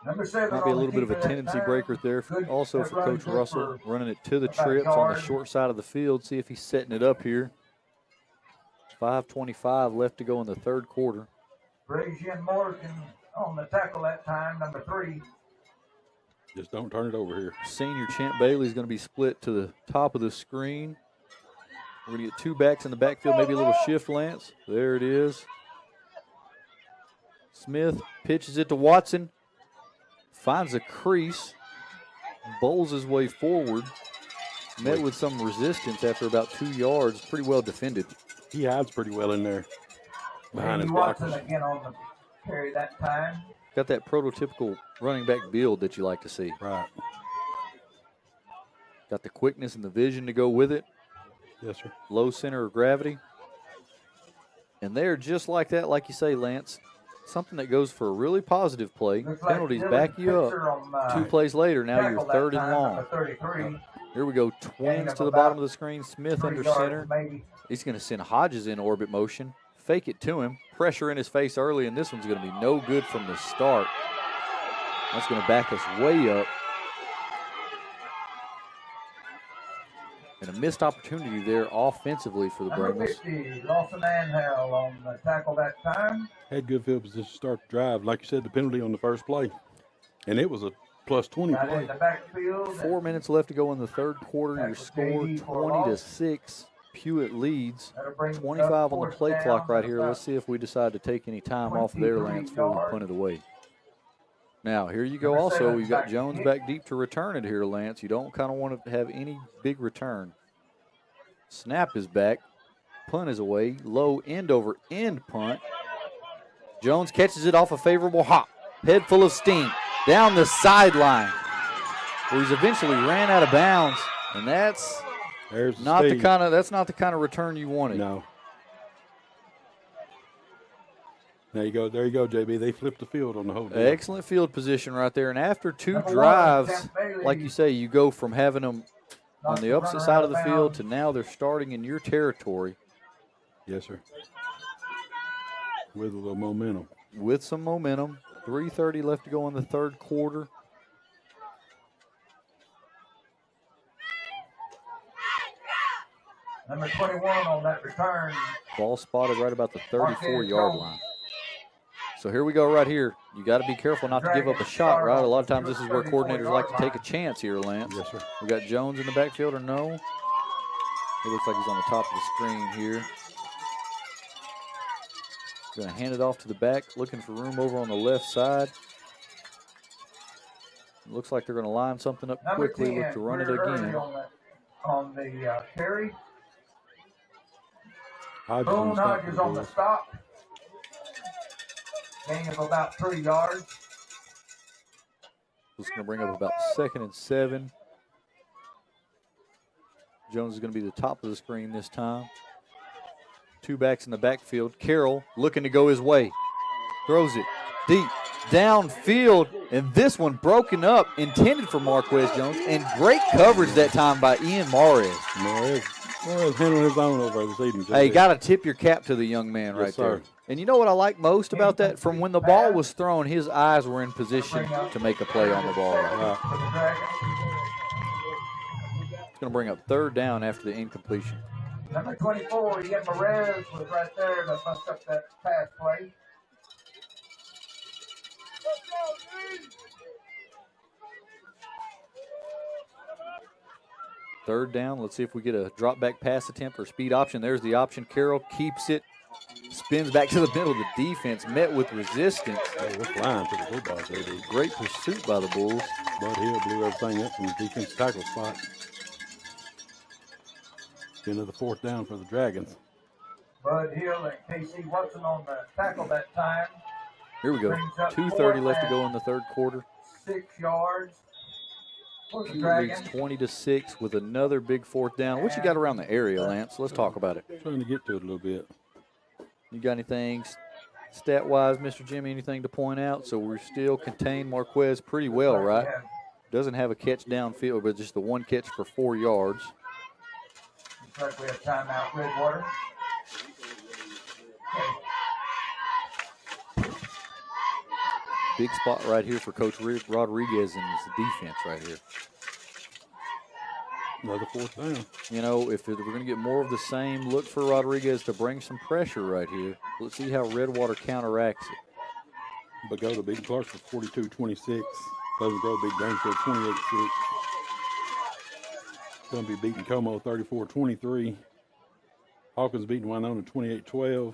Number 7 Might be a little bit of a tendency breaker there, also for Coach Russell, running it to the trips on the short side of the field. See if he's setting it up here. 5:25 left to go in the third quarter. Brazian Morgan on the tackle that time, number 3. Just don't turn it over here. Senior Champ Bailey is going to be split to the top of the screen. We're going to get 2 backs in the backfield, maybe a little shift, Lance. There it is. Smith pitches it to Watson. Finds a crease. Bowls his way forward. Met with some resistance after about 2 yards. Pretty well defended. He hides pretty well in there behind his Watson blockers. again on the carry that time. Got that prototypical running back build that you like to see. Right. Got the quickness and the vision to go with it. Yes, sir. Low center of gravity. And they're just like that, like you say, Lance. Something that goes for a really positive play. Penalties back you up. 2 plays later, now you're 3rd and long. Here we go, twins to the bottom of the screen. Smith under center. He's going to send Hodges in orbit motion. Fake it to him. Pressure in his face early, and this one's going to be no good from the start. That's going to back us way up. And a missed opportunity there offensively for the Brahmas. 50, Lawson Anhel on the tackle that time. Had good field position to start the drive. Like you said, the penalty on the first play. And it was a plus 20 Got play. in the backfield. 4 minutes left to go in the third quarter. Your score 20-6. Pewitt leads. 25 on the play clock right here. Let's see if we decide to take any time off there, Lance, before we punt it away. Now, here you go also. You've got Jones back deep to return it here, Lance. You don't kind of want to have any big return. Snap is back. Punt is away. Low end over end punt. Jones catches it off a favorable hop. Head full of steam. Down the sideline. Where he's eventually ran out of bounds. And that's not the kind of return you wanted. No. There you go, JB. They flipped the field on the whole deal. Excellent field position right there. And after 2 drives, like you say, you go from having them on the opposite side of the field to now they're starting in your territory. Yes, sir. With a little momentum. With some momentum. 3:30 left to go in the third quarter. Number 21 on that return. Ball spotted right about the 34-yard line. So here we go right here. You got to be careful not to give up a shot, right? A lot of times this is where coordinators like to take a chance here, Lance. Yes, sir. We got Jones in the backfield or no? It looks like he's on the top of the screen here. Going to hand it off to the back, looking for room over on the left side. It looks like they're going to line something up quickly, look to run it again. On the carry. Hodges Hodges on the stop. Gain of about 3 yards. It's going to bring up about 2nd and 7. Jones is going to be the top of the screen this time. 2 backs in the backfield. Carroll looking to go his way. Throws it deep downfield, and this one broken up, intended for Marquez Jones, and great coverage that time by Ian Mares. Mares handling his own over this evening. Hey, got to tip your cap to the young man right there. And you know what I like most about that? From when the ball was thrown, his eyes were in position to make a play on the ball. It's going to bring up 3rd down after the incompletion. Number 24, Ian Mares was right there to bust up that pass play. Third down. Let's see if we get a drop back pass attempt or speed option. There's the option. Carroll keeps it, spins back to the middle. The defense met with resistance. Hey, we're flying to the football, JD. Great pursuit by the Bulls. Bud Hill blew everything up from the defensive tackle spot. Another 4th down for the Dragons. Bud Hill and Casey Watson on the tackle that time. Here we go. 2:30 left to go in the third quarter. 6 yards. Leads 20-6 with another big 4th down. What you got around the area, Lance? Let's talk about it. Trying to get to it a little bit. You got anything stat-wise, Mr. Jimmy, anything to point out? So we're still contained Marquez pretty well, right? Doesn't have a catch downfield, but just the 1 catch for 4 yards. Looks like we have timeout, Redwater. Big spot right here for Coach Rodriguez and his defense right here. Another 4th down. You know, if we're going to get more of the same, look for Rodriguez to bring some pressure right here. Let's see how Redwater counteracts it. Pagoda beating Clarksville 42-26. Pleasant Grove beat Dansville 28-6. Going to be beating Como 34-23. Hawkins beating Winona 28-12.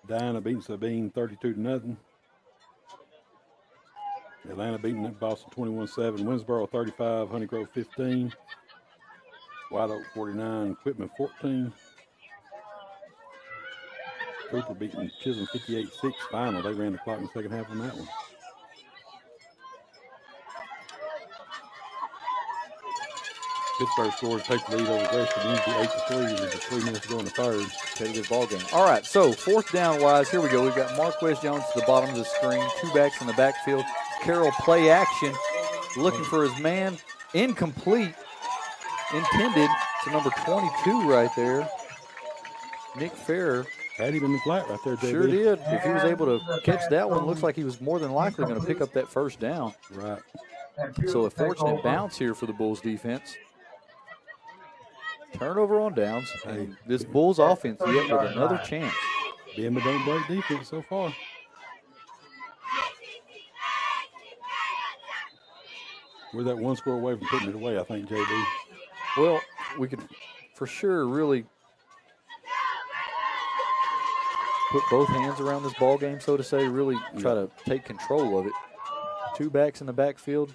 Diana beating Sabine 32-0. Atlanta beating Boston 21-7. Winsboro 35, Honey Grove 15. White Oak 49, Quitman 14. Cooper beating Chisholm 58-6 final. They ran the clock in the second half on that one. Pittsburgh scored to take the lead over Gresham Unity 8-3 with just 3 minutes to go in the third. Take a good ball game. All right, so 4th down wise, here we go. We've got Marquez Jones to the bottom of the screen, 2 backs in the backfield. Carroll play action, looking for his man, incomplete, intended to number 22 right there. Nick Fair. Had him in the flat right there, JB. Sure did. If he was able to catch that one, looks like he was more than likely going to pick up that 1st down. Right. So a fortunate bounce here for the Bulls defense. Turnover on downs. And this Bulls offense yet with another chance. Bama don't break defense so far. We're that 1 score away from putting it away, I think, JB. Well, we could for sure really put both hands around this ball game, so to say, really try to take control of it. 2 backs in the backfield.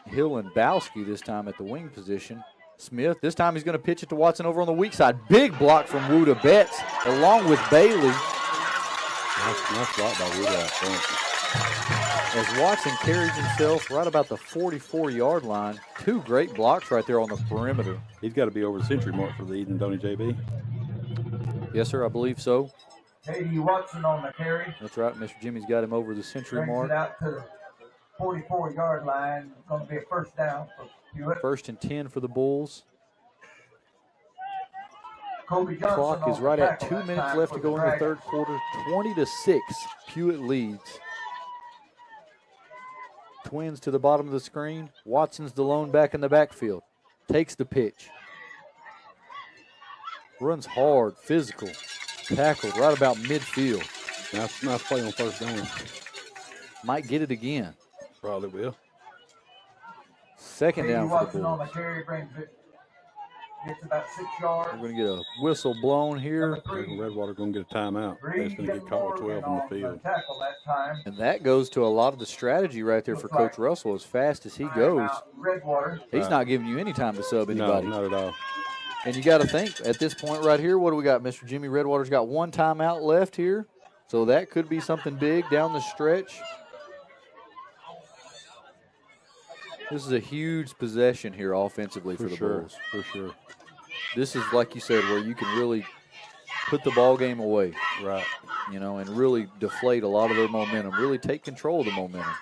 Hill and Bowski this time at the wing position. Smith, this time he's going to pitch it to Watson over on the weak side. Big block from Wuda Betts along with Bailey. Nice block by Wuda out front. As Watson carries himself right about the 44-yard line. 2 great blocks right there on the perimeter. He's got to be over the century mark for the Eden, don't he, JB? Yes, sir, I believe so. J.D. Watson on the carry. That's right, Mr. Jimmy's got him over the century Brings mark. it out to the 44-yard line. It's going to be a first down for Pewitt. 1st and 10 for the Bulls. Kobe Johnson Clock is on right the at tackle 2 that minutes time left for to go in the Dragons. third quarter. 20-6, Pewitt leads. Twins to the bottom of the screen. Watson's the lone back in the backfield. Takes the pitch. Runs hard, physical. Tackled right about midfield. Nice play on first down. Might get it again. Probably will. 2nd J.D. down for the Watson on the Bulls. carry brings it. Gets about 6 yards. We're going to get a whistle blown here. Redwater going to get a timeout. It's going to get caught with 12 on the field. Tackle that time. And that goes to a lot of the strategy right there for Coach Russell. As fast as he goes, Redwater. he's not giving you any time to sub anybody. No, not at all. And you got to think, at this point right here, what do we got? Mr. Jimmy Redwater's got 1 timeout left here. So that could be something big down the stretch. This is a huge possession here offensively for the Bulls. For sure. This is, like you said, where you can really put the ball game away. Right. You know, and really deflate a lot of their momentum, really take control of the momentum.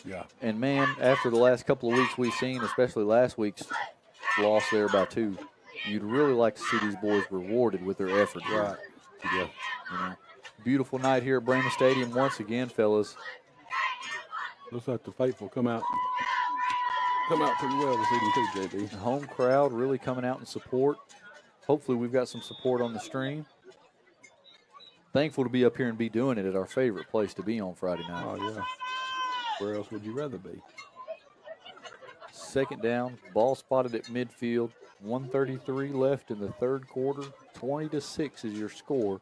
Yeah. And, man, after the last couple of weeks we've seen, especially last week's loss there by 2, you'd really like to see these boys rewarded with their effort. Right. Yeah. You know, beautiful night here at Brahmas Stadium once again, fellas. Looks like the faithful come out pretty well this evening too, JB. The home crowd really coming out in support. Hopefully we've got some support on the stream. Thankful to be up here and be doing it at our favorite place to be on Friday night. Oh, yeah. Where else would you rather be? 2nd down, ball spotted at midfield. 1:33 left in the third quarter. 20-6 is your score.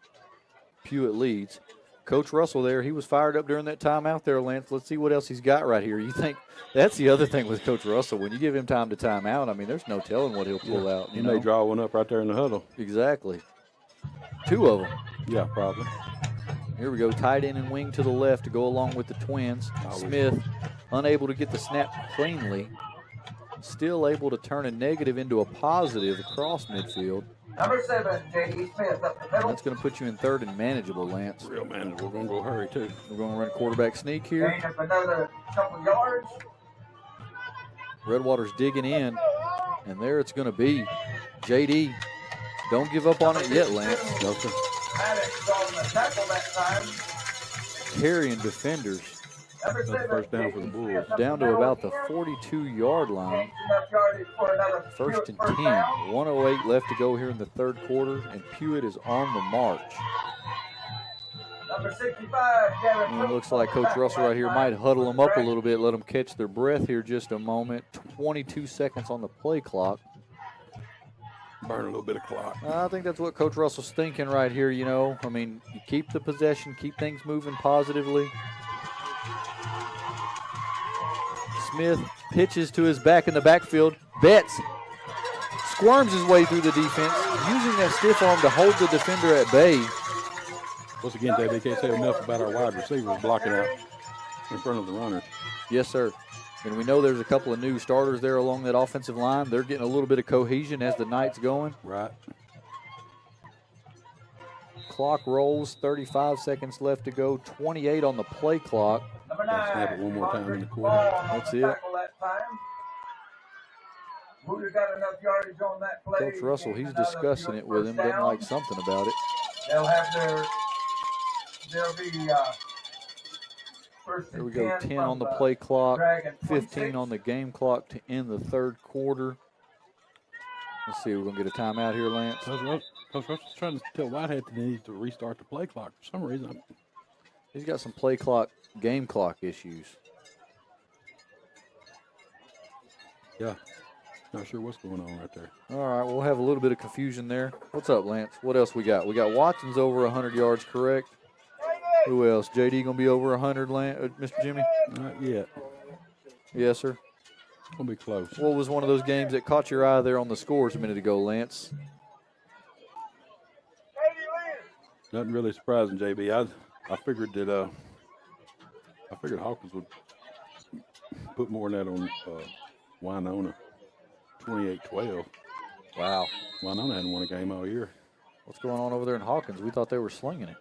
Pewitt leads. Coach Russell there, he was fired up during that timeout there, Lance. Let's see what else he's got right here. You think that's the other thing with Coach Russell. When you give him time to time out, I mean, there's no telling what he'll pull out. He may draw one up right there in the huddle. Exactly. 2 of them. Yeah, probably. Here we go, tight end and wing to the left to go along with the Twins. Smith unable to get the snap cleanly. Still able to turn a negative into a positive across midfield. Number 7, J.D. Smith up the middle. That's going to put you in 3rd and manageable, Lance. Real manageable. We're going to go hurry, too. We're going to run quarterback sneak here. Gain up another couple yards. Redwater's digging in, and there it's going to be. J.D., don't give up on it yet, Lance. No, sir. Maddox on the tackle that time. Carrying defenders Number That's 7, first down for the J.D. Bulls. Smith up down the to middle. about the 42-yard line. Gains enough yardage for another 1st and first 10. down. 1:08 left to go here in the third quarter, and Pewitt is on the march. Number 65, Gavin And it looks Brooks on like the Coach tackle Russell that right here time. might huddle them up a little bit, let them catch their breath here just a moment. 22 seconds on the play clock. Burn a little bit of clock. I think that's what Coach Russell's thinking right here, you know. I mean, you keep the possession, keep things moving positively. Smith pitches to his back in the backfield. Betts squirms his way through the defense, using that stiff arm to hold the defender at bay. Once again, JB, can't say enough about our wide receivers blocking out in front of the runners. Yes, sir. And we know there's a couple of new starters there along that offensive line. They're getting a little bit of cohesion as the night's going. Right. Clock rolls, 35 seconds left to go, 28 on the play clock. Number Snap 9, it one more time in the quarter. Ball on That's the it. tackle that time. Would've got enough yardage on that play. Coach Russell, Gained he's another discussing it with him, first doesn't like down. something about it. They'll have there'll be first There and we go, 10 10 from on the play clock, Dragon 15 26. on the game clock to end the third quarter. Let's see, we're going to get a timeout here, Lance. Coach Russell's trying to tell Whitehead that he needs to restart the play clock for some reason. He's got some play clock, game clock issues. Yeah. Not sure what's going on right there. All right, we'll have a little bit of confusion there. What's up, Lance? What else we got? We got Watson's over 100 yards, correct? Who else? JD going to be over 100, Mr. Jimmy? Not yet. Yes, sir. Gonna be close. What was one of those games that caught your eye there on the scores a minute ago, Lance? Nothing really surprising, JB. I figured that Hawkins would put more than that on Winona. 28-12. Wow. Winona hadn't won a game all year. What's going on over there in Hawkins? We thought they were slinging it.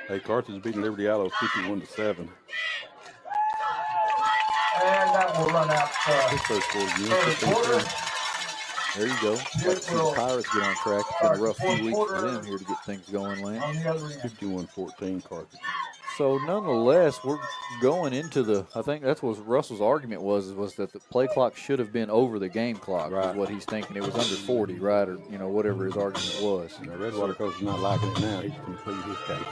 Hey, Carthage beating Liberty Allo 51-7. And that will run out. This first quarter, Third quarter. There you go. Let's see the Pirates get on track. It's been a rough few weeks for them here to get things going, Lance. On the other end. 51-14 Carthage. So nonetheless, we're going into the, I think that's what Russell's argument was that the play clock should have been over the game clock, Right. is what he's thinking. It was under 40, right, or, you know, whatever his argument was. The Redwater coach is not liking it now. He's going to plead his case.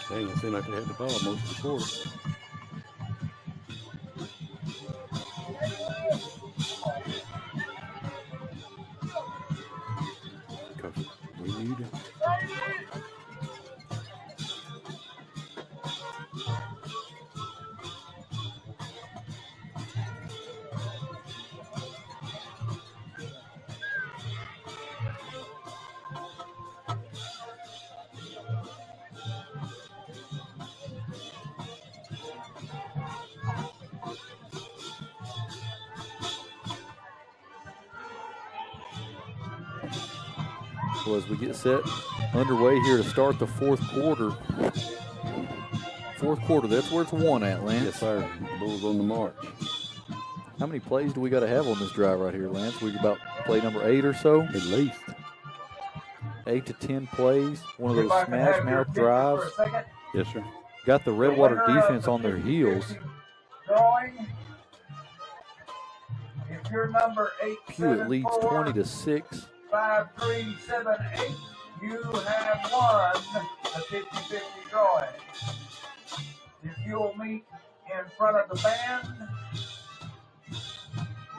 Dang, it seemed like they had the ball most of the quarter. Coach, we need it. Well, as we get set underway here to start the fourth quarter. Fourth quarter, that's where it's won at, Lance. Yes, sir. Bulls on the march. How many plays do we got to have on this drive right here, Lance? We about play number 8 or so? At least. 8 to 10 plays. One of If those I can have your smash-mouth picture drives. for a second. Yes, sir. Got the Redwater The winner of defense the on their 50-50 heels. Drawing. If you're number Pewitt leads 874 20-6. 5378, you have won the 50-50 drawing. If you'll meet in front of the band,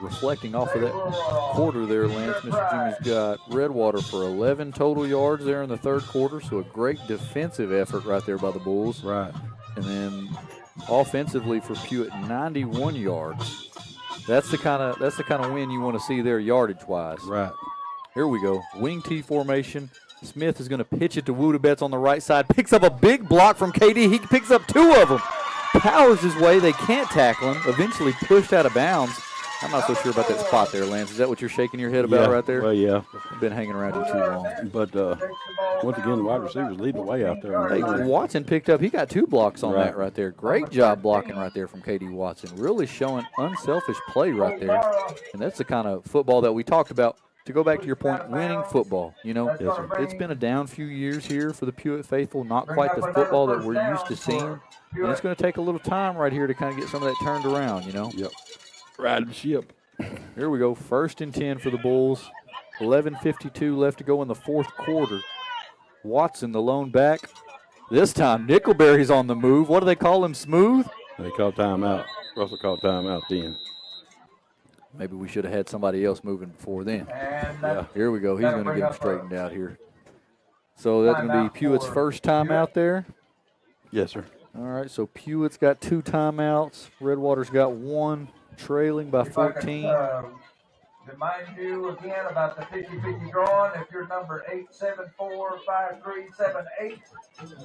Reflecting off of they that will, quarter there, give Lance, your Mr. prize. Jimmy's got Redwater for 11 total yards there in the third quarter, so a great defensive effort right there by the Bulls. Right. And then offensively for Pewitt, 91 yards. That's the kind of win you want to see there yardage-wise. Right. Here we go. Wing T formation. Smith is going to pitch it to Woodabets on the right side. Picks up a big block from KD. He picks up 2 of them. Powers his way. They can't tackle him. Eventually pushed out of bounds. I'm not so sure about that spot there, Lance. Is that what you're shaking your head about right there? Well, yeah. Been hanging around you too long. But once again, the wide receivers lead the way out there. Hey, Watson picked up. He got 2 blocks on that right there. Great job blocking right there from KD Watson. Really showing unselfish play right there. And that's the kind of football that we talked about. To go back to your point, winning football. You know, Yes, sir. it's been a down few years here for the Pewitt faithful. Not quite the football that we're used to seeing. And it's going to take a little time right here to kind of get some of that turned around, you know. Yep. Ride the ship. Here we go. 1st and 10 for the Bulls. 11:52 left to go in the fourth quarter. Watson, the lone back. This time, Nickelberry's on the move. What do they call him, Smooth? They called timeout. Russell called timeout then. Maybe we should have had somebody else moving before then. and Yeah, here we go. He's going to get him straightened out here. So that's going to Timeout be Pewitt's for first time out there. Yes, sir. All right, so Pewitt's got 2 timeouts. Redwater's got 1, trailing by if I could, 14. remind you again about the 50-50 drawing. If you're number 8745378,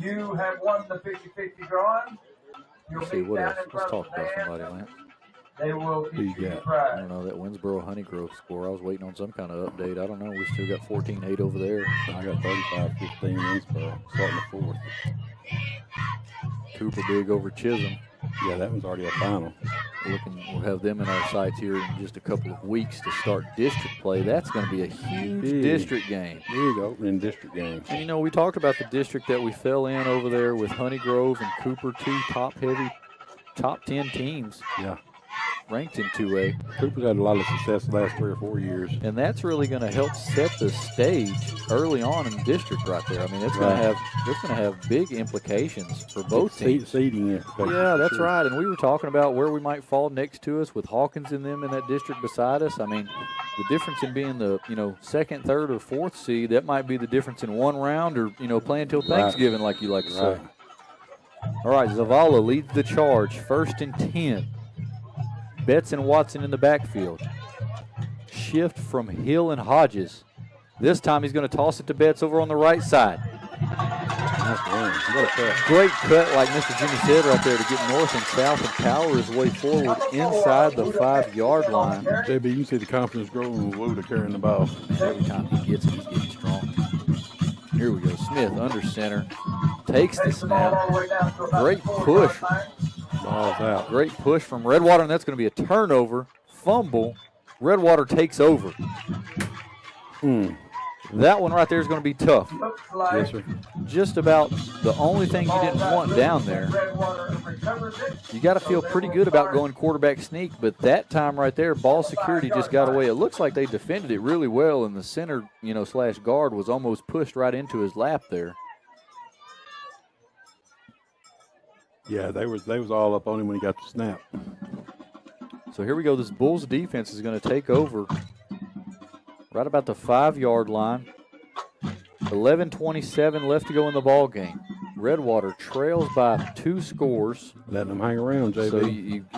you have won the 50-50 drawing. You'll Let's see, be what down else? in Let's front talk of the about band. somebody, Lance. They will Who you issue you got? I prize. don't know, that Winsboro Honeygrove score. I was waiting on some kind of update. I don't know. We still got 14-8 over there. I got 35-15 Winsboro starting the fourth. Cooper big over Chisholm. Yeah, that one's already a final. We'll have them in our sights here in just a couple of weeks to start district play. That's going to be a huge Big. district game. Big opening district games. And, you know, we talked about the district that we fell in over there with Honeygrove and Cooper, 2 top 10 teams. Yeah. ranked in 2A. Cooper's had a lot of success the last 3 or 4 years. And that's really going to help set the stage early on in the district right there. I mean, it's going to have big implications for both teams. Seeding implications. Yeah, that's right. And we were talking about where we might fall next to us with Hawkins and them in that district beside us. I mean, the difference in being the, second, third, or fourth seed, that might be the difference in one round or, playing till Thanksgiving, like you like to say. All right, Zavala leads the charge, 1st and 10. Betts and Watson in the backfield. Shift from Hill and Hodges. This time he's going to toss it to Betts over on the right side. Great cut, like Mr. Jimmy said right there, to get north and south and power his way forward inside the 5-yard line. JB, you can see the confidence growing with Wood carrying the ball. Every time he gets it, he's getting strong. Here we go. Smith under center. Takes the snap. Great push. Ball's out. Great push from Redwater, and that's going to be a turnover. Fumble. Redwater takes over. That one right there is going to be tough. Yes, sir. Just about the only thing you didn't want down there. You got to feel pretty good about going quarterback sneak, but that time right there, ball security just got away. It looks like they defended it really well, and the center, slash guard was almost pushed right into his lap there. Yeah, they was all up on him when he got the snap. So here we go. This Bulls defense is going to take over right about the 5-yard line. 11:27 left to go in the ball game. Redwater trails by 2 scores. Letting them hang around, JB. So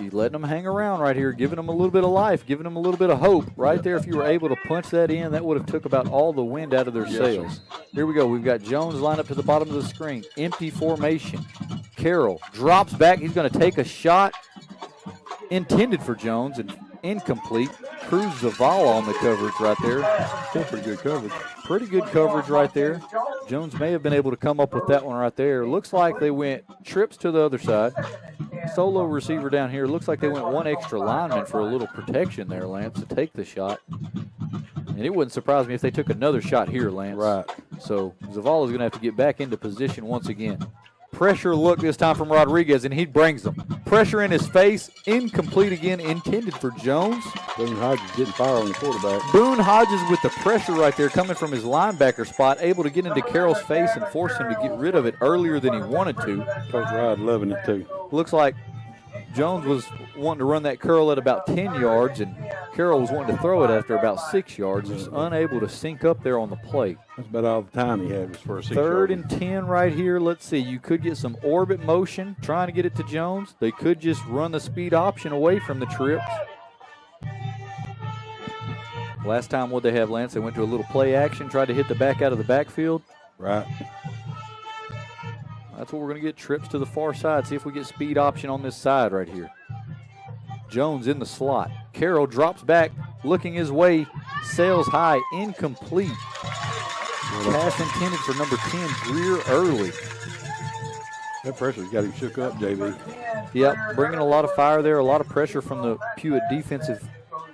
you letting them hang around right here, giving them a little bit of life, giving them a little bit of hope. Right there, if you were able to punch that in, that would have took about all the wind out of their sails. Here we go. We've got Jones lined up to the bottom of the screen. Empty formation. Carroll drops back. He's going to take a shot intended for Jones and incomplete. Cruz Zavala on the coverage right there. Still pretty good coverage. Pretty good coverage right there. Jones may have been able to come up with that one right there. Looks like they went trips to the other side. Solo receiver down here. Looks like they went one extra lineman for a little protection there, Lance, to take the shot. And it wouldn't surprise me if they took another shot here, Lance. Right. So Zavala's going to have to get back into position once again. Pressure look this time from Rodriguez, and he brings them. Pressure in his face, incomplete again, intended for Jones. Boone Hodges getting fire on the quarterback. Boone Hodges with the pressure right there coming from his linebacker spot, able to get into Carroll's face and force him to get rid of it earlier than he wanted to. Coach Rod loving it too. Looks like Jones was wanting to run that curl at about 10 yards, and Carroll was wanting to throw it after about 6 yards. He was unable to sync up there on the play. That's about all the time he had was for a 6 Third and 10 right here. Let's see. You could get some orbit motion trying to get it to Jones. They could just run the speed option away from the trips. Last time what they have, Lance, they went to a little play action, tried to hit the back out of the backfield. Right. That's what we're going to get, trips to the far side. See if we get speed option on this side right here. Jones in the slot. Carroll drops back, looking his way, sails high, incomplete. Pass intended for number 10, Greer early. That pressure's got him shook up, JB. Yep, bringing a lot of fire there, a lot of pressure from the Pewitt defensive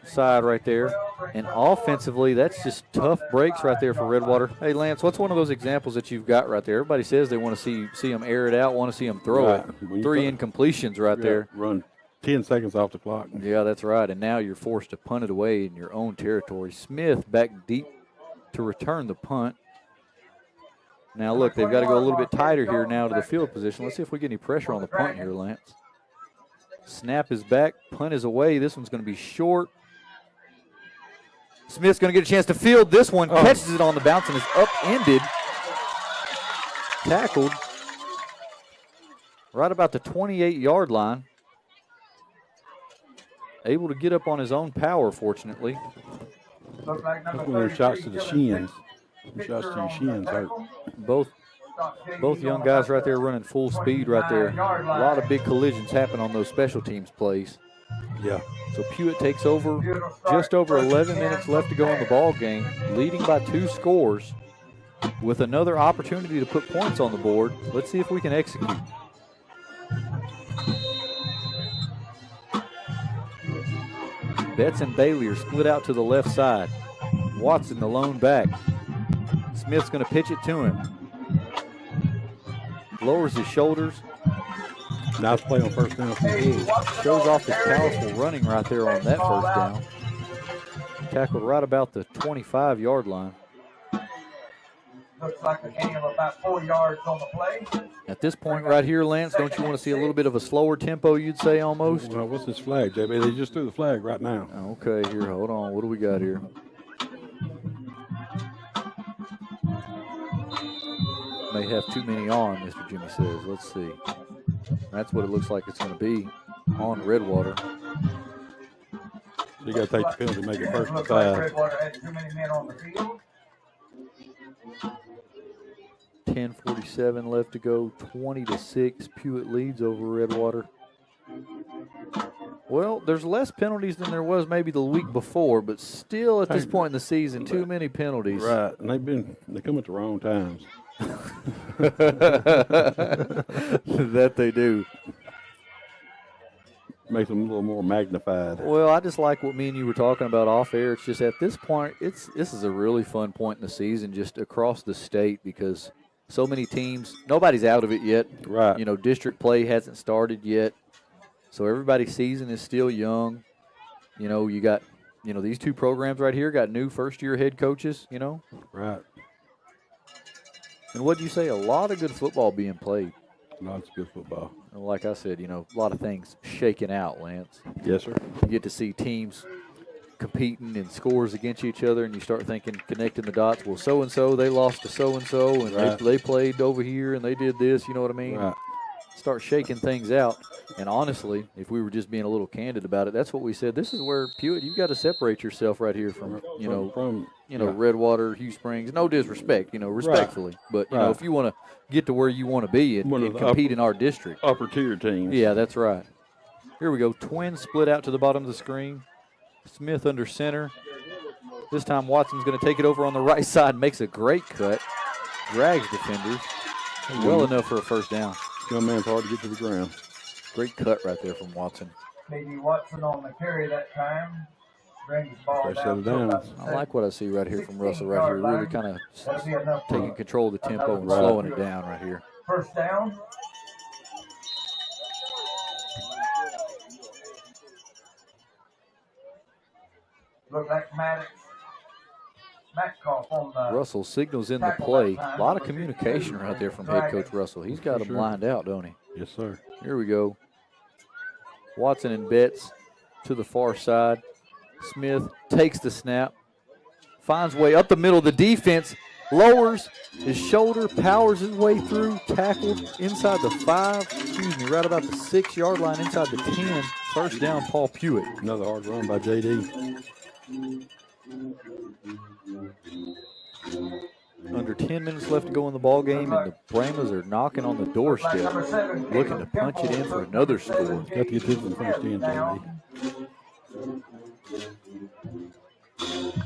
side right there. And offensively, that's just tough breaks right there for Redwater. Hey, Lance, what's one of those examples that you've got right there? Everybody says they want to see him air it out, want to see him throw it. 3 incompletions right there. Run 10 seconds off the clock. Yeah, that's right. And now you're forced to punt it away in your own territory. Smith back deep to return the punt. Now, look, they've got to go a little bit tighter here now to the field position. Let's see if we get any pressure on the punt here, Lance. Snap is back. Punt is away. This one's going to be short. Smith's going to get a chance to field this one. Catches it on the bounce and is upended. Tackled right about the 28-yard line. Able to get up on his own power, fortunately. That's one of those shots to the shins. Shots to your shins hurt. Both young guys right there running full speed right there. A lot of big collisions happen on those special teams plays. Yeah. So Pewitt takes over. Just over 11 minutes left to go in the ball game, leading by 2 scores with another opportunity to put points on the board. Let's see if we can execute. Betts and Bailey are split out to the left side. Watson the lone back. Smith's going to pitch it to him. Lowers his shoulders. Nice play on first down. He shows off his powerful running right there on that first down. Tackled right about the 25-yard line. Looks like a gain of about 4 yards on the play. At this point right here, Lance, don't you want to see a little bit of a slower tempo, you'd say, almost? Well, what's this flag, JB? They just threw the flag right now. Okay, here, hold on. What do we got here? May have too many on, Mr. Jimmy says. Let's see. That's what it looks like it's going to be on Redwater. So you got to take the penalty, make it first and Looks like 5. Redwater had too many men on the field. 10:47 left to go. 20-6. Pewitt leads over Redwater. Well, there's less penalties than there was maybe the week before, but still at this point in the season, too many penalties. Right, and they come at the wrong times. That they do. Makes them a little more magnified. Well, I just like what me and you were talking about off air. It's just at this point, this is a really fun point in the season just across the state because so many teams, nobody's out of it yet. Right. You know, district play hasn't started yet. So everybody's season is still young. You know, you got, these two programs right here got new first-year head coaches, Right. And what do you say? A lot of good football being played. Lots of good football. And like I said, a lot of things shaking out, Lance. Yes, sir. You get to see teams competing in scores against each other, and you start thinking, connecting the dots. Well, so-and-so, they lost to so-and-so, and Right. they played over here, and they did this, you know what I mean? Right. Start shaking things out. And honestly, if we were just being a little candid about it, that's what we said. This is where, Pewitt, you've got to separate yourself right here from Redwater, Hugh Springs. No disrespect, respectfully. But, Right. if you want to get to where you want to be and compete in our district. Upper tier teams. Yeah, that's right. Here we go. Twins split out to the bottom of the screen. Smith under center. This time Watson's going to take it over on the right side. Makes a great cut. Drags defenders. Well enough for a first down. Young man's hard to get to the ground. Great cut right there from Watson. Maybe Watson on the carry that time. Brings the ball Fresh set down. of downs. I like what I see right here from Russell right here. Really kind of That'll be enough for taking control of the tempo and Right. slowing it down right here. first down. Look like Metcalf on the Russell signals in the play. A lot of communication right there from head coach Russell. He's got him lined out, don't he? Yes, sir. Here we go. Watson and Betts to the far side. Smith takes the snap, finds way up the middle of the defense, lowers his shoulder, powers his way through, tackled inside the 5, right about the 6-yard line, inside the 10. First down, Paul Pewitt. Another hard run by J.D. Under 10 minutes left to go in the ball game, and the Brahmas are knocking on the doorstep, looking to punch it in for another score. Got to get this in first 10, J.D.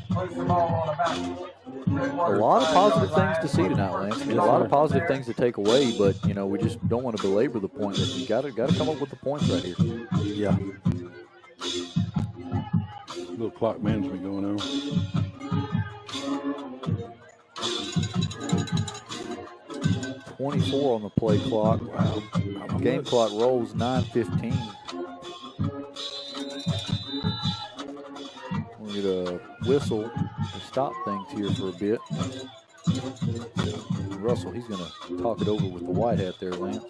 A lot of positive things to see tonight, Lance. A lot of positive things to take away, but we just don't want to belabor the point that you got to come up with the points right here. Yeah. Little clock management going on. .24 on the play clock. Wow. Game clock rolls 9:15. We'll get a whistle to stop things here for a bit. Russell, he's going to talk it over with the white hat there, Lance.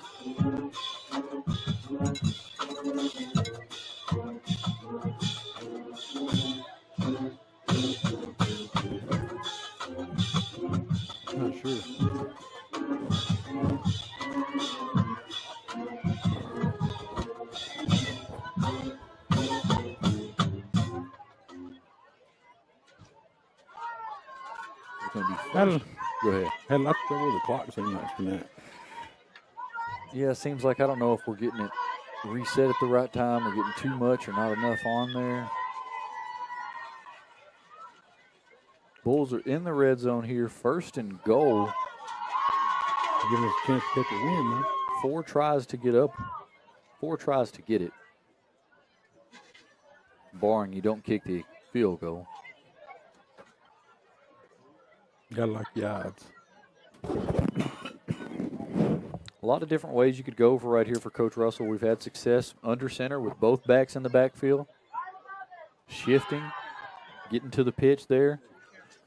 Not sure. It's going to be I don't, Go ahead. had a lot of trouble with the clock so much tonight. Yeah, it seems like I don't know if we're getting it reset at the right time or getting too much or not enough on there. Bulls are in the red zone here, first and goal. Giving us a chance to pick a win, man. 4 tries to get up, 4 tries to get it. Barring you don't kick the field goal. Gotta like the odds. A A lot of different ways you could go for right here for Coach Russell. We've had success under center with both backs in the backfield. Shifting, getting to the pitch there,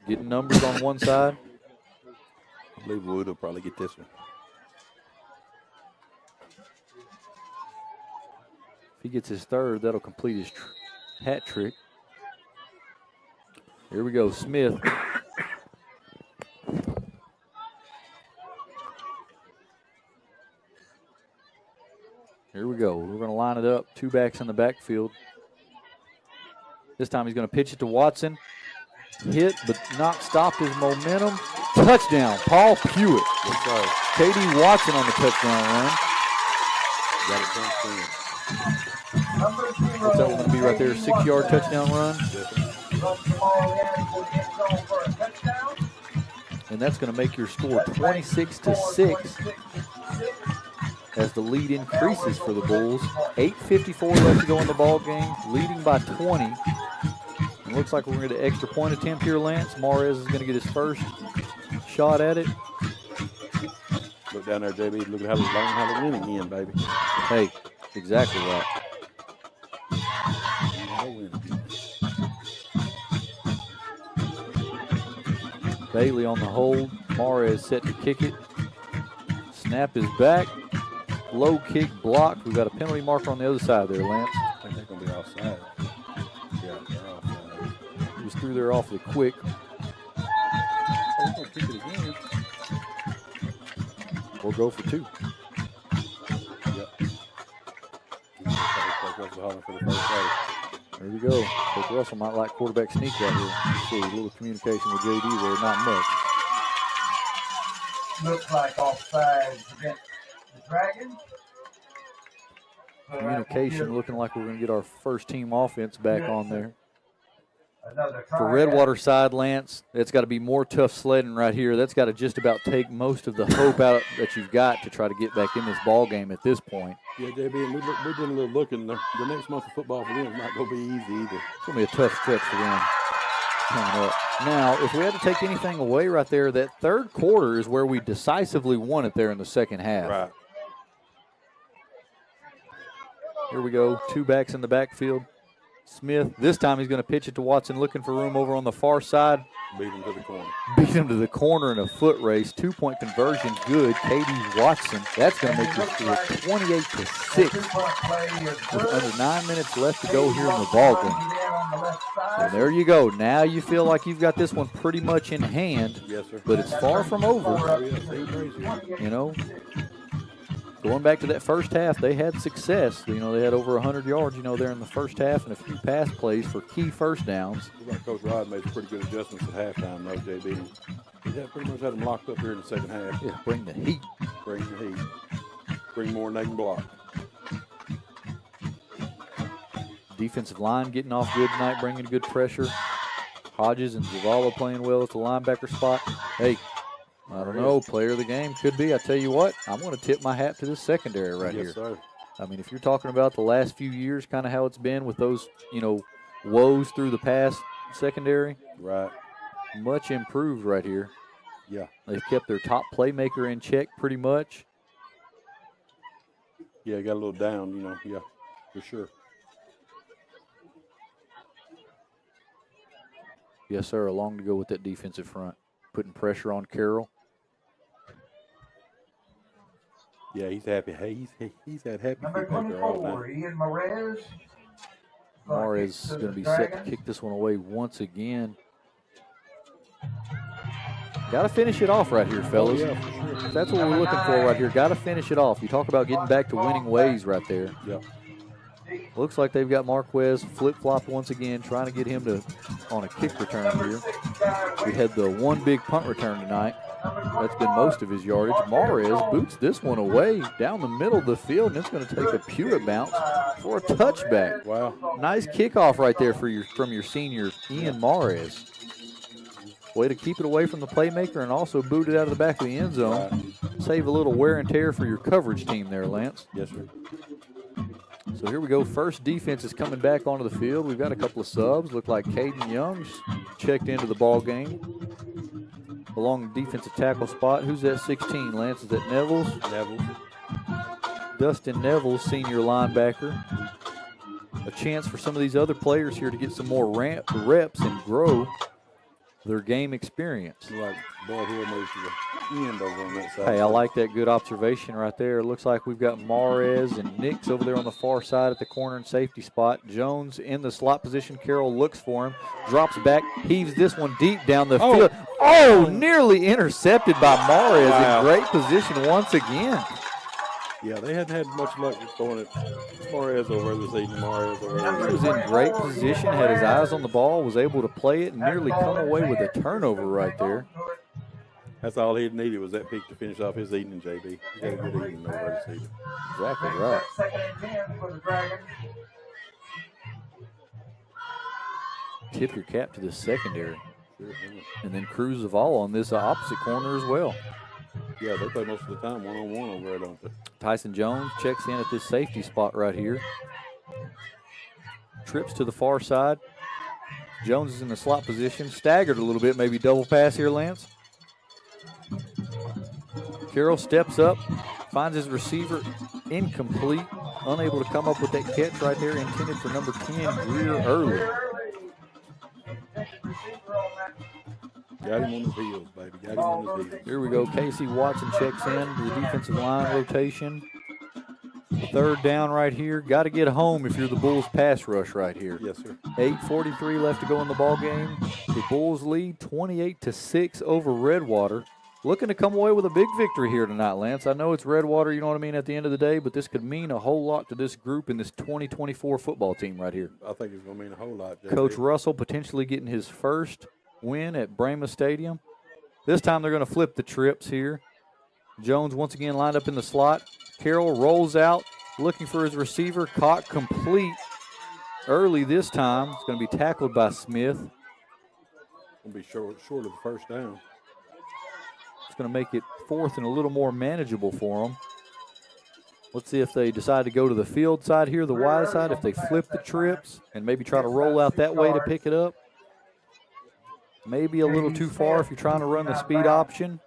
getting numbers on one side. I believe Wood will probably get this one. If he gets his third, that'll complete his hat trick. Here we go, Smith. Here we go. We're going to line it up. Two backs in the backfield. This time he's going to pitch it to Watson. Hit, but not stop his momentum. Touchdown, Paul Pewitt. KD Watson on the touchdown run. Got it What's that one going to be right there? 6-yard touchdown run. And that's going to make your score 26-6 as the lead increases for the Bulls. 8:54 left to go in the ball game, leading by 20. It looks like we're going to get an extra point attempt here, Lance. Mares is going to get his first shot at it. Look down there, JB. Look at how to win again, baby. Hey, exactly right. Bailey on the hold. Mares set to kick it. Snap is back. Low kick blocked. We've got a penalty marker on the other side there, Lance. I think they're going to be offside. Yeah, they're offside. Just threw there awfully quick. Oh, we're going to kick it again. We'll go for two. Yep. Coach Russell hollering for the first play. There we go. Coach Russell might like quarterback sneak right here. See, a little communication with JD there, not much. Looks like offside against the Dragons. Communication looking like we're going to get our first team offense back on there. Another For try. Redwater side, Lance, it's got to be more tough sledding right here. That's got to just about take most of the hope out that you've got to try to get back in this ball game at this point. Yeah, JB, and we're doing a little looking. The next month of football for them is not going to be easy either. It's going to be a tough stretch for them coming up. Now, if we had to take anything away right there, that third quarter is where we decisively won it there in the second half. Right. Here we go, two backs in the backfield. Smith, this time he's going to pitch it to Watson, looking for room over on the far side. Beat him to the corner. Beat him to the corner in a foot race. 2-point conversion, good. KD Watson, that's going to make your score 28-6. With under 9 minutes left to go here in the ball game. And there you go. Now you feel like you've got this one pretty much in hand. Yes, sir. But it's far from over. You know, going back to that first half, they had success. You know, they had over 100 yards, you know, there in the first half and a few pass plays for key first downs. Coach Rod made some pretty good adjustments at halftime, though, JB. He pretty much had them locked up here in the second half. Yeah, bring the heat. Bring the heat. Bring more than they can block. Defensive line getting off good tonight, bringing good pressure. Hodges and Zavala playing well at the linebacker spot. Hey, I don't know, player of the game could be. I tell you what, I'm going to tip my hat to this secondary right here. Yes, sir. I mean, if you're talking about the last few years, kind of how it's been with those, you know, woes through the past secondary. Right. Much improved right here. Yeah. They've kept their top playmaker in check pretty much. Yeah, got a little down, you know, yeah, for sure. Yes, sir, along to go with that defensive front. Putting pressure on Carroll. Yeah, he's happy. Hey, he's that happy. Number 24, Ian Mares. Mares is going to be set to kick this one away once again. Got to finish it off right here, fellas. Oh, yeah, for sure. That's what we're looking for right here. Got to finish it off. You talk about getting back to winning ways right there. Yep. Looks like they've got Marquez flip-flop once again, trying to get him to on a kick return here. We had the one big punt return tonight. That's been most of his yardage. Mares boots this one away down the middle of the field, and it's going to take a Pewitt bounce for a touchback. Wow. Nice kickoff right there from your senior, Ian Mares. Way to keep it away from the playmaker and also boot it out of the back of the end zone. Save a little wear and tear for your coverage team there, Lance. Yes, sir. So here we go. First defense is coming back onto the field. We've got a couple of subs. Look like Caden Young's checked into the ball game. Along the defensive tackle spot. Who's that 16, Lance? Is that Nevels? Neville. Dustin Neville, senior linebacker. A chance for some of these other players here to get some more reps and grow their game experience. Like Bud Hill moves to the end over on that side. Hey, I like that good observation right there. It looks like we've got Mares and Nix over there on the far side at the corner and safety spot. Jones in the slot position. Carroll looks for him, drops back, heaves this one deep down the field. Oh, nearly intercepted by Mares. Wow. In great position once again. Yeah, they hadn't had much luck with throwing it. Mares over this evening. Mares over He there. was in great position, had his eyes on the ball, was able to play it, and nearly come away with a turnover right there. That's all he needed was that pick to finish off his evening, JB. He had a good evening over this evening. Exactly right. Second and 10 for the Dragons. Tip your cap to the secondary. Sure, yeah. And then Cruz Zavala on this opposite corner as well. Yeah, they play most of the time one-on-one over there, don't they? Tyson Jones checks in at this safety spot right here. Trips to the far side. Jones is in the slot position. Staggered a little bit, maybe double pass here, Lance. Carroll steps up, finds his receiver incomplete. Unable to come up with that catch right there, intended for number 10, Greer Early. Got him on his heels, baby. Got him on his heels. Here we go. Casey Watson checks in to the defensive line rotation. Third down right here. Got to get home if you're the Bulls pass rush right here. Yes, sir. 8:43 left to go in the ball game. The Bulls lead 28-6 over Redwater. Looking to come away with a big victory here tonight, Lance. I know it's Redwater, you know what I mean, at the end of the day, but this could mean a whole lot to this group and this 2024 football team right here. I think it's going to mean a whole lot, JB. Coach Russell potentially getting his first win at Brahmas Stadium. This time they're going to flip the trips here. Jones once again lined up in the slot. Carroll rolls out, looking for his receiver, caught complete early this time. It's going to be tackled by Smith. Going to be short of the first down. It's going to make it fourth and a little more manageable for them. Let's see if they decide to go to the field side here, the wide side, if they flip the trips and maybe try to roll out that way to pick it up. Maybe a little too far if you're trying to run the speed option.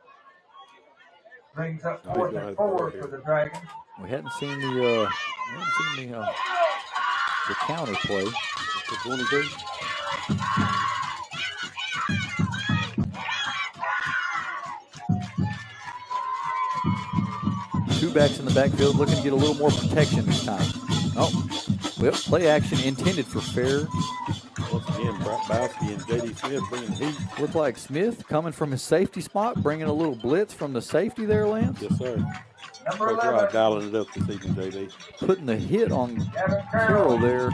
Brings up 4th and 4 for the Dragons. We hadn't seen the counter play. The 22. Two backs in the backfield looking to get a little more protection this time. Oh, well, play action intended for fair. Once again, Bowski and J.D. Smith bringing heat. Looked like Smith coming from his safety spot, bringing a little blitz from the safety there, Lance. Yes, sir. Number Coach 11. Rod dialing it up this evening, J.D. Putting the hit on Carroll there,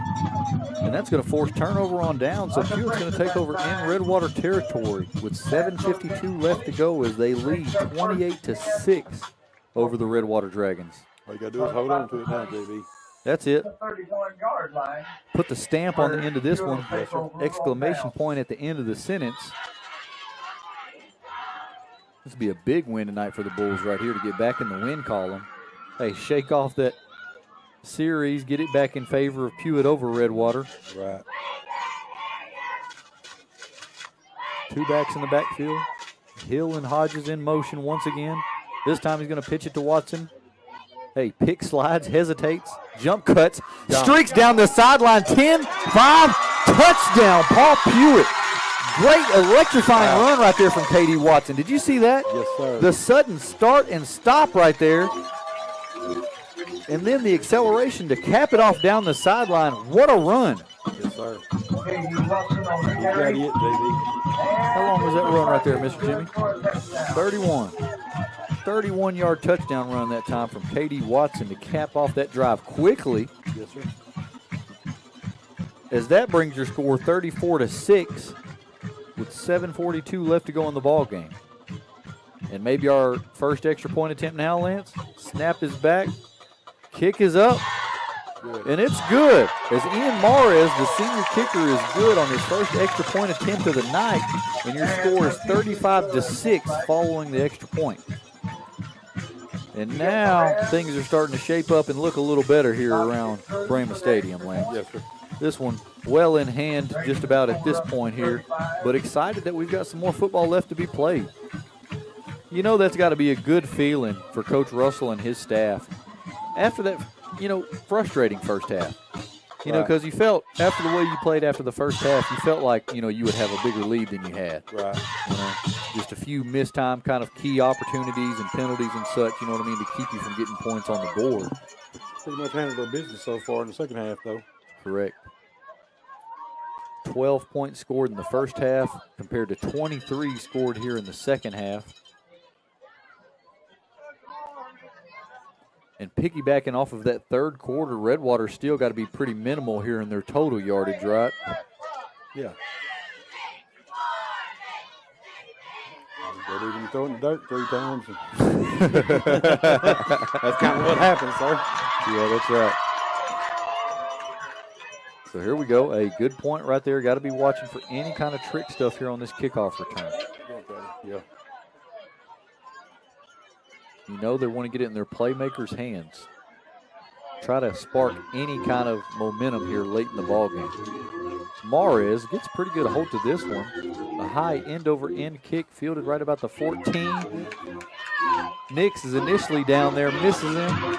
and that's going to force turnover on down. So Pewitt's going to take over in Redwater territory with 7:52 left to go as they lead 28-6 over the Redwater Dragons. All you got to do is hold on to it now, J.B. That's it. The 31-yard line. Put the stamp on the end of this one. Exclamation point at the end of the sentence. This will be a big win tonight for the Bulls right here to get back in the win column. Hey, shake off that series, get it back in favor of Pewitt over Redwater. Right. Two backs in the backfield. Hill and Hodges in motion once again. This time he's going to pitch it to Watson. Hey, pick slides, hesitates, jump cuts, streaks down the sideline, 10-5, touchdown, Paul Pewitt. Great electrifying run right there from K.D. Watson. Did you see that? Yes, sir. The sudden start and stop right there. And then the acceleration to cap it off down the sideline. What a run. Yes, sir. J.D. Watson on the You got carry. it, JB. How long was that run right there, Mr. Jimmy? 31. 31-yard touchdown run that time from K.D. Watson to cap off that drive quickly. Yes, sir. As that brings your score 34-6 with 7:42 left to go in the ball game. And maybe our first extra point attempt now, Lance. Snap is back. Kick is up. Good. And it's good. As Ian Mares, the senior kicker, is good on his first extra point attempt of the night. And your score is 35-6 following the extra point. And now things are starting to shape up and look a little better here around Brahmas Stadium, Lance. Yes, sir. This one well in hand just about at this point here, but excited that we've got some more football left to be played. You know that's got to be a good feeling for Coach Russell and his staff. after that, frustrating first half. Because you felt, after the way you played after the first half, you felt like, you would have a bigger lead than you had. Right. Just a few missed time kind of key opportunities and penalties and such, you know what I mean, to keep you from getting points on the board. Pretty much handled our business so far in the second half, though. Correct. 12 points scored in the first half compared to 23 scored here in the second half. And piggybacking off of that third quarter, Redwater still got to be pretty minimal here in their total yardage, right? Yeah. Better even throw in the dirt 3 times. That's kind of what happens, sir. Yeah, that's right. So here we go. A good point right there. Got to be watching for any kind of trick stuff here on this kickoff return. Yeah. They want to get it in their playmakers' hands. Try to spark any kind of momentum here late in the ballgame. Mares gets pretty good hold to this one. A high end-over-end kick fielded right about the 14. Nix is initially down there, misses him.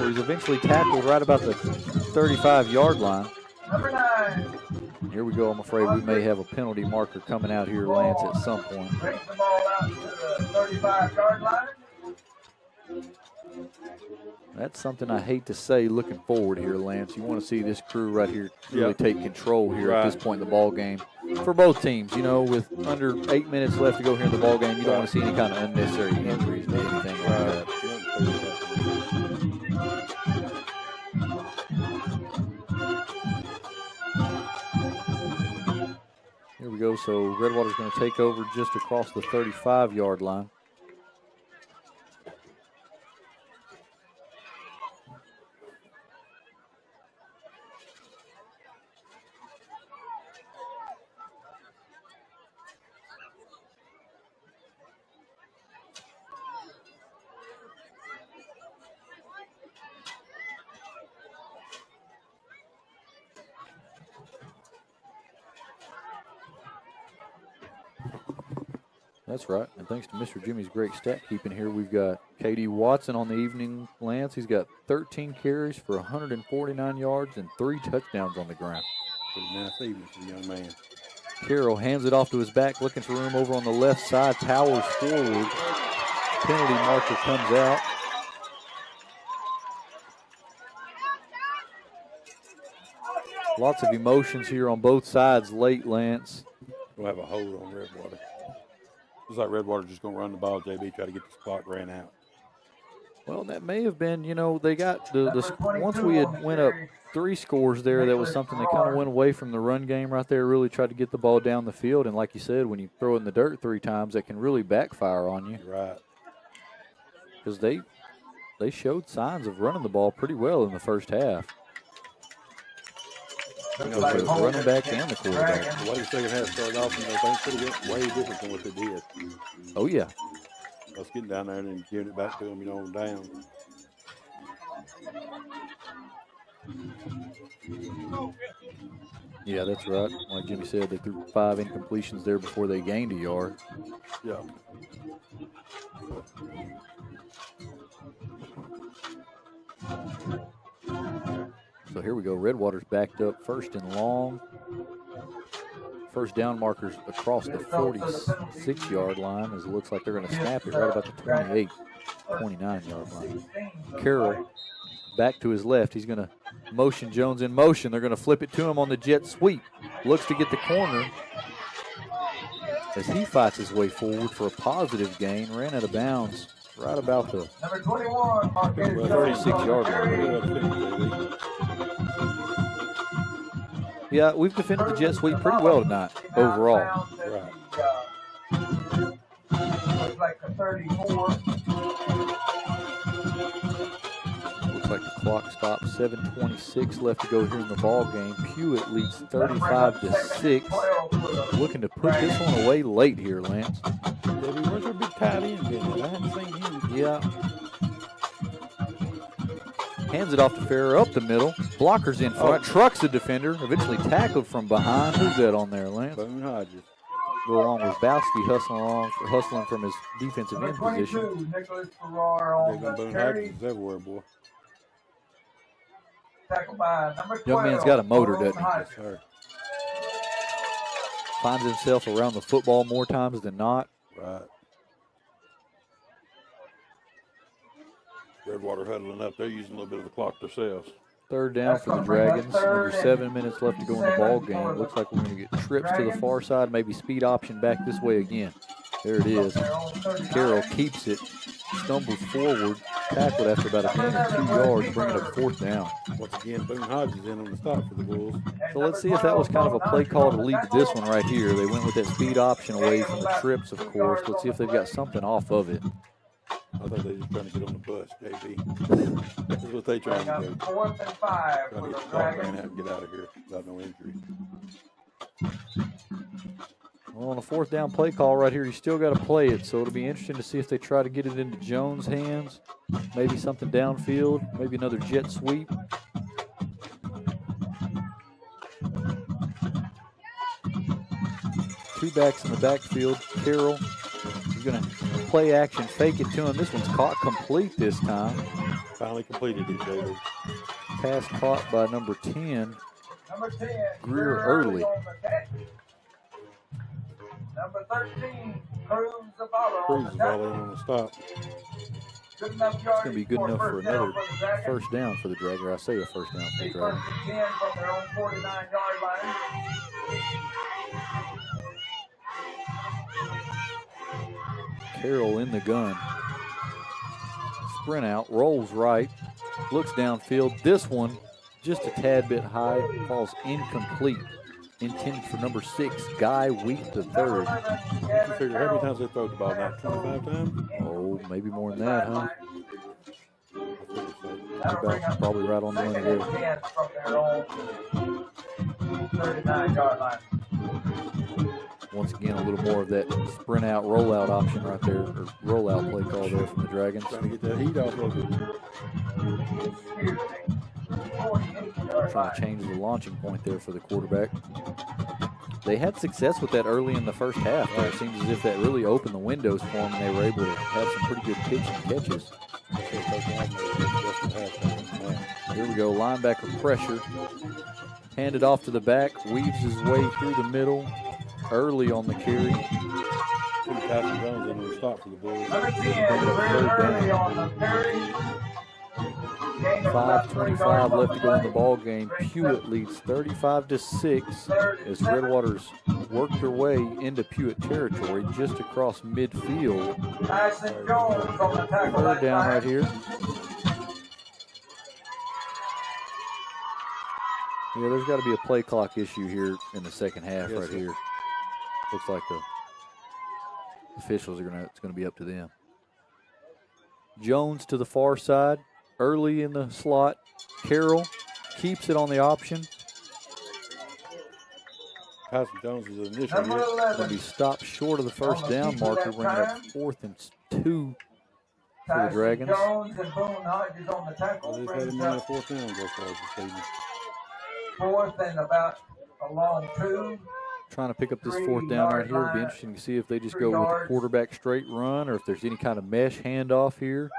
He's eventually tackled right about the 35-yard line. Number 9. Here we go. I'm afraid we may have a penalty marker coming out here, Lance, at some point. Brings the ball out to the 35-yard line. That's something I hate to say looking forward here, Lance. You want to see this crew right here really take control here at this point in the ball game for both teams. With under 8 minutes left to go here in the ball game, you don't want to see any kind of unnecessary injuries or anything like that. Here we go. So Redwater's going to take over just across the 35-yard line. That's right. And thanks to Mr. Jimmy's great stat keeping here, we've got K.D. Watson on the evening, Lance. He's got 13 carries for 149 yards and 3 touchdowns on the ground. Pretty nice evening for the young man. Carroll hands it off to his back, looking for room over on the left side, powers forward. Penalty marker comes out. Lots of emotions here on both sides late, Lance. We'll have a hold on Redwater. Looks like Redwater just going to run the ball, JB, try to get the clock ran out. Well, that may have been, they got the once we had went up 3 scores there, that was something they kind of went away from the run game right there, really tried to get the ball down the field. And like you said, when you throw it in the dirt 3 times, that can really backfire on you. Right. Because they showed signs of running the ball pretty well in the first half. The running back and the quarterback. The way the second half started off, things could have went way different than what they did. Oh, yeah. Us getting down there and then giving it back to them, down. Yeah, that's right. Like Jimmy said, they threw 5 incompletions there before they gained a yard. Yeah. So here we go. Redwater's backed up first and long. First down markers across the 46-yard line, as it looks like they're going to snap it right about the 29-yard line. Carroll back to his left. He's going to motion Jones in motion. They're going to flip it to him on the jet sweep. Looks to get the corner as he fights his way forward for a positive gain. Ran out of bounds right about the 36-yard line. Yeah, we've defended the jet sweep pretty well tonight, overall. Right. Looks like a 34. Looks like the clock stopped. 7:26 left to go here in the ball game. Pewitt leads 35-6. Looking to put this one away late here, Lance. Where's our big tight end been? I haven't seen him. Yeah. Hands it off to Farrer up the middle. Blockers in front. Trucks the defender. Eventually tackled from behind. Who's that on there, Lance? Boone Hodges. Go along with Bowski hustling from his defensive end position. Nicholas Farrar on the Boone carry. Hodges is everywhere, boy. Tackled by number 12. Young man's got a motor, doesn't he? Hodges. Yes, sir. Finds himself around the football more times than not. Right. Redwater huddling up. They're using a little bit of the clock themselves. Third down for the Dragons. Under 7 minutes left to go in the ball game. Looks like we're going to get trips to the far side, maybe speed option back this way again. There it is. Carroll keeps it, stumbles forward, tackled after about a gain of 2 yards, bringing up 4th down. Once again, Boone Hodges in on the stop for the Bulls. So let's see if that was kind of a play call to lead to this one right here. They went with that speed option away from the trips, of course. Let's see if they've got something off of it. I thought they were just trying to get on the bus, JB. That's what they trying to do. 4th and 5 Trying for to the get the ball ran Dragons. out and get out of here without no injury. Well, on a 4th down play call right here, you still got to play it. So it'll be interesting to see if they try to get it into Jones' hands. Maybe something downfield. Maybe another jet sweep. Two backs in the backfield. Carroll is going to play action, fake it to him. This one's caught complete this time. Finally completed it, David. Pass caught by number 10. Number 10, Greer Early. on the catch. Number 13, Cruz Zavala Cruz on is the all in tackle. on the stop. Good enough It's going to be yardage good for a enough for first down another for the Dragons. first down for the Dragger. I say a first down for the Be Dragger. 1st and 10 from their own 49-yard line. Carroll in the gun. Sprint out, rolls right, looks downfield. This one just a tad bit high, falls incomplete. Intended for number 6, Guy Wheat III. You figure how many times they throw the ball now? 25 times? Oh, maybe more than that, huh? I figure so. Probably right on the money there. 2nd and 10 from their own 39-yard line. Once again, a little more of that sprint out, rollout option right there, or rollout play call there from the Dragons. Trying to get that heat off of it. Trying to change the launching point there for the quarterback. They had success with that early in the first half. It seems as if that really opened the windows for them, and they were able to have some pretty good pitch and catches. Here we go, linebacker pressure. Handed off to the back, weaves his way through the middle. Early on the carry. Tyson Jones in on the stop for the Bulls. Number 10, early on the carry. 5:25 left to go in the ball game. Pewitt leads 35-6 as Redwaters work their way into Pewitt territory just across midfield. Tyson Jones from the tackle. Third down right here. Yeah, there's got to be a play clock issue here in the second half right here. Looks like the officials it's gonna be up to them. Jones to the far side, early in the slot. Carroll keeps it on the option. Tyson Jones is the initial hit. Going to be stopped short of the first down marker, bringing up 4th and 2 for the Dragons. Jones and Boone Hodges on the tackle. Well, they've had him in a 4th down so far this season. 4th and about a long 2. Trying to pick up this 4th down right here. It'll be interesting to see if they just go with a quarterback straight run or if there's any kind of mesh handoff here.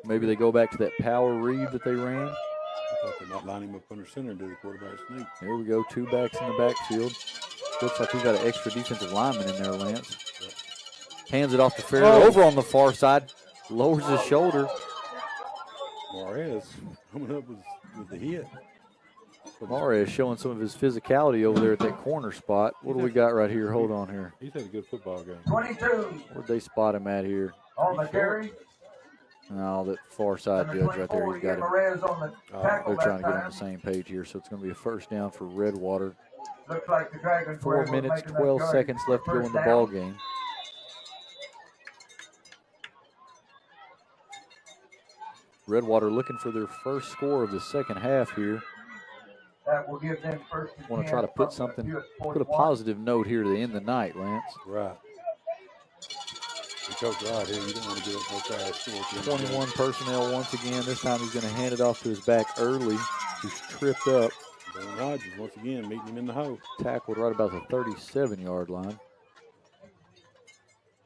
Maybe they go back to that power read that they ran. I thought they might line him up under center and do the quarterback sneak. Here we go, 2 backs in the backfield. Looks like we got an extra defensive lineman in there, Lance. Hands it off to Farrell over on the far side. Lowers his shoulder. Juarez coming up with the hit. Mares showing some of his physicality over there at that corner spot. What do we got right here? Hold on here. He's had a good football game. 22 Where'd they spot him at here? on the carry. No, that far side judge right there. He's got him. Perez on the tackle They're trying to that get on the time. same page here, so it's going to be a first down for Redwater. Looks like the Dragons 4 were able to minutes, make enough 12 yards seconds for left to go in first the down. ball game. Redwater looking for their first score of the second half here. That will give them first and Want to 10 try to put from something, the put a 41. positive note here to end the night, Lance. Right. And Coach Rod here, you don't want to give up no fast score. 21 personnel once again. This time he's going to hand it off to his back early. He's tripped up. Boone Hodges once again meeting him in the hole. Tackled right about the 37-yard line.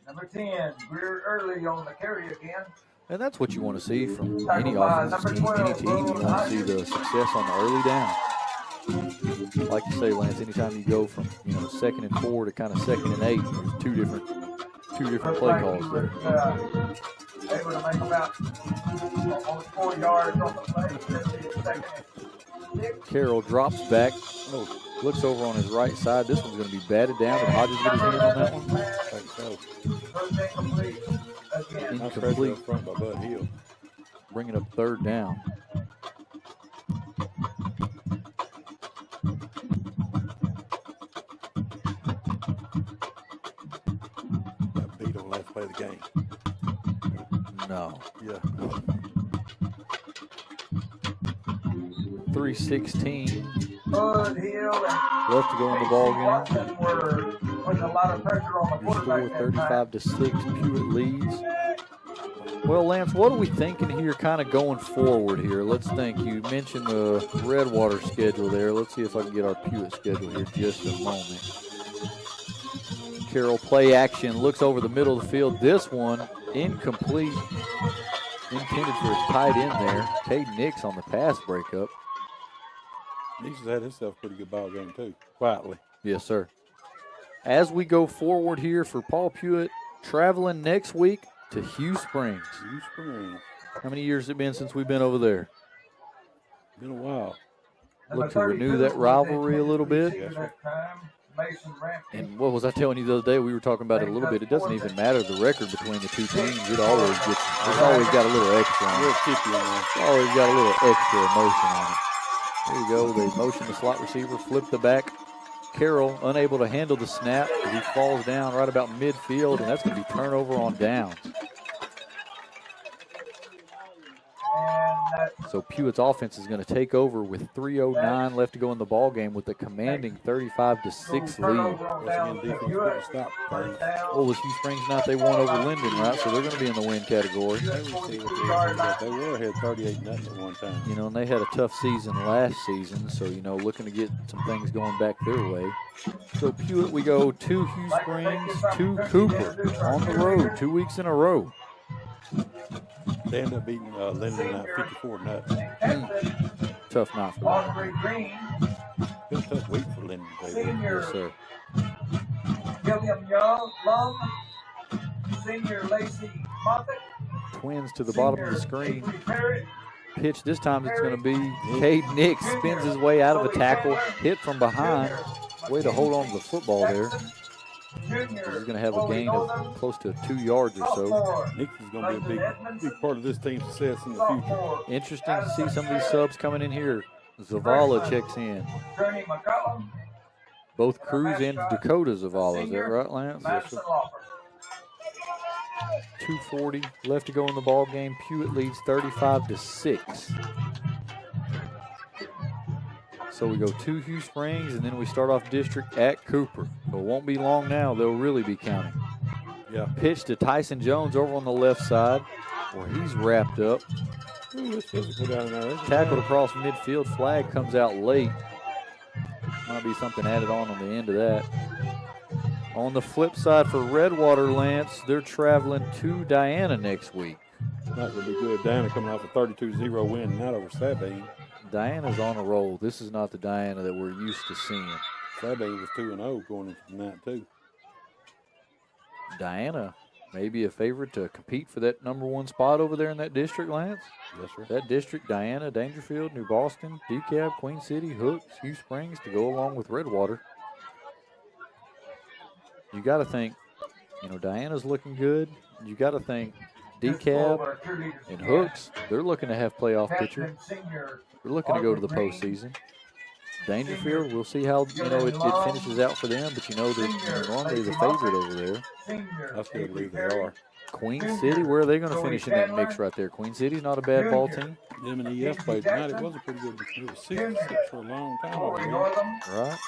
Number 10, Greer Early on the carry again. And that's what you want to see from any offensive team, any team. You want to see the success on the early down. Like you say, Lance, anytime you go from 2nd and 4 to kind of 2nd and 8, there's two different play calls there. Able to make about almost 4 yards on the play. Carroll drops back, looks over on his right side. This one's going to be batted down. Did Hodges get his hand on that one? I think so. Incomplete. Up front by Bud Hill. Bringing up 3rd down. Got beat on last play of the game. No. Yeah. 3:16 Bud Hill and left to go in the ball game. Watson were putting a lot of pressure on the Your score quarterback. 35-6. Pewitt leads. Well, Lance, what are we thinking here kind of going forward here? Let's think. You mentioned the Redwater schedule there. Let's see if I can get our Pewitt schedule here just a moment. Carroll play action, looks over the middle of the field. This one, incomplete. Intended for his tight end there. Cade Nix on the pass breakup. Nix has had himself a pretty good ball game, too, quietly. Yes, sir. As we go forward here for Paul Pewitt, traveling next week to Hugh Springs. Hugh Springs. How many years has it been since we've been over there? Been a while. Look to renew that rivalry a little bit. Yes, sir. And what was I telling you the other day? We were talking about it a little bit. It doesn't even matter the record between the two teams. It's always got a little extra on it. It's always got a little extra emotion on it. There you go. They motion the slot receiver, flip the back. Carroll unable to handle the snap as he falls down right about midfield, and that's going to be turnover on downs. So Pewitt's offense is going to take over with 3:09 left to go in the ball game with a commanding 35-6 lead. Well, with Hugh Springs not, they won over Linden, right? So they're going to be in the win category. They were ahead 38-0 at one time. And they had a tough season last season, so, looking to get some things going back their way. So Pewitt, we go to Hugh Springs, to Cooper on the road 2 weeks in a row. They ended up beating Linden out 54-0. Tough night for them. Been a tough week for Linden, baby. Yes, sir. William Lung, senior Lacey Moffitt. Twins to the bottom of the screen. Pitch this time it's going to be Cade Nix. Spins his way out of a tackle. Hit from behind. Way to hold on to the football there. He's going to have a gain of close to 2 yards or so. Nix is going to be a big part of this team's success in the future. Interesting to see some of these subs coming in here. Zavala checks in. Both Cruz and Dakota Zavala. Is that right, Lance? Yes, sir. 2:40 left to go in the ball game. Pewitt leads 35-6. So we go to Hugh Springs, and then we start off district at Cooper. So it won't be long now. They'll really be counting. Yeah. Pitch to Tyson Jones over on the left side, where he's wrapped up. Tackled across midfield. Flag comes out late. Might be something added on the end of that. On the flip side for Redwater, Lance, they're traveling to Diana next week. Not going to be good. Diana coming off a 32-0 win, not over Sabine. Diana's on a roll. This is not the Diana that we're used to seeing. Sabine was 2-0 going into tonight, too. Diana may be a favorite to compete for that #1 spot over there in that district, Lance. Yes, sir. That district, Diana, Dangerfield, New Boston, DeKalb, Queen City, Hooks, Hugh Springs to go along with Redwater. You got to think, Diana's looking good. You got to think DeKalb and Hooks, they're looking to have playoff picture. They're looking to go to the postseason. Dangerfield, we'll see how, it finishes out for them, but they're normally the favorite over there. I still believe they are. Queen City, where are they going to finish in that mix right there? Queen City's not a bad ball team. Them and EF played tonight. It was a pretty good. It was 6-6 for a long time over here. Right.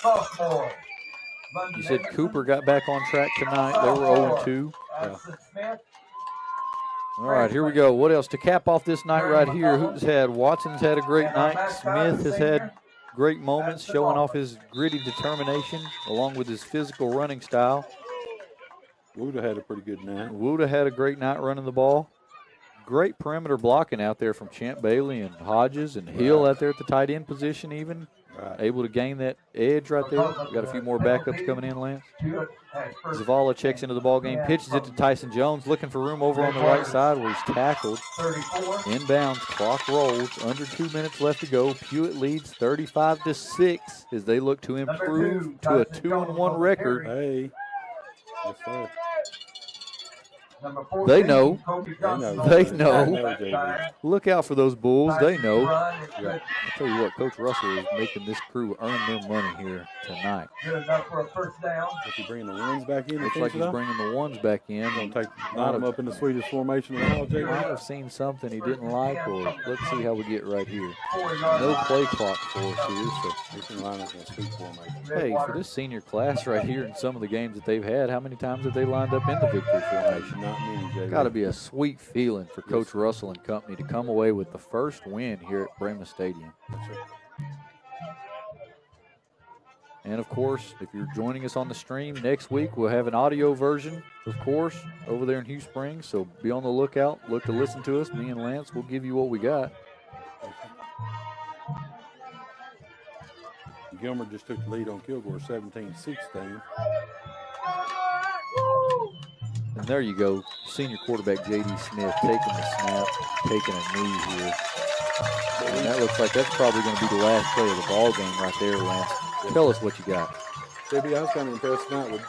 Sophomore. You said Cooper got back on track tonight. They were 0-2. Yeah. All right, here we go. What else? To cap off this night right here, Watson's had a great night. Smith has had great moments, showing off his gritty determination along with his physical running style. Wood had a pretty good night. Wood had a great night running the ball. great perimeter blocking out there from Champ Bailey and Hodges and Hill out there at the tight end position even. Right. Able to gain that edge right there. We got a few more backups coming in, Lance. Zavala checks into the ball game, pitches it to Tyson Jones, looking for room over on the right side where he's tackled. Inbounds, clock rolls, under 2 minutes left to go. Pewitt leads 35-6 as they look to improve to a 2-1 record. Hey. Yes, sir. They know. They They know. know, JB. Look out for those Bulls. They know. Yeah. I'll tell you what, Coach Russell is making this crew earn their money here tonight. Good enough for a first down. Is he bringing the ones back in? Looks like he's bringing the ones back in. Gonna line them up in the sweetest formation of all, Might JB. have seen something he didn't like, or let's see how we get right here. No play clock for us here, so. He can line up in a sweet formation. Hey, for this senior class right here in some of the games that they've had, how many times have they lined up in the victory formation? Not many, JB. Got to be a sweet feeling for Coach Russell and company to come away with the first win here at Brahmas Stadium. And, of course, if you're joining us on the stream, next week we'll have an audio version, of course, over there in Hugh Springs. So be on the lookout. Look to listen to us. Me and Lance will give you what we got. Gilmer just took the lead on Kilgore 17-16. And there you go, senior quarterback J.D. Smith taking the snap, taking a knee here. And that looks like that's probably going to be the last play of the ball game right there, Lance. Tell us what you got. JB, I was kind of impressed tonight with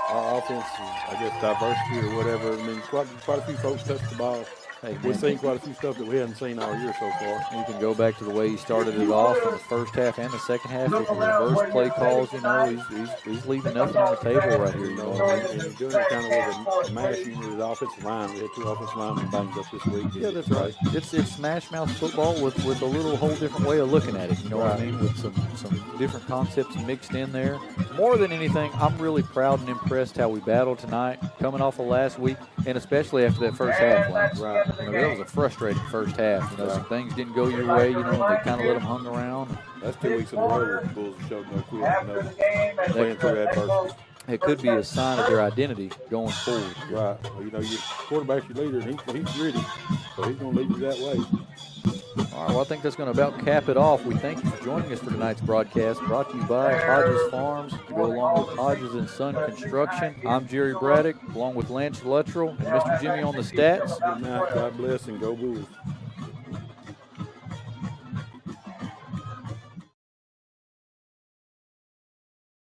our offense, I guess, diversity or whatever. I mean, quite a few folks touched the ball. Hey, We've seen quite a few stuff that we hadn't seen all year so far. You can go back to the way he started it off in the first half and the second half with the reverse play calls. You know, he's leaving nothing on the table right here. You know what I mean? And he's doing it kind of with a mash unit of the offensive line. We had 2 offensive linemen banged up this week. Yeah, that's right. It's smash mouth football with a little whole different way of looking at it. You know what I mean? With some different concepts mixed in there. More than anything, I'm really proud and impressed how we battled tonight, coming off of last week, and especially after that first half, Lance. Right. You know, that was a frustrating first half. You know, some things didn't go your way. You know, they kind of let them hung around. That's 2 weeks in a row where the Bulls have showed no quit, playing through adversity. It could be a sign of their identity going forward. Right. Well, you know, your quarterback's your leader, and he's gritty, so he's going to lead you that way. All right, well, I think that's going to about cap it off. We thank you for joining us for tonight's broadcast, brought to you by Hodges Farms, to go along with Hodges and Son Construction. I'm Jerry Braddock, along with Lance Luttrell and Mr. Jimmy on the stats. Good night. God bless, and go Bulls.